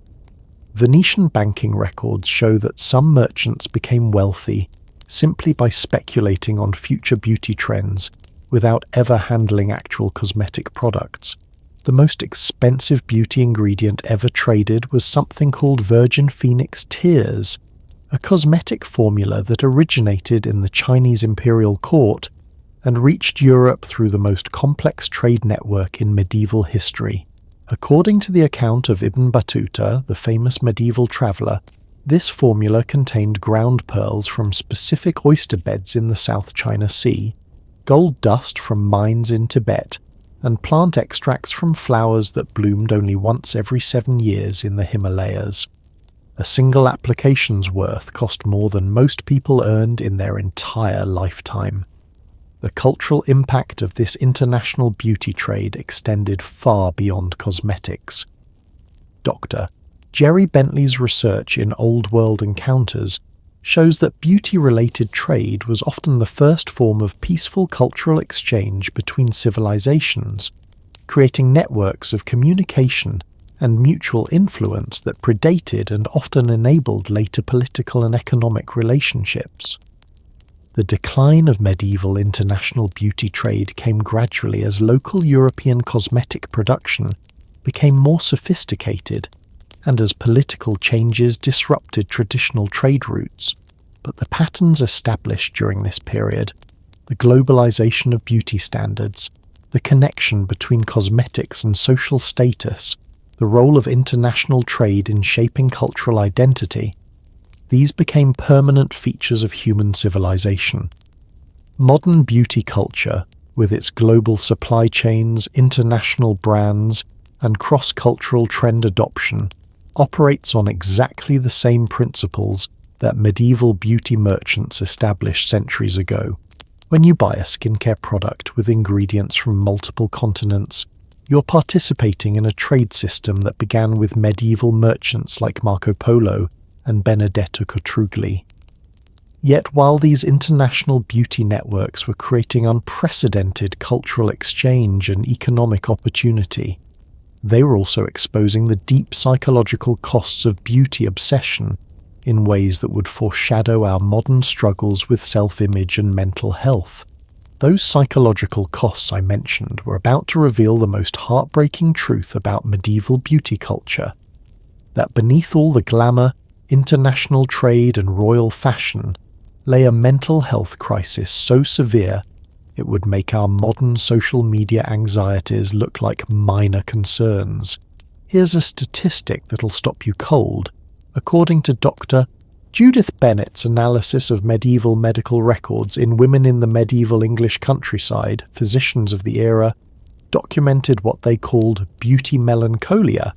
Venetian banking records show that some merchants became wealthy simply by speculating on future beauty trends without ever handling actual cosmetic products. The most expensive beauty ingredient ever traded was something called Virgin Phoenix Tears, a cosmetic formula that originated in the Chinese imperial court and reached Europe through the most complex trade network in medieval history. According to the account of Ibn Battuta, the famous medieval traveller, this formula contained ground pearls from specific oyster beds in the South China Sea, gold dust from mines in Tibet, and plant extracts from flowers that bloomed only once every 7 years in the Himalayas. A single application's worth cost more than most people earned in their entire lifetime. The cultural impact of this international beauty trade extended far beyond cosmetics. Dr. Jerry Bentley's research in Old World Encounters shows that beauty-related trade was often the first form of peaceful cultural exchange between civilizations, creating networks of communication and mutual influence that predated and often enabled later political and economic relationships. The decline of medieval international beauty trade came gradually as local European cosmetic production became more sophisticated and as political changes disrupted traditional trade routes. But the patterns established during this period, the globalization of beauty standards, the connection between cosmetics and social status, the role of international trade in shaping cultural identity, these became permanent features of human civilization. Modern beauty culture, with its global supply chains, international brands, and cross-cultural trend adoption, operates on exactly the same principles that medieval beauty merchants established centuries ago. When you buy a skincare product with ingredients from multiple continents, you're participating in a trade system that began with medieval merchants like Marco Polo and Benedetto Cotrugli. Yet while these international beauty networks were creating unprecedented cultural exchange and economic opportunity, they were also exposing the deep psychological costs of beauty obsession in ways that would foreshadow our modern struggles with self-image and mental health. Those psychological costs I mentioned were about to reveal the most heartbreaking truth about medieval beauty culture, that beneath all the glamour, international trade and royal fashion lay a mental health crisis so severe it would make our modern social media anxieties look like minor concerns. Here's a statistic that'll stop you cold. According to Dr. Judith Bennett's analysis of medieval medical records in Women in the Medieval English Countryside, physicians of the era documented what they called beauty melancholia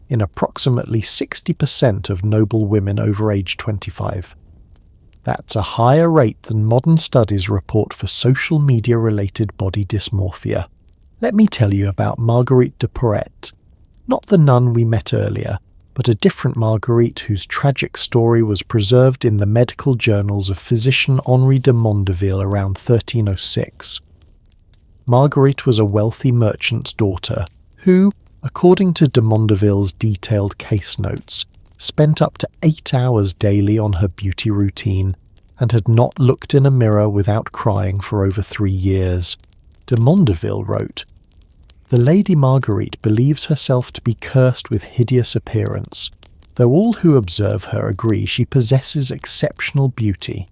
in approximately 60% of noble women over age 25. That's a higher rate than modern studies report for social media-related body dysmorphia. Let me tell you about Marguerite de Porete, not the nun we met earlier, but a different Marguerite whose tragic story was preserved in the medical journals of physician Henri de Mondeville around 1306. Marguerite was a wealthy merchant's daughter who, according to de Mondeville's detailed case notes, spent up to 8 hours daily on her beauty routine and had not looked in a mirror without crying for over 3 years. De Mondeville wrote, "The Lady Marguerite believes herself to be cursed with hideous appearance, though all who observe her agree she possesses exceptional beauty.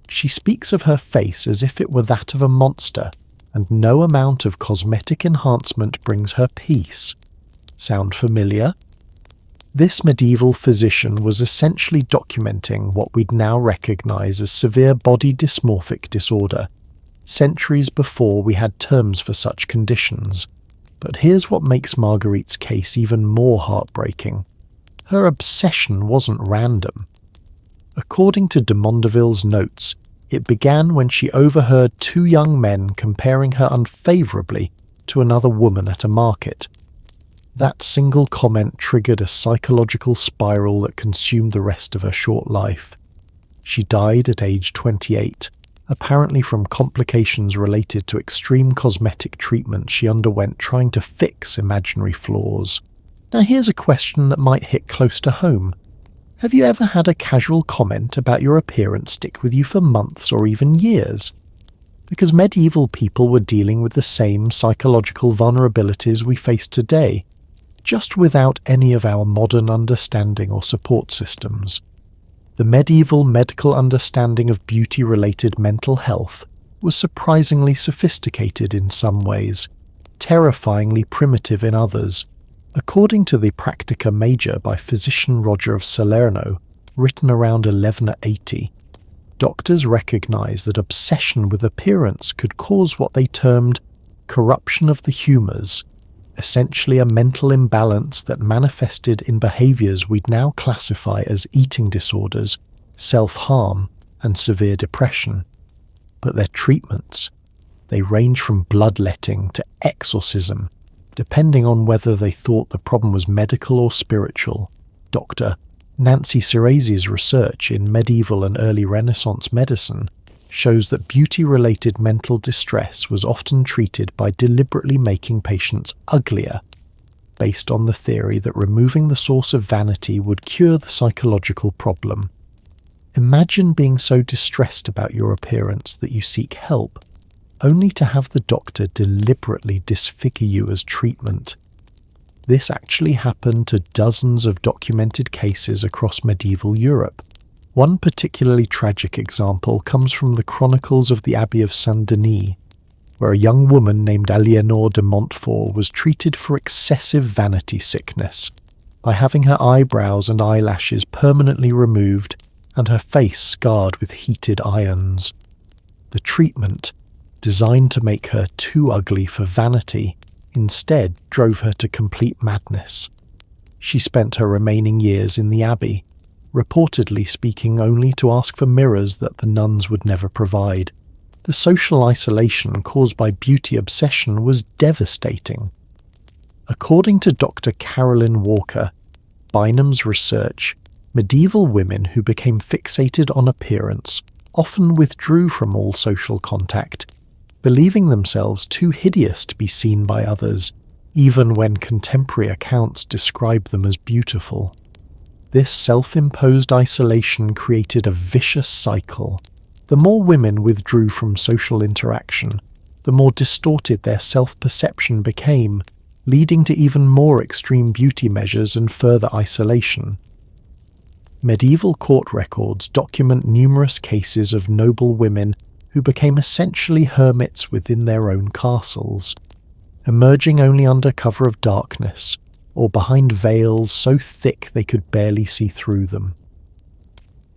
She speaks of her face as if it were that of a monster, and no amount of cosmetic enhancement brings her peace." Sound familiar? This medieval physician was essentially documenting what we'd now recognize as severe body dysmorphic disorder, centuries before we had terms for such conditions. But here's what makes Marguerite's case even more heartbreaking. Her obsession wasn't random. According to de Mondeville's notes, it began when she overheard 2 young men comparing her unfavourably to another woman at a market. That single comment triggered a psychological spiral that consumed the rest of her short life. She died at age 28, apparently from complications related to extreme cosmetic treatment she underwent trying to fix imaginary flaws. Now here's a question that might hit close to home. Have you ever had a casual comment about your appearance stick with you for months or even years? because medieval people were dealing with the same psychological vulnerabilities we face today, just without any of our modern understanding or support systems. The medieval medical understanding of beauty-related mental health was surprisingly sophisticated in some ways, terrifyingly primitive in others. According to the Practica Major by physician Roger of Salerno, written around 1180, doctors recognized that obsession with appearance could cause what they termed corruption of the humours, essentially a mental imbalance that manifested in behaviours we'd now classify as eating disorders, self-harm, and severe depression. But their treatments, they range from bloodletting to exorcism, depending on whether they thought the problem was medical or spiritual. Dr. Nancy Cerese's research in medieval and early Renaissance medicine shows that beauty-related mental distress was often treated by deliberately making patients uglier, based on the theory that removing the source of vanity would cure the psychological problem. Imagine being so distressed about your appearance that you seek help, only to have the doctor deliberately disfigure you as treatment. This actually happened to dozens of documented cases across medieval Europe. One particularly tragic example comes from the chronicles of the Abbey of Saint-Denis, where a young woman named Aliénor de Montfort was treated for excessive vanity sickness by having her eyebrows and eyelashes permanently removed and her face scarred with heated irons. The treatment, designed to make her too ugly for vanity, instead drove her to complete madness. She spent her remaining years in the abbey, reportedly speaking only to ask for mirrors that the nuns would never provide. The social isolation caused by beauty obsession was devastating. According to Dr. Carolyn Walker, Bynum's research, medieval women who became fixated on appearance often withdrew from all social contact, believing themselves too hideous to be seen by others, even when contemporary accounts describe them as beautiful. This self-imposed isolation created a vicious cycle. The more women withdrew from social interaction, the more distorted their self-perception became, leading to even more extreme beauty measures and further isolation. Medieval court records document numerous cases of noble women who became essentially hermits within their own castles, emerging only under cover of darkness, or behind veils so thick they could barely see through them.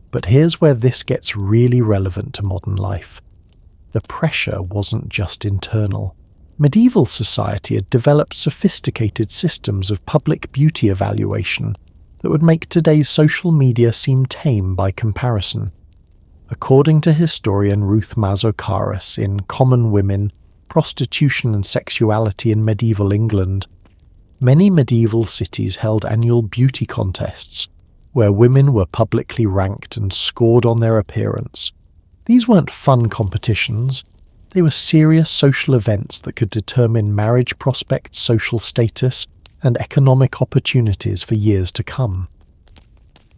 But here's where this gets really relevant to modern life. The pressure wasn't just internal. Medieval society had developed sophisticated systems of public beauty evaluation that would make today's social media seem tame by comparison. According to historian Ruth Mazokaris in Common Women, Prostitution and Sexuality in Medieval England, many medieval cities held annual beauty contests, where women were publicly ranked and scored on their appearance. These weren't fun competitions, they were serious social events that could determine marriage prospects, social status, and economic opportunities for years to come.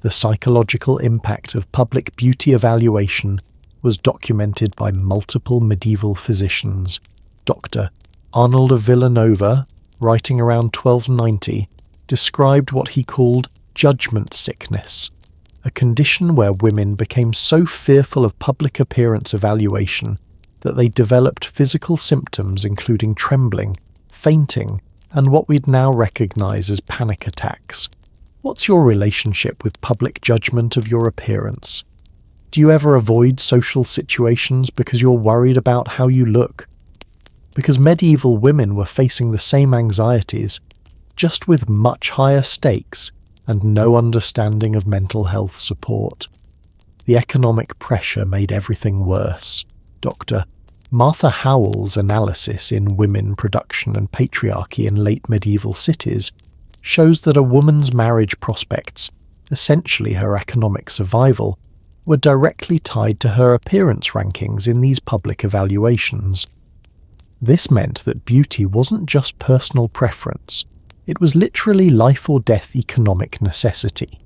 The psychological impact of public beauty evaluation was documented by multiple medieval physicians. Dr. Arnold of Villanova, writing around 1290, described what he called judgment sickness, a condition where women became so fearful of public appearance evaluation that they developed physical symptoms including trembling, fainting, and what we'd now recognize as panic attacks. What's your relationship with public judgment of your appearance? Do you ever avoid social situations because you're worried about how you look? Because medieval women were facing the same anxieties, just with much higher stakes and no understanding of mental health support. The economic pressure made everything worse. Dr. Martha Howell's analysis in Women, Production and Patriarchy in Late Medieval Cities shows that a woman's marriage prospects, essentially her economic survival, were directly tied to her appearance rankings in these public evaluations. This meant that beauty wasn't just personal preference, it was literally life or death economic necessity.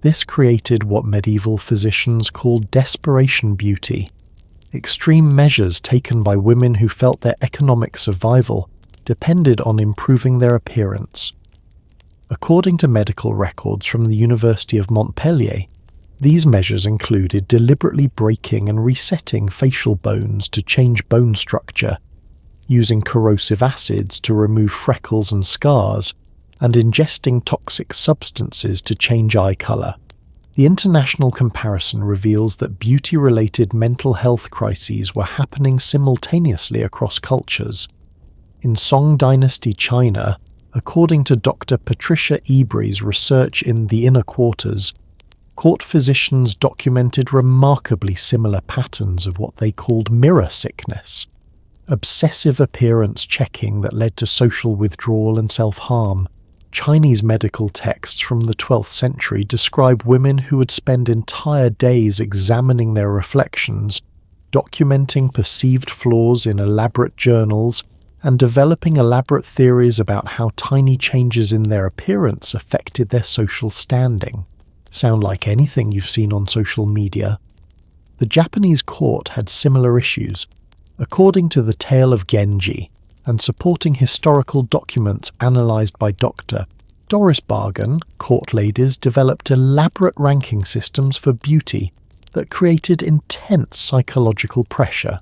This created what medieval physicians called desperation beauty, extreme measures taken by women who felt their economic survival depended on improving their appearance. According to medical records from the University of Montpellier, these measures included deliberately breaking and resetting facial bones to change bone structure, using corrosive acids to remove freckles and scars, and ingesting toxic substances to change eye color. The international comparison reveals that beauty-related mental health crises were happening simultaneously across cultures. In Song Dynasty China, according to Dr. Patricia Ebre's research in The Inner Quarters, court physicians documented remarkably similar patterns of what they called mirror sickness, obsessive appearance checking that led to social withdrawal and self-harm. Chinese medical texts from the 12th century describe women who would spend entire days examining their reflections, documenting perceived flaws in elaborate journals, and developing elaborate theories about how tiny changes in their appearance affected their social standing. Sound like anything you've seen on social media? The Japanese court had similar issues. According to the Tale of Genji, and supporting historical documents analysed by Dr. Doris Bargan, court ladies developed elaborate ranking systems for beauty that created intense psychological pressure.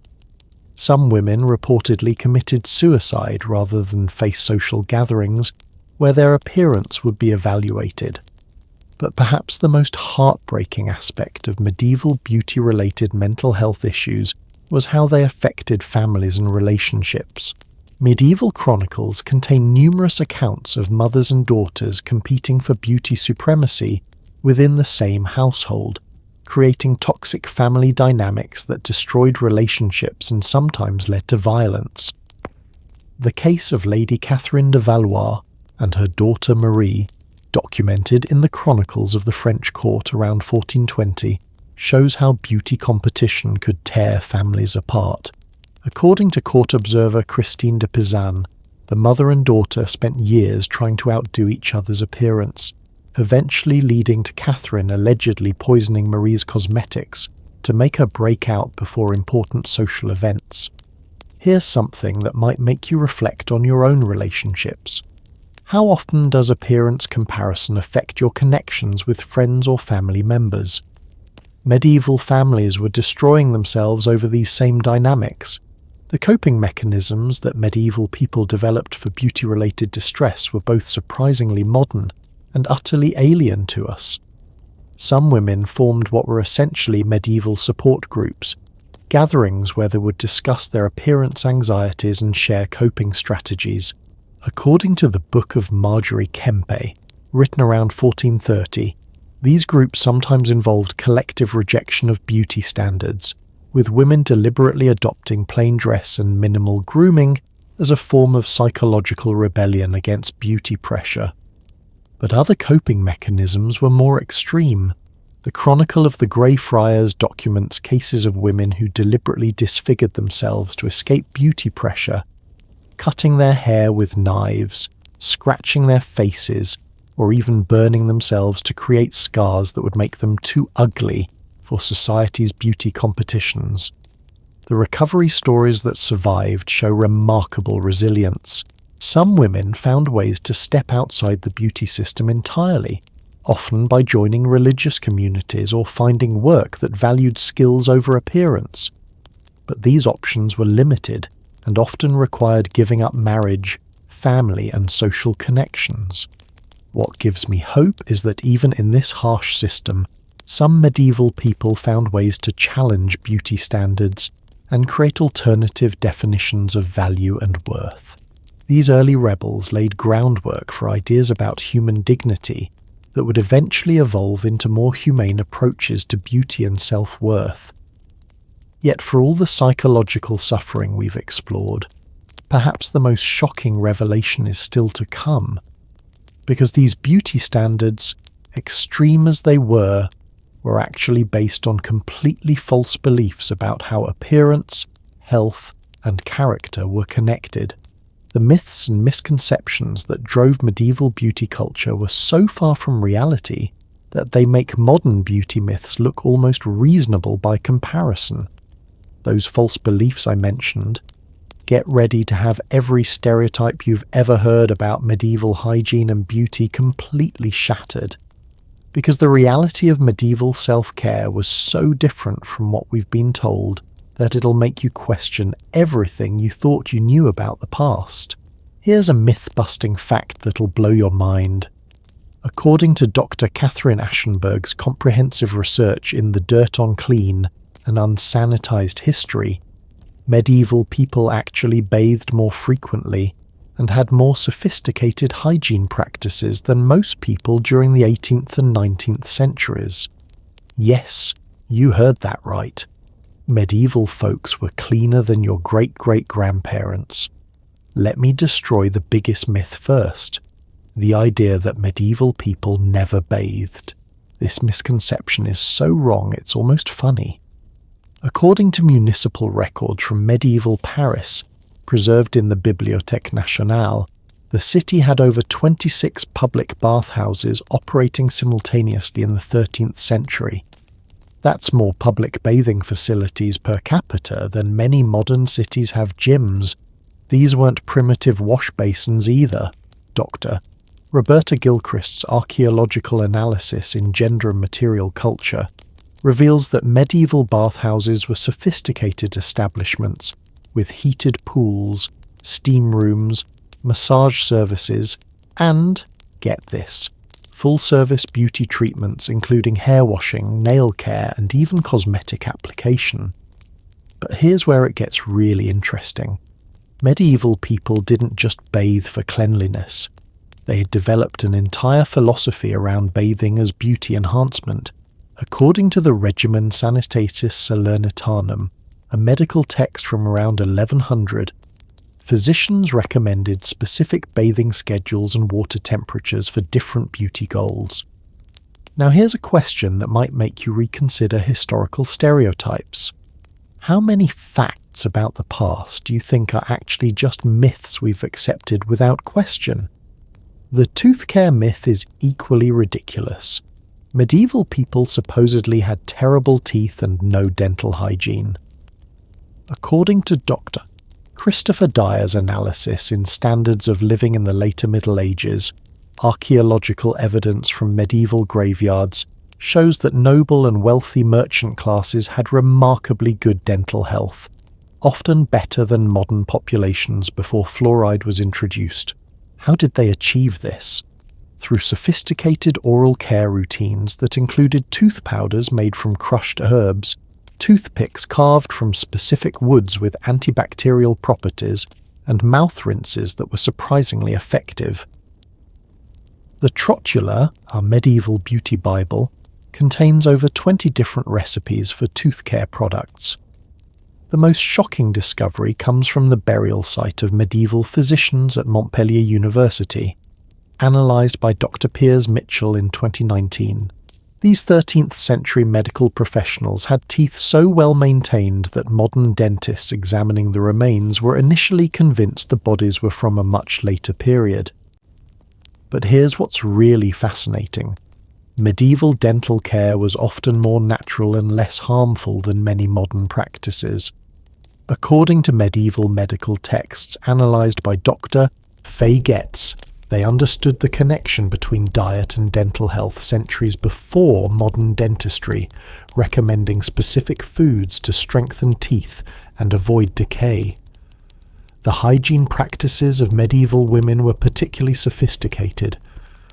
Some women reportedly committed suicide rather than face social gatherings where their appearance would be evaluated. But perhaps the most heartbreaking aspect of medieval beauty-related mental health issues was how they affected families and relationships. Medieval chronicles contain numerous accounts of mothers and daughters competing for beauty supremacy within the same household, creating toxic family dynamics that destroyed relationships and sometimes led to violence. The case of Lady Catherine de Valois and her daughter Marie, documented in the chronicles of the French court around 1420, shows how beauty competition could tear families apart. According to court observer Christine de Pizan, the mother and daughter spent years trying to outdo each other's appearance, eventually leading to Catherine allegedly poisoning Marie's cosmetics to make her break out before important social events. Here's something that might make you reflect on your own relationships. How often does appearance comparison affect your connections with friends or family members? Medieval families were destroying themselves over these same dynamics. The coping mechanisms that medieval people developed for beauty-related distress were both surprisingly modern and utterly alien to us. Some women formed what were essentially medieval support groups, gatherings where they would discuss their appearance anxieties and share coping strategies. According to the Book of Marjorie Kempe, written around 1430, these groups sometimes involved collective rejection of beauty standards, with women deliberately adopting plain dress and minimal grooming as a form of psychological rebellion against beauty pressure. But other coping mechanisms were more extreme. The Chronicle of the Grey Friars documents cases of women who deliberately disfigured themselves to escape beauty pressure, cutting their hair with knives, scratching their faces, or even burning themselves to create scars that would make them too ugly for society's beauty competitions. The recovery stories that survived show remarkable resilience. Some women found ways to step outside the beauty system entirely, often by joining religious communities or finding work that valued skills over appearance. But these options were limited and often required giving up marriage, family, and social connections. What gives me hope is that even in this harsh system, some medieval people found ways to challenge beauty standards and create alternative definitions of value and worth. These early rebels laid groundwork for ideas about human dignity that would eventually evolve into more humane approaches to beauty and self-worth. Yet for all the psychological suffering we've explored, perhaps the most shocking revelation is still to come, because these beauty standards, extreme as they were actually based on completely false beliefs about how appearance, health, and character were connected. The myths and misconceptions that drove medieval beauty culture were so far from reality that they make modern beauty myths look almost reasonable by comparison. those false beliefs I mentioned, get ready to have every stereotype you've ever heard about medieval hygiene and beauty completely shattered. Because the reality of medieval self-care was so different from what we've been told that it'll make you question everything you thought you knew about the past. Here's a myth-busting fact that'll blow your mind. According to Dr. Catherine Aschenberg's comprehensive research in The Dirt on Clean, an unsanitized history, medieval people actually bathed more frequently and had more sophisticated hygiene practices than most people during the 18th and 19th centuries. Yes, you heard that right. Medieval folks were cleaner than your great-great-grandparents. Let me destroy the biggest myth first, the idea that medieval people never bathed. This misconception is so wrong it's almost funny. According to municipal records from medieval Paris, preserved in the Bibliothèque Nationale, the city had over 26 public bathhouses operating simultaneously in the 13th century. That's more public bathing facilities per capita than many modern cities have gyms. These weren't primitive wash basins either. Dr. Roberta Gilchrist's archaeological analysis in Gender and Material Culture reveals that medieval bathhouses were sophisticated establishments with heated pools, steam rooms, massage services, and, get this, full-service beauty treatments including hair washing, nail care, and even cosmetic application. But here's where it gets really interesting. Medieval people didn't just bathe for cleanliness. They had developed an entire philosophy around bathing as beauty enhancement. According to the Regimen Sanitatis Salernitanum, a medical text from around 1100, physicians recommended specific bathing schedules and water temperatures for different beauty goals. Now here's a question that might make you reconsider historical stereotypes. How many facts about the past do you think are actually just myths we've accepted without question? The tooth care myth is equally ridiculous. Medieval people supposedly had terrible teeth and no dental hygiene. According to Dr. Christopher Dyer's analysis in Standards of Living in the Later Middle Ages, archaeological evidence from medieval graveyards shows that noble and wealthy merchant classes had remarkably good dental health, often better than modern populations before fluoride was introduced. How did they achieve this? Through sophisticated oral care routines that included tooth powders made from crushed herbs, toothpicks carved from specific woods with antibacterial properties, and mouth rinses that were surprisingly effective. The Trotula, our medieval beauty Bible, contains over 20 different recipes for tooth care products. The most shocking discovery comes from the burial site of medieval physicians at Montpellier University, analysed by Dr. Piers Mitchell in 2019. These 13th century medical professionals had teeth so well maintained that modern dentists examining the remains were initially convinced the bodies were from a much later period. But here's what's really fascinating. Medieval dental care was often more natural and less harmful than many modern practices. According to medieval medical texts analysed by Dr. Faye Getz, they understood the connection between diet and dental health centuries before modern dentistry, recommending specific foods to strengthen teeth and avoid decay. The hygiene practices of medieval women were particularly sophisticated.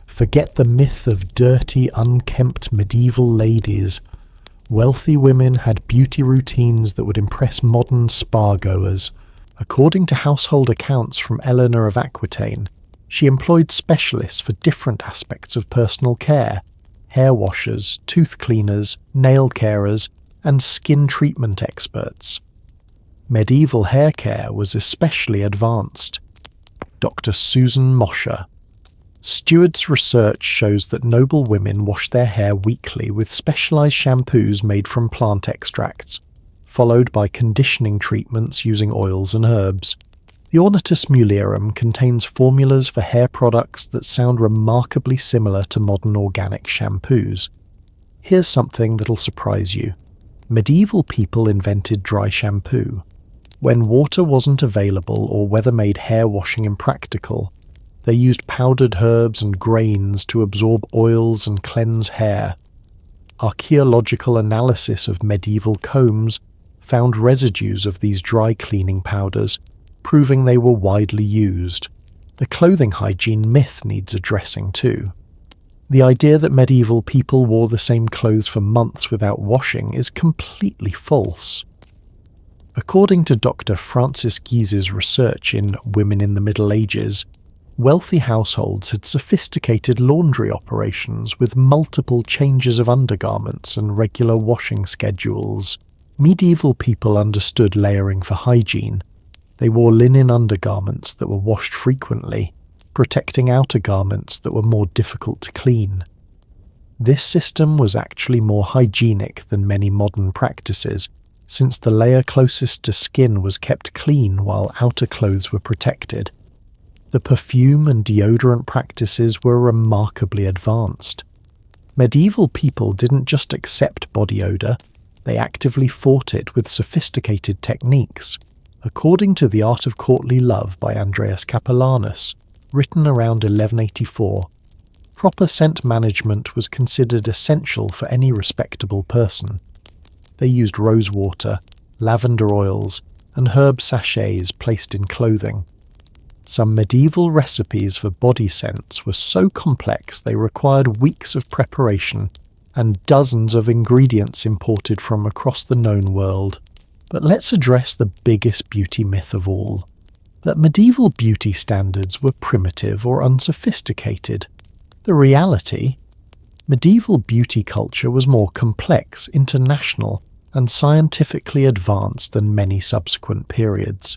Forget the myth of dirty, unkempt medieval ladies. Wealthy women had beauty routines that would impress modern spa-goers. According to household accounts from Eleanor of Aquitaine, she employed specialists for different aspects of personal care: hair washers, tooth cleaners, nail carers, and skin treatment experts. Medieval hair care was especially advanced. Dr. Susan Mosher. Stewart's research shows that noble women washed their hair weekly with specialized shampoos made from plant extracts, followed by conditioning treatments using oils and herbs. The Ornatus Mulierum contains formulas for hair products that sound remarkably similar to modern organic shampoos. Here's something that'll surprise you. medieval people invented dry shampoo. When water wasn't available or weather made hair washing impractical, they used powdered herbs and grains to absorb oils and cleanse hair. Archaeological analysis of medieval combs found residues of these dry cleaning powders, proving they were widely used. The clothing hygiene myth needs addressing too. The idea that medieval people wore the same clothes for months without washing is completely false. According to Dr. Francis Guise's research in Women in the Middle Ages, wealthy households had sophisticated laundry operations with multiple changes of undergarments and regular washing schedules. Medieval people understood layering for hygiene. They wore linen undergarments that were washed frequently, protecting outer garments that were more difficult to clean. This system was actually more hygienic than many modern practices, since the layer closest to skin was kept clean while outer clothes were protected. The perfume and deodorant practices were remarkably advanced. Medieval people didn't just accept body odor, they actively fought it with sophisticated techniques. According to The Art of Courtly Love by Andreas Capellanus, written around 1184, proper scent management was considered essential for any respectable person. They used rosewater, lavender oils, and herb sachets placed in clothing. Some medieval recipes for body scents were so complex they required weeks of preparation and dozens of ingredients imported from across the known world. But let's address the biggest beauty myth of all, that medieval beauty standards were primitive or unsophisticated. The reality? Medieval beauty culture was more complex, international, and scientifically advanced than many subsequent periods.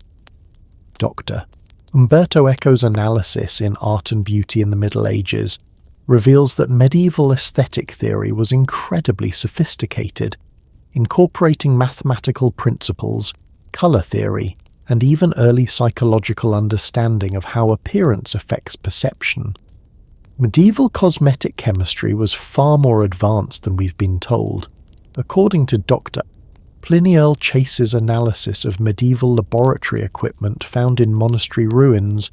Dr. Umberto Eco's analysis in Art and Beauty in the Middle Ages reveals that medieval aesthetic theory was incredibly sophisticated, incorporating mathematical principles, colour theory, and even early psychological understanding of how appearance affects perception. Medieval cosmetic chemistry was far more advanced than we've been told. According to Dr. Pliny Earl Chase's analysis of medieval laboratory equipment found in monastery ruins,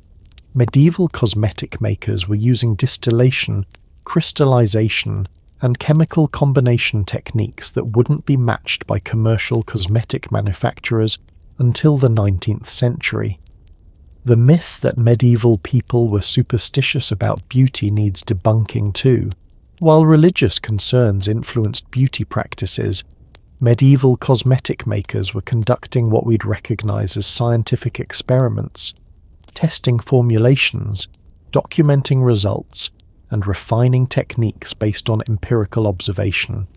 medieval cosmetic makers were using distillation, crystallization, and chemical combination techniques that wouldn't be matched by commercial cosmetic manufacturers until the 19th century. The myth that medieval people were superstitious about beauty needs debunking too. While religious concerns influenced beauty practices, medieval cosmetic makers were conducting what we'd recognize as scientific experiments, testing formulations, documenting results, and refining techniques based on empirical observation.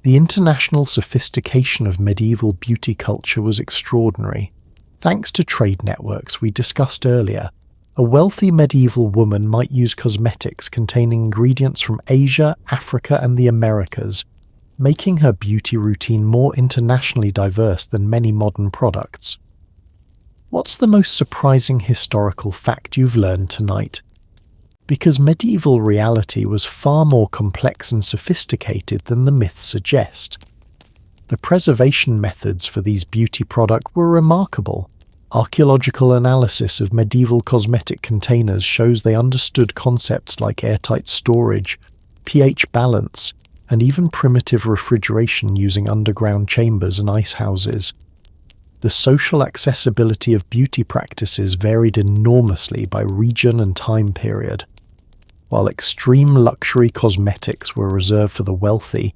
The international sophistication of medieval beauty culture was extraordinary. Thanks to trade networks we discussed earlier, a wealthy medieval woman might use cosmetics containing ingredients from Asia, Africa, and the Americas, making her beauty routine more internationally diverse than many modern products. What's the most surprising historical fact you've learned tonight? Because medieval reality was far more complex and sophisticated than the myths suggest. The preservation methods for these beauty products were remarkable. Archaeological analysis of medieval cosmetic containers shows they understood concepts like airtight storage, pH balance, and even primitive refrigeration using underground chambers and ice houses. The social accessibility of beauty practices varied enormously by region and time period. While extreme luxury cosmetics were reserved for the wealthy,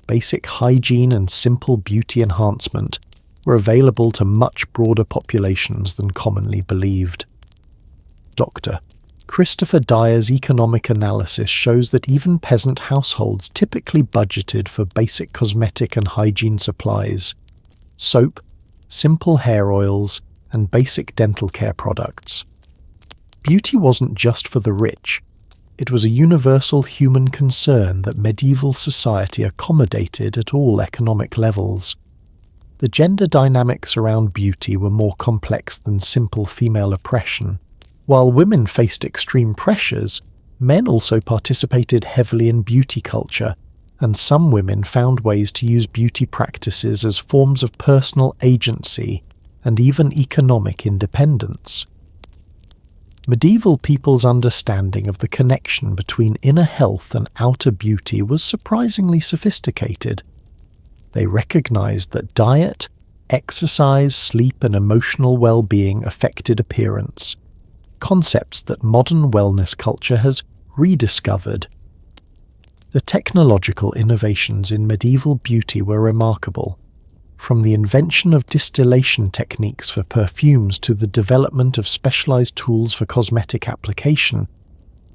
basic hygiene and simple beauty enhancement were available to much broader populations than commonly believed. Dr. Christopher Dyer's economic analysis shows that even peasant households typically budgeted for basic cosmetic and hygiene supplies, soap, simple hair oils, and basic dental care products. Beauty wasn't just for the rich. It was a universal human concern that medieval society accommodated at all economic levels. The gender dynamics around beauty were more complex than simple female oppression. While women faced extreme pressures, men also participated heavily in beauty culture, and some women found ways to use beauty practices as forms of personal agency and even economic independence. Medieval people's understanding of the connection between inner health and outer beauty was surprisingly sophisticated. They recognized that diet, exercise, sleep, and emotional well-being affected appearance, concepts that modern wellness culture has rediscovered. The technological innovations in medieval beauty were remarkable. From the invention of distillation techniques for perfumes to the development of specialized tools for cosmetic application,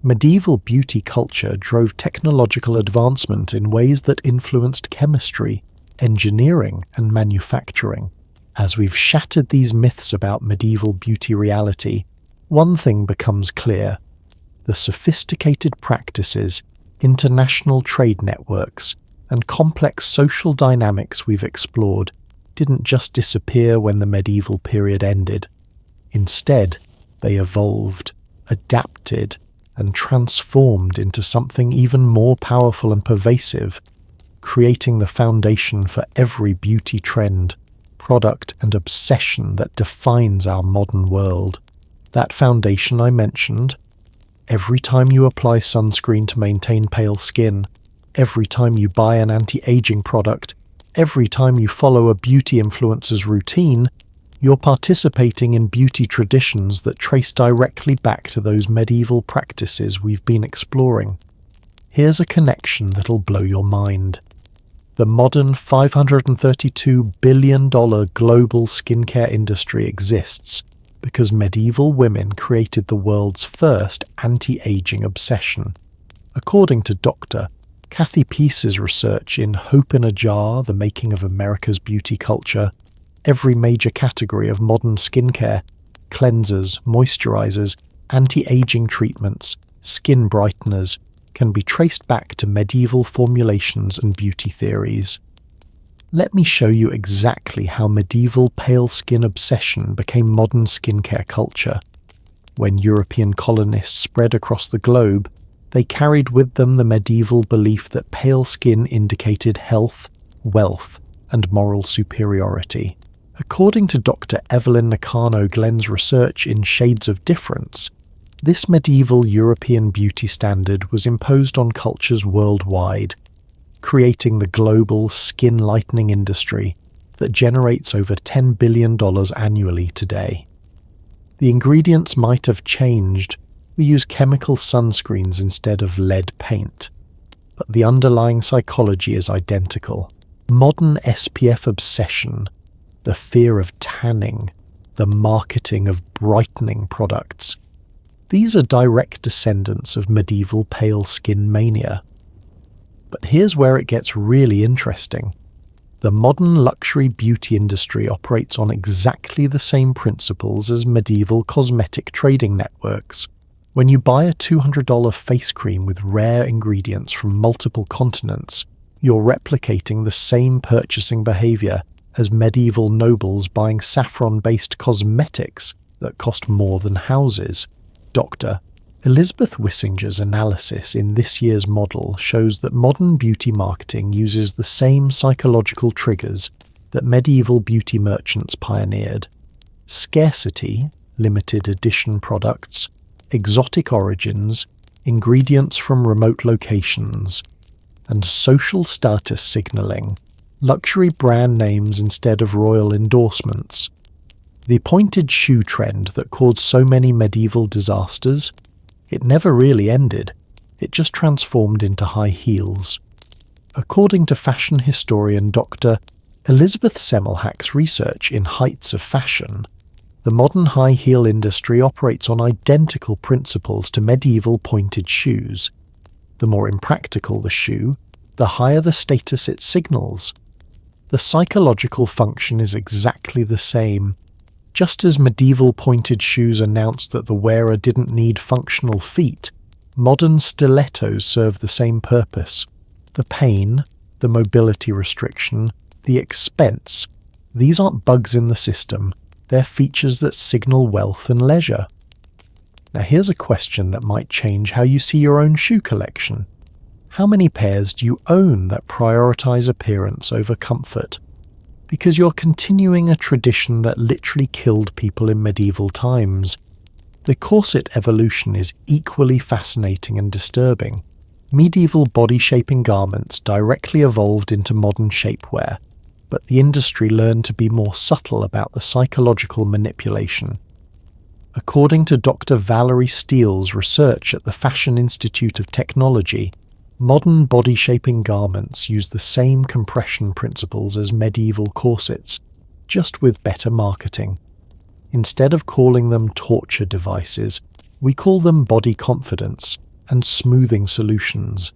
medieval beauty culture drove technological advancement in ways that influenced chemistry, engineering, and manufacturing. As we've shattered these myths about medieval beauty reality, one thing becomes clear: the sophisticated practices, international trade networks, and complex social dynamics we've explored didn't just disappear when the medieval period ended. Instead, they evolved, adapted, and transformed into something even more powerful and pervasive, creating the foundation for every beauty trend, product, and obsession that defines our modern world. That foundation I mentioned: every time you apply sunscreen to maintain pale skin, every time you buy an anti-aging product, every time you follow a beauty influencer's routine, you're participating in beauty traditions that trace directly back to those medieval practices we've been exploring. Here's a connection that'll blow your mind. The modern $532 billion global skincare industry exists because medieval women created the world's first anti-aging obsession. According to Dr. Kathy Peace's research in Hope in a Jar: The Making of America's Beauty Culture, every major category of modern skincare — cleansers, moisturizers, anti-aging treatments, skin brighteners — can be traced back to medieval formulations and beauty theories. Let me show you exactly how medieval pale skin obsession became modern skincare culture. When European colonists spread across the globe, they carried with them the medieval belief that pale skin indicated health, wealth, and moral superiority. According to Dr. Evelyn Nakano-Glenn's research in Shades of Difference, this medieval European beauty standard was imposed on cultures worldwide, creating the global skin lightening industry that generates over $10 billion annually today. The ingredients might have changed. We use chemical sunscreens instead of lead paint, but the underlying psychology is identical. Modern SPF obsession, the fear of tanning, the marketing of brightening products — these are direct descendants of medieval pale skin mania. But here's where it gets really interesting. The modern luxury beauty industry operates on exactly the same principles as medieval cosmetic trading networks. When you buy a $200 face cream with rare ingredients from multiple continents, you're replicating the same purchasing behavior as medieval nobles buying saffron-based cosmetics that cost more than houses. Dr. Elizabeth Wissinger's analysis in this year's model shows that modern beauty marketing uses the same psychological triggers that medieval beauty merchants pioneered: scarcity, limited edition products, exotic origins, ingredients from remote locations, and social status signaling, luxury brand names instead of royal endorsements. The pointed shoe trend that caused so many medieval disasters, it never really ended. It just transformed into high heels. According to fashion historian Dr. Elizabeth Semmelhack's research in Heights of Fashion, the modern high heel industry operates on identical principles to medieval pointed shoes. The more impractical the shoe, the higher the status it signals. The psychological function is exactly the same. Just as medieval pointed shoes announced that the wearer didn't need functional feet, modern stilettos serve the same purpose. The pain, the mobility restriction, the expense — these aren't bugs in the system, they're features that signal wealth and leisure. Now here's a question that might change how you see your own shoe collection. How many pairs do you own that prioritize appearance over comfort? Because you're continuing a tradition that literally killed people in medieval times. The corset evolution is equally fascinating and disturbing. Medieval body-shaping garments directly evolved into modern shapewear, but the industry learned to be more subtle about the psychological manipulation. According to Dr. Valerie Steele's research at the Fashion Institute of Technology, modern body-shaping garments use the same compression principles as medieval corsets, just with better marketing. Instead of calling them torture devices, we call them body confidence and smoothing solutions.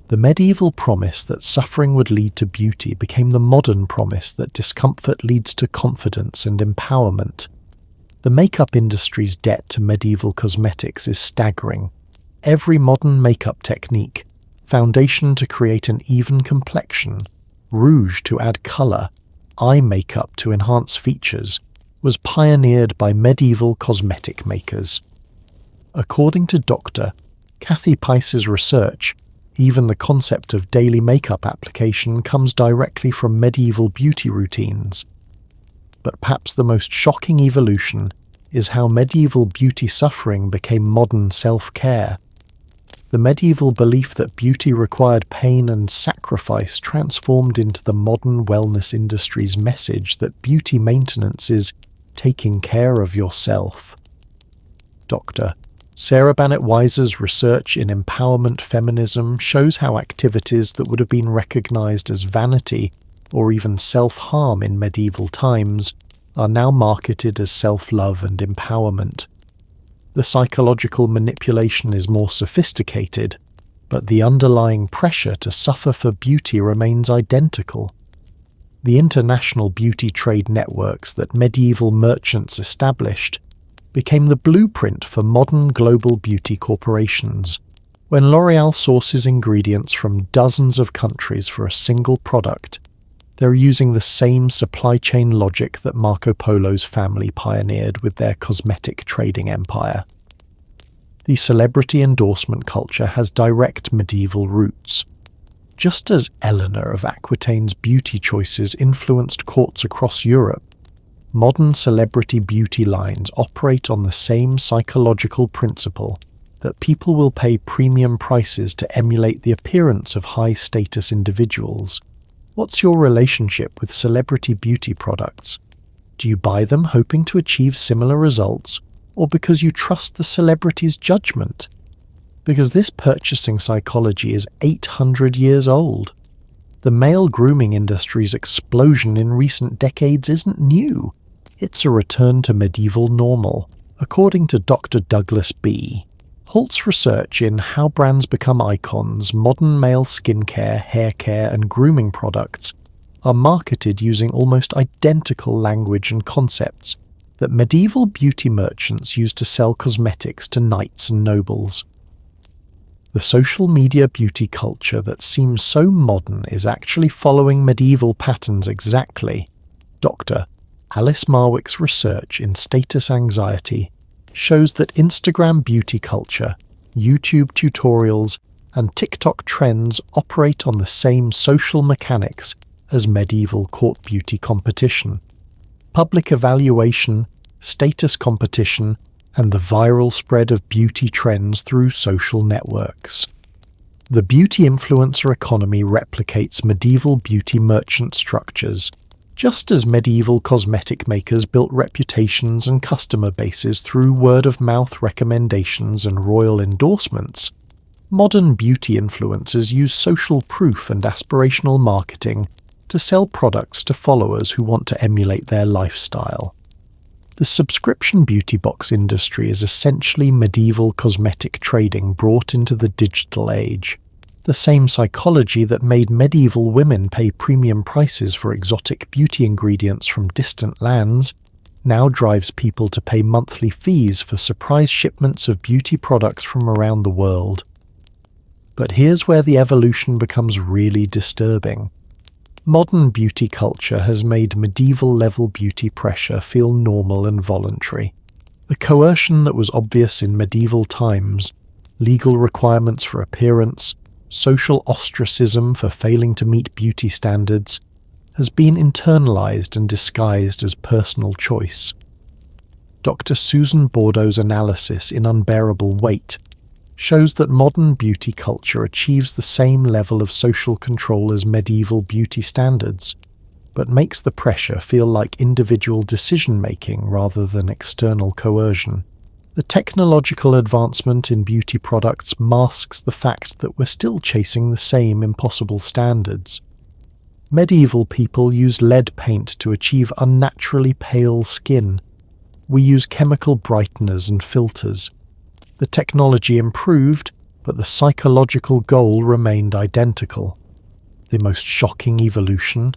The medieval promise that suffering would lead to beauty became the modern promise that discomfort leads to confidence and empowerment. The makeup industry's debt to medieval cosmetics is staggering. Every modern makeup technique, foundation to create an even complexion, rouge to add colour, eye makeup to enhance features, was pioneered by medieval cosmetic makers. According to Dr. Kathy Pice's research, even the concept of daily makeup application comes directly from medieval beauty routines. But perhaps the most shocking evolution is how medieval beauty suffering became modern self-care. The medieval belief that beauty required pain and sacrifice transformed into the modern wellness industry's message that beauty maintenance is taking care of yourself. Dr. Sarah Bannett-Weiser's research in empowerment feminism shows how activities that would have been recognized as vanity or even self-harm in medieval times are now marketed as self-love and empowerment. The psychological manipulation is more sophisticated, but the underlying pressure to suffer for beauty remains identical. The international beauty trade networks that medieval merchants established became the blueprint for modern global beauty corporations. When L'Oréal sources ingredients from dozens of countries for a single product, they're using the same supply chain logic that Marco Polo's family pioneered with their cosmetic trading empire. The celebrity endorsement culture has direct medieval roots. Just as Eleanor of Aquitaine's beauty choices influenced courts across Europe, modern celebrity beauty lines operate on the same psychological principle that people will pay premium prices to emulate the appearance of high-status individuals. What's your relationship with celebrity beauty products? Do you buy them hoping to achieve similar results, or because you trust the celebrity's judgment? Because this purchasing psychology is 800 years old. The male grooming industry's explosion in recent decades isn't new. It's a return to medieval normal, according to Dr. Douglas B. Holt's research in How Brands Become Icons, modern male skincare, hair care, and grooming products are marketed using almost identical language and concepts that medieval beauty merchants used to sell cosmetics to knights and nobles. The social media beauty culture that seems so modern is actually following medieval patterns exactly. Dr. Alice Marwick's research in status anxiety shows that Instagram beauty culture, YouTube tutorials, and TikTok trends operate on the same social mechanics as medieval court beauty competition. Public evaluation, status competition, and the viral spread of beauty trends through social networks. The beauty influencer economy replicates medieval beauty merchant structures, just as medieval cosmetic makers built reputations and customer bases through word-of-mouth recommendations and royal endorsements. Modern beauty influencers use social proof and aspirational marketing to sell products to followers who want to emulate their lifestyle. The subscription beauty box industry is essentially medieval cosmetic trading brought into the digital age. The same psychology that made medieval women pay premium prices for exotic beauty ingredients from distant lands now drives people to pay monthly fees for surprise shipments of beauty products from around the world. But here's where the evolution becomes really disturbing. Modern beauty culture has made medieval-level beauty pressure feel normal and voluntary. The coercion that was obvious in medieval times, legal requirements for appearance, social ostracism for failing to meet beauty standards, has been internalized and disguised as personal choice. Dr. Susan Bordeaux's analysis in Unbearable Weight shows that modern beauty culture achieves the same level of social control as medieval beauty standards, but makes the pressure feel like individual decision-making rather than external coercion. The technological advancement in beauty products masks the fact that we're still chasing the same impossible standards. Medieval people used lead paint to achieve unnaturally pale skin. We use chemical brighteners and filters. The technology improved, but the psychological goal remained identical. The most shocking evolution?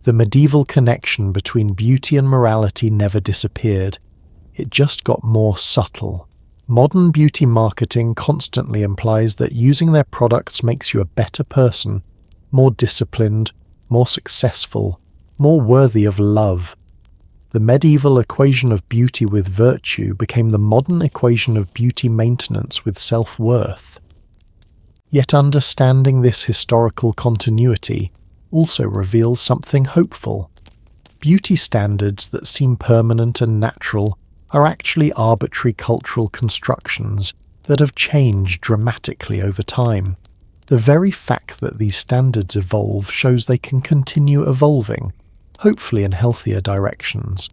The medieval connection between beauty and morality never disappeared. It just got more subtle. Modern beauty marketing constantly implies that using their products makes you a better person, more disciplined, more successful, more worthy of love. The medieval equation of beauty with virtue became the modern equation of beauty maintenance with self-worth. Yet understanding this historical continuity also reveals something hopeful. Beauty standards that seem permanent and natural are actually arbitrary cultural constructions that have changed dramatically over time. The very fact that these standards evolve shows they can continue evolving, hopefully in healthier directions.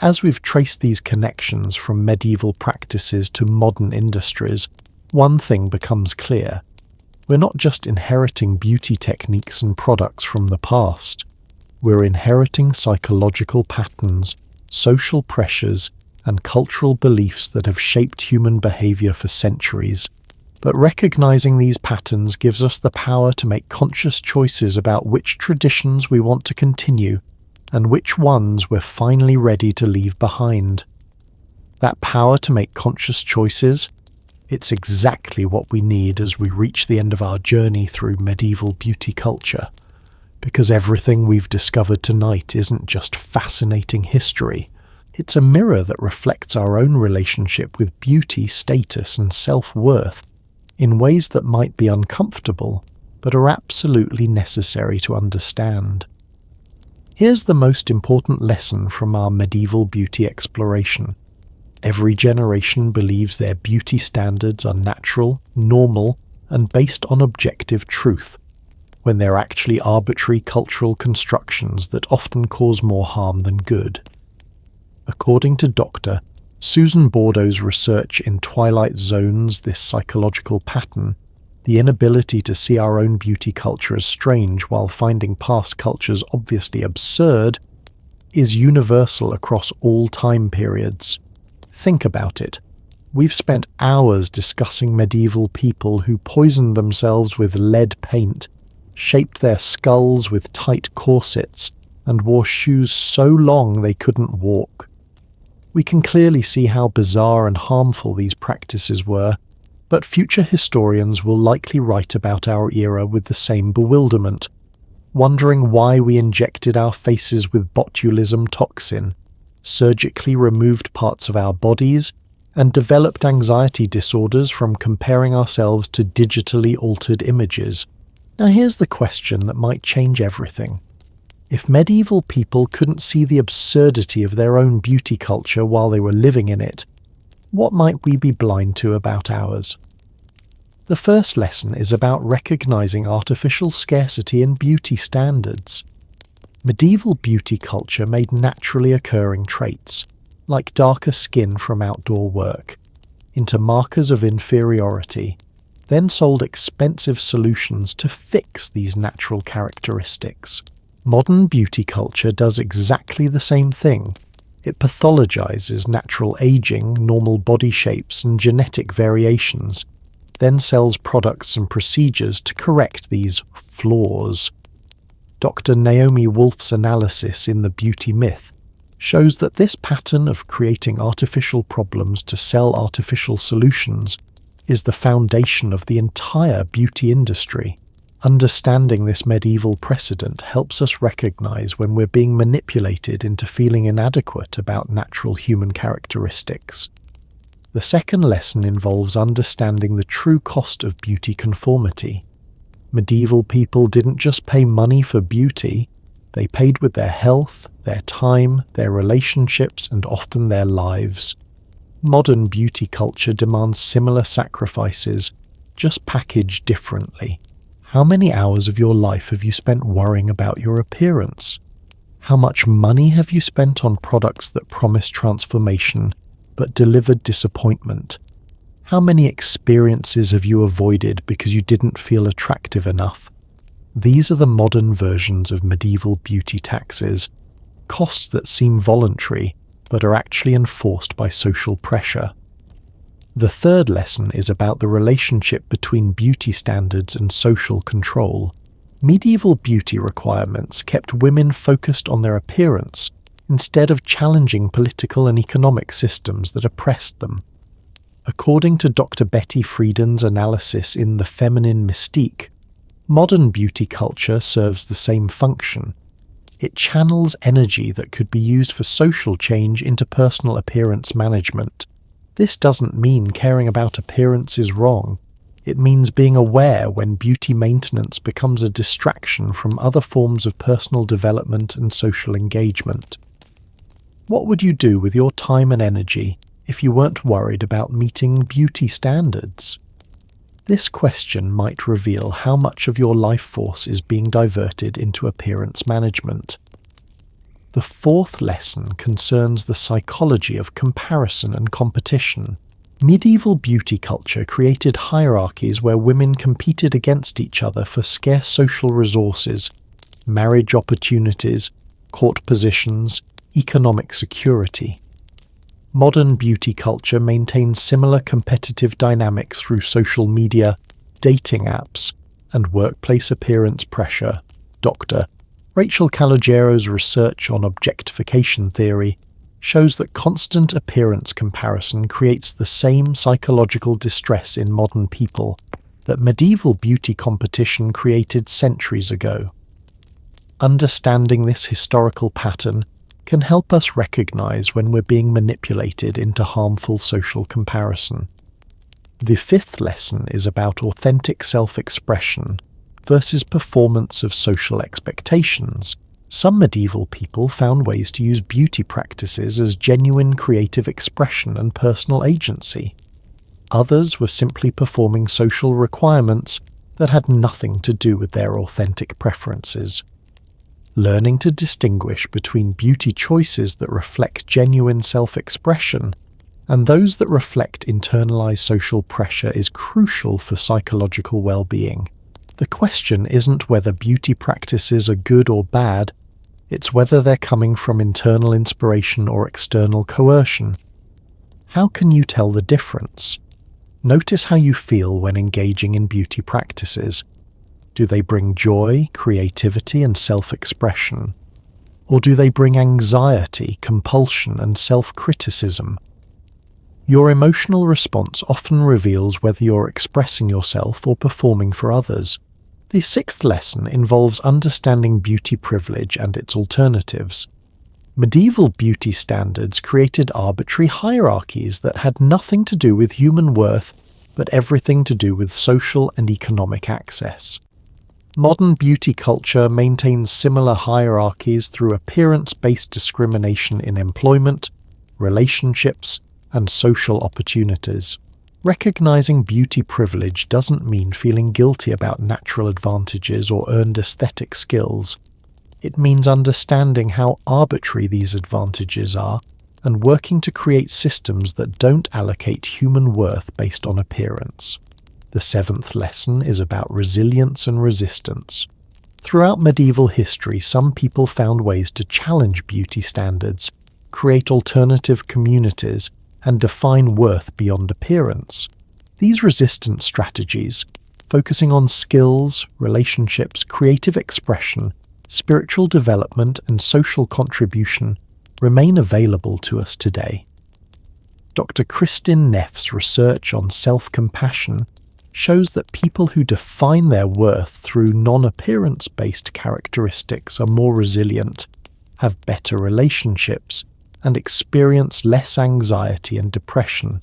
As we've traced these connections from medieval practices to modern industries, one thing becomes clear. We're not just inheriting beauty techniques and products from the past. We're inheriting psychological patterns, social pressures, and cultural beliefs that have shaped human behavior for centuries. But recognizing these patterns gives us the power to make conscious choices about which traditions we want to continue and which ones we're finally ready to leave behind. That power to make conscious choices, it's exactly what we need as we reach the end of our journey through medieval beauty culture. Because everything we've discovered tonight isn't just fascinating history, it's a mirror that reflects our own relationship with beauty, status, and self-worth in ways that might be uncomfortable, but are absolutely necessary to understand. Here's the most important lesson from our medieval beauty exploration. Every generation believes their beauty standards are natural, normal, and based on objective truth, when they're actually arbitrary cultural constructions that often cause more harm than good. According to Dr. Susan Bordeaux's research in Twilight Zones, this psychological pattern, the inability to see our own beauty culture as strange while finding past cultures obviously absurd, is universal across all time periods. Think about it. We've spent hours discussing medieval people who poisoned themselves with lead paint, shaped their skulls with tight corsets, and wore shoes so long they couldn't walk. We can clearly see how bizarre and harmful these practices were, but future historians will likely write about our era with the same bewilderment, wondering why we injected our faces with botulism toxin, surgically removed parts of our bodies, and developed anxiety disorders from comparing ourselves to digitally altered images. Now here's the question that might change everything. If medieval people couldn't see the absurdity of their own beauty culture while they were living in it, what might we be blind to about ours? The first lesson is about recognizing artificial scarcity in beauty standards. Medieval beauty culture made naturally occurring traits, like darker skin from outdoor work, into markers of inferiority, then sold expensive solutions to fix these natural characteristics. Modern beauty culture does exactly the same thing. It pathologizes natural aging, normal body shapes, and genetic variations, then sells products and procedures to correct these flaws. Dr. Naomi Wolf's analysis in The Beauty Myth shows that this pattern of creating artificial problems to sell artificial solutions is the foundation of the entire beauty industry. Understanding this medieval precedent helps us recognize when we're being manipulated into feeling inadequate about natural human characteristics. The second lesson involves understanding the true cost of beauty conformity. Medieval people didn't just pay money for beauty, they paid with their health, their time, their relationships, and often their lives. Modern beauty culture demands similar sacrifices, just packaged differently. How many hours of your life have you spent worrying about your appearance? How much money have you spent on products that promise transformation but delivered disappointment? How many experiences have you avoided because you didn't feel attractive enough? These are the modern versions of medieval beauty taxes, costs that seem voluntary but are actually enforced by social pressure. The third lesson is about the relationship between beauty standards and social control. Medieval beauty requirements kept women focused on their appearance instead of challenging political and economic systems that oppressed them. According to Dr. Betty Friedan's analysis in The Feminine Mystique, modern beauty culture serves the same function. It channels energy that could be used for social change into personal appearance management. This doesn't mean caring about appearance is wrong. It means being aware when beauty maintenance becomes a distraction from other forms of personal development and social engagement. What would you do with your time and energy if you weren't worried about meeting beauty standards? This question might reveal how much of your life force is being diverted into appearance management. The fourth lesson concerns the psychology of comparison and competition. Medieval beauty culture created hierarchies where women competed against each other for scarce social resources, marriage opportunities, court positions, economic security. Modern beauty culture maintains similar competitive dynamics through social media, dating apps, and workplace appearance pressure. Dr. Rachel Calogeiro's research on objectification theory shows that constant appearance comparison creates the same psychological distress in modern people that medieval beauty competition created centuries ago. Understanding this historical pattern can help us recognize when we're being manipulated into harmful social comparison. The fifth lesson is about authentic self-expression versus performance of social expectations. Some medieval people found ways to use beauty practices as genuine creative expression and personal agency. Others were simply performing social requirements that had nothing to do with their authentic preferences. Learning to distinguish between beauty choices that reflect genuine self-expression and those that reflect internalized social pressure is crucial for psychological well-being. The question isn't whether beauty practices are good or bad, it's whether they're coming from internal inspiration or external coercion. How can you tell the difference? Notice how you feel when engaging in beauty practices. Do they bring joy, creativity, and self-expression? Or do they bring anxiety, compulsion, and self-criticism? Your emotional response often reveals whether you're expressing yourself or performing for others. The sixth lesson involves understanding beauty privilege and its alternatives. Medieval beauty standards created arbitrary hierarchies that had nothing to do with human worth, but everything to do with social and economic access. Modern beauty culture maintains similar hierarchies through appearance-based discrimination in employment, relationships, and social opportunities. Recognizing beauty privilege doesn't mean feeling guilty about natural advantages or earned aesthetic skills. It means understanding how arbitrary these advantages are and working to create systems that don't allocate human worth based on appearance. The seventh lesson is about resilience and resistance. Throughout medieval history, some people found ways to challenge beauty standards, create alternative communities, and define worth beyond appearance. These resistance strategies, focusing on skills, relationships, creative expression, spiritual development, and social contribution, remain available to us today. Dr. Kristin Neff's research on self-compassion shows that people who define their worth through non-appearance-based characteristics are more resilient, have better relationships, and experience less anxiety and depression.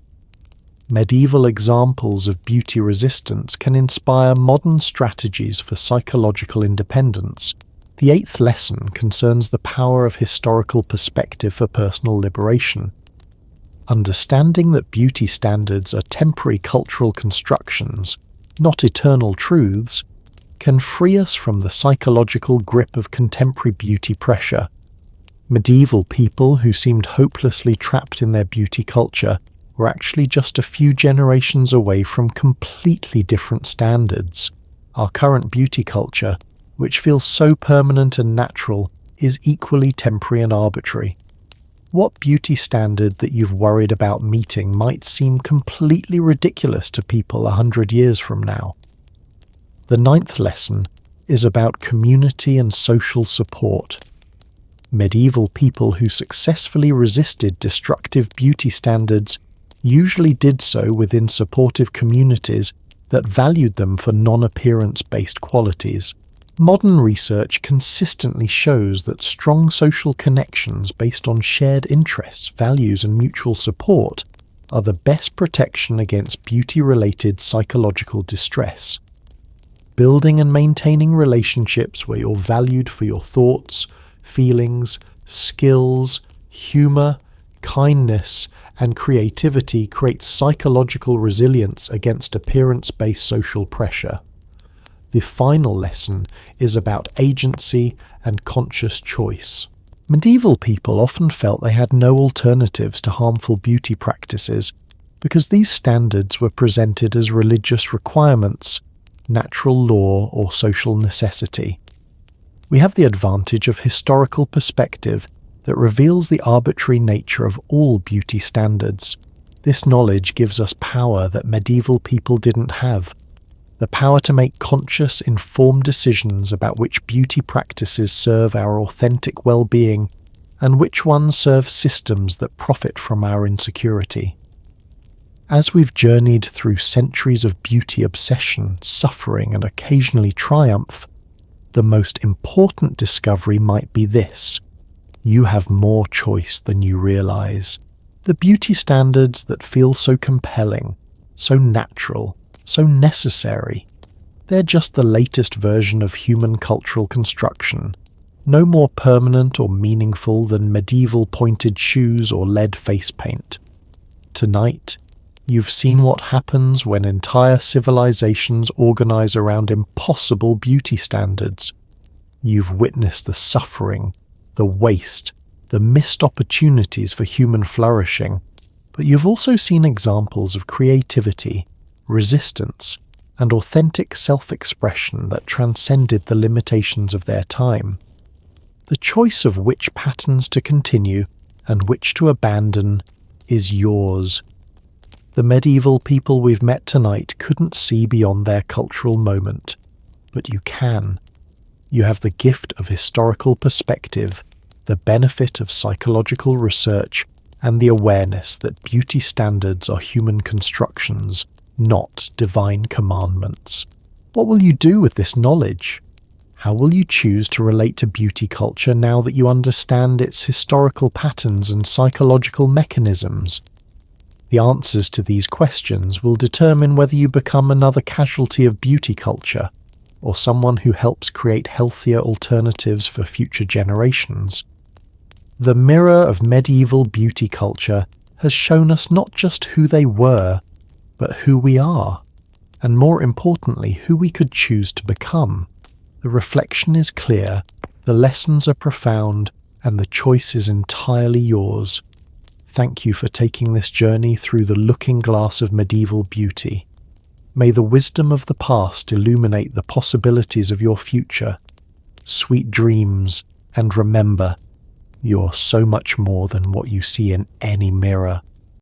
Medieval examples of beauty resistance can inspire modern strategies for psychological independence. The 8th lesson concerns the power of historical perspective for personal liberation. Understanding that beauty standards are temporary cultural constructions, not eternal truths, can free us from the psychological grip of contemporary beauty pressure. Medieval people who seemed hopelessly trapped in their beauty culture were actually just a few generations away from completely different standards. Our current beauty culture, which feels so permanent and natural, is equally temporary and arbitrary. What beauty standard that you've worried about meeting might seem completely ridiculous to people 100 years from now? The 9th lesson is about community and social support. Medieval people who successfully resisted destructive beauty standards usually did so within supportive communities that valued them for non-appearance-based qualities. Modern research consistently shows that strong social connections based on shared interests, values, and mutual support are the best protection against beauty-related psychological distress. Building and maintaining relationships where you're valued for your thoughts, feelings, skills, humor, kindness, and creativity creates psychological resilience against appearance-based social pressure. The final lesson is about agency and conscious choice. Medieval people often felt they had no alternatives to harmful beauty practices because these standards were presented as religious requirements, natural law, or social necessity. We have the advantage of historical perspective that reveals the arbitrary nature of all beauty standards. This knowledge gives us power that medieval people didn't have. The power to make conscious, informed decisions about which beauty practices serve our authentic well-being and which ones serve systems that profit from our insecurity. As we've journeyed through centuries of beauty obsession, suffering, and occasionally triumph, the most important discovery might be this: you have more choice than you realize. The beauty standards that feel so compelling, so natural, so necessary, they're just the latest version of human cultural construction, no more permanent or meaningful than medieval pointed shoes or lead face paint. Tonight, you've seen what happens when entire civilizations organize around impossible beauty standards. You've witnessed the suffering, the waste, the missed opportunities for human flourishing, but you've also seen examples of creativity, resistance, and authentic self-expression that transcended the limitations of their time. The choice of which patterns to continue and which to abandon is yours. The medieval people we've met tonight couldn't see beyond their cultural moment, but you can. You have the gift of historical perspective, the benefit of psychological research, and the awareness that beauty standards are human constructions, not divine commandments. What will you do with this knowledge? How will you choose to relate to beauty culture now that you understand its historical patterns and psychological mechanisms? The answers to these questions will determine whether you become another casualty of beauty culture, or someone who helps create healthier alternatives for future generations. The mirror of medieval beauty culture has shown us not just who they were, but who we are, and more importantly, who we could choose to become. The reflection is clear, the lessons are profound, and the choice is entirely yours. Thank you for taking this journey through the looking glass of medieval beauty. May the wisdom of the past illuminate the possibilities of your future. Sweet dreams, and remember, you're so much more than what you see in any mirror.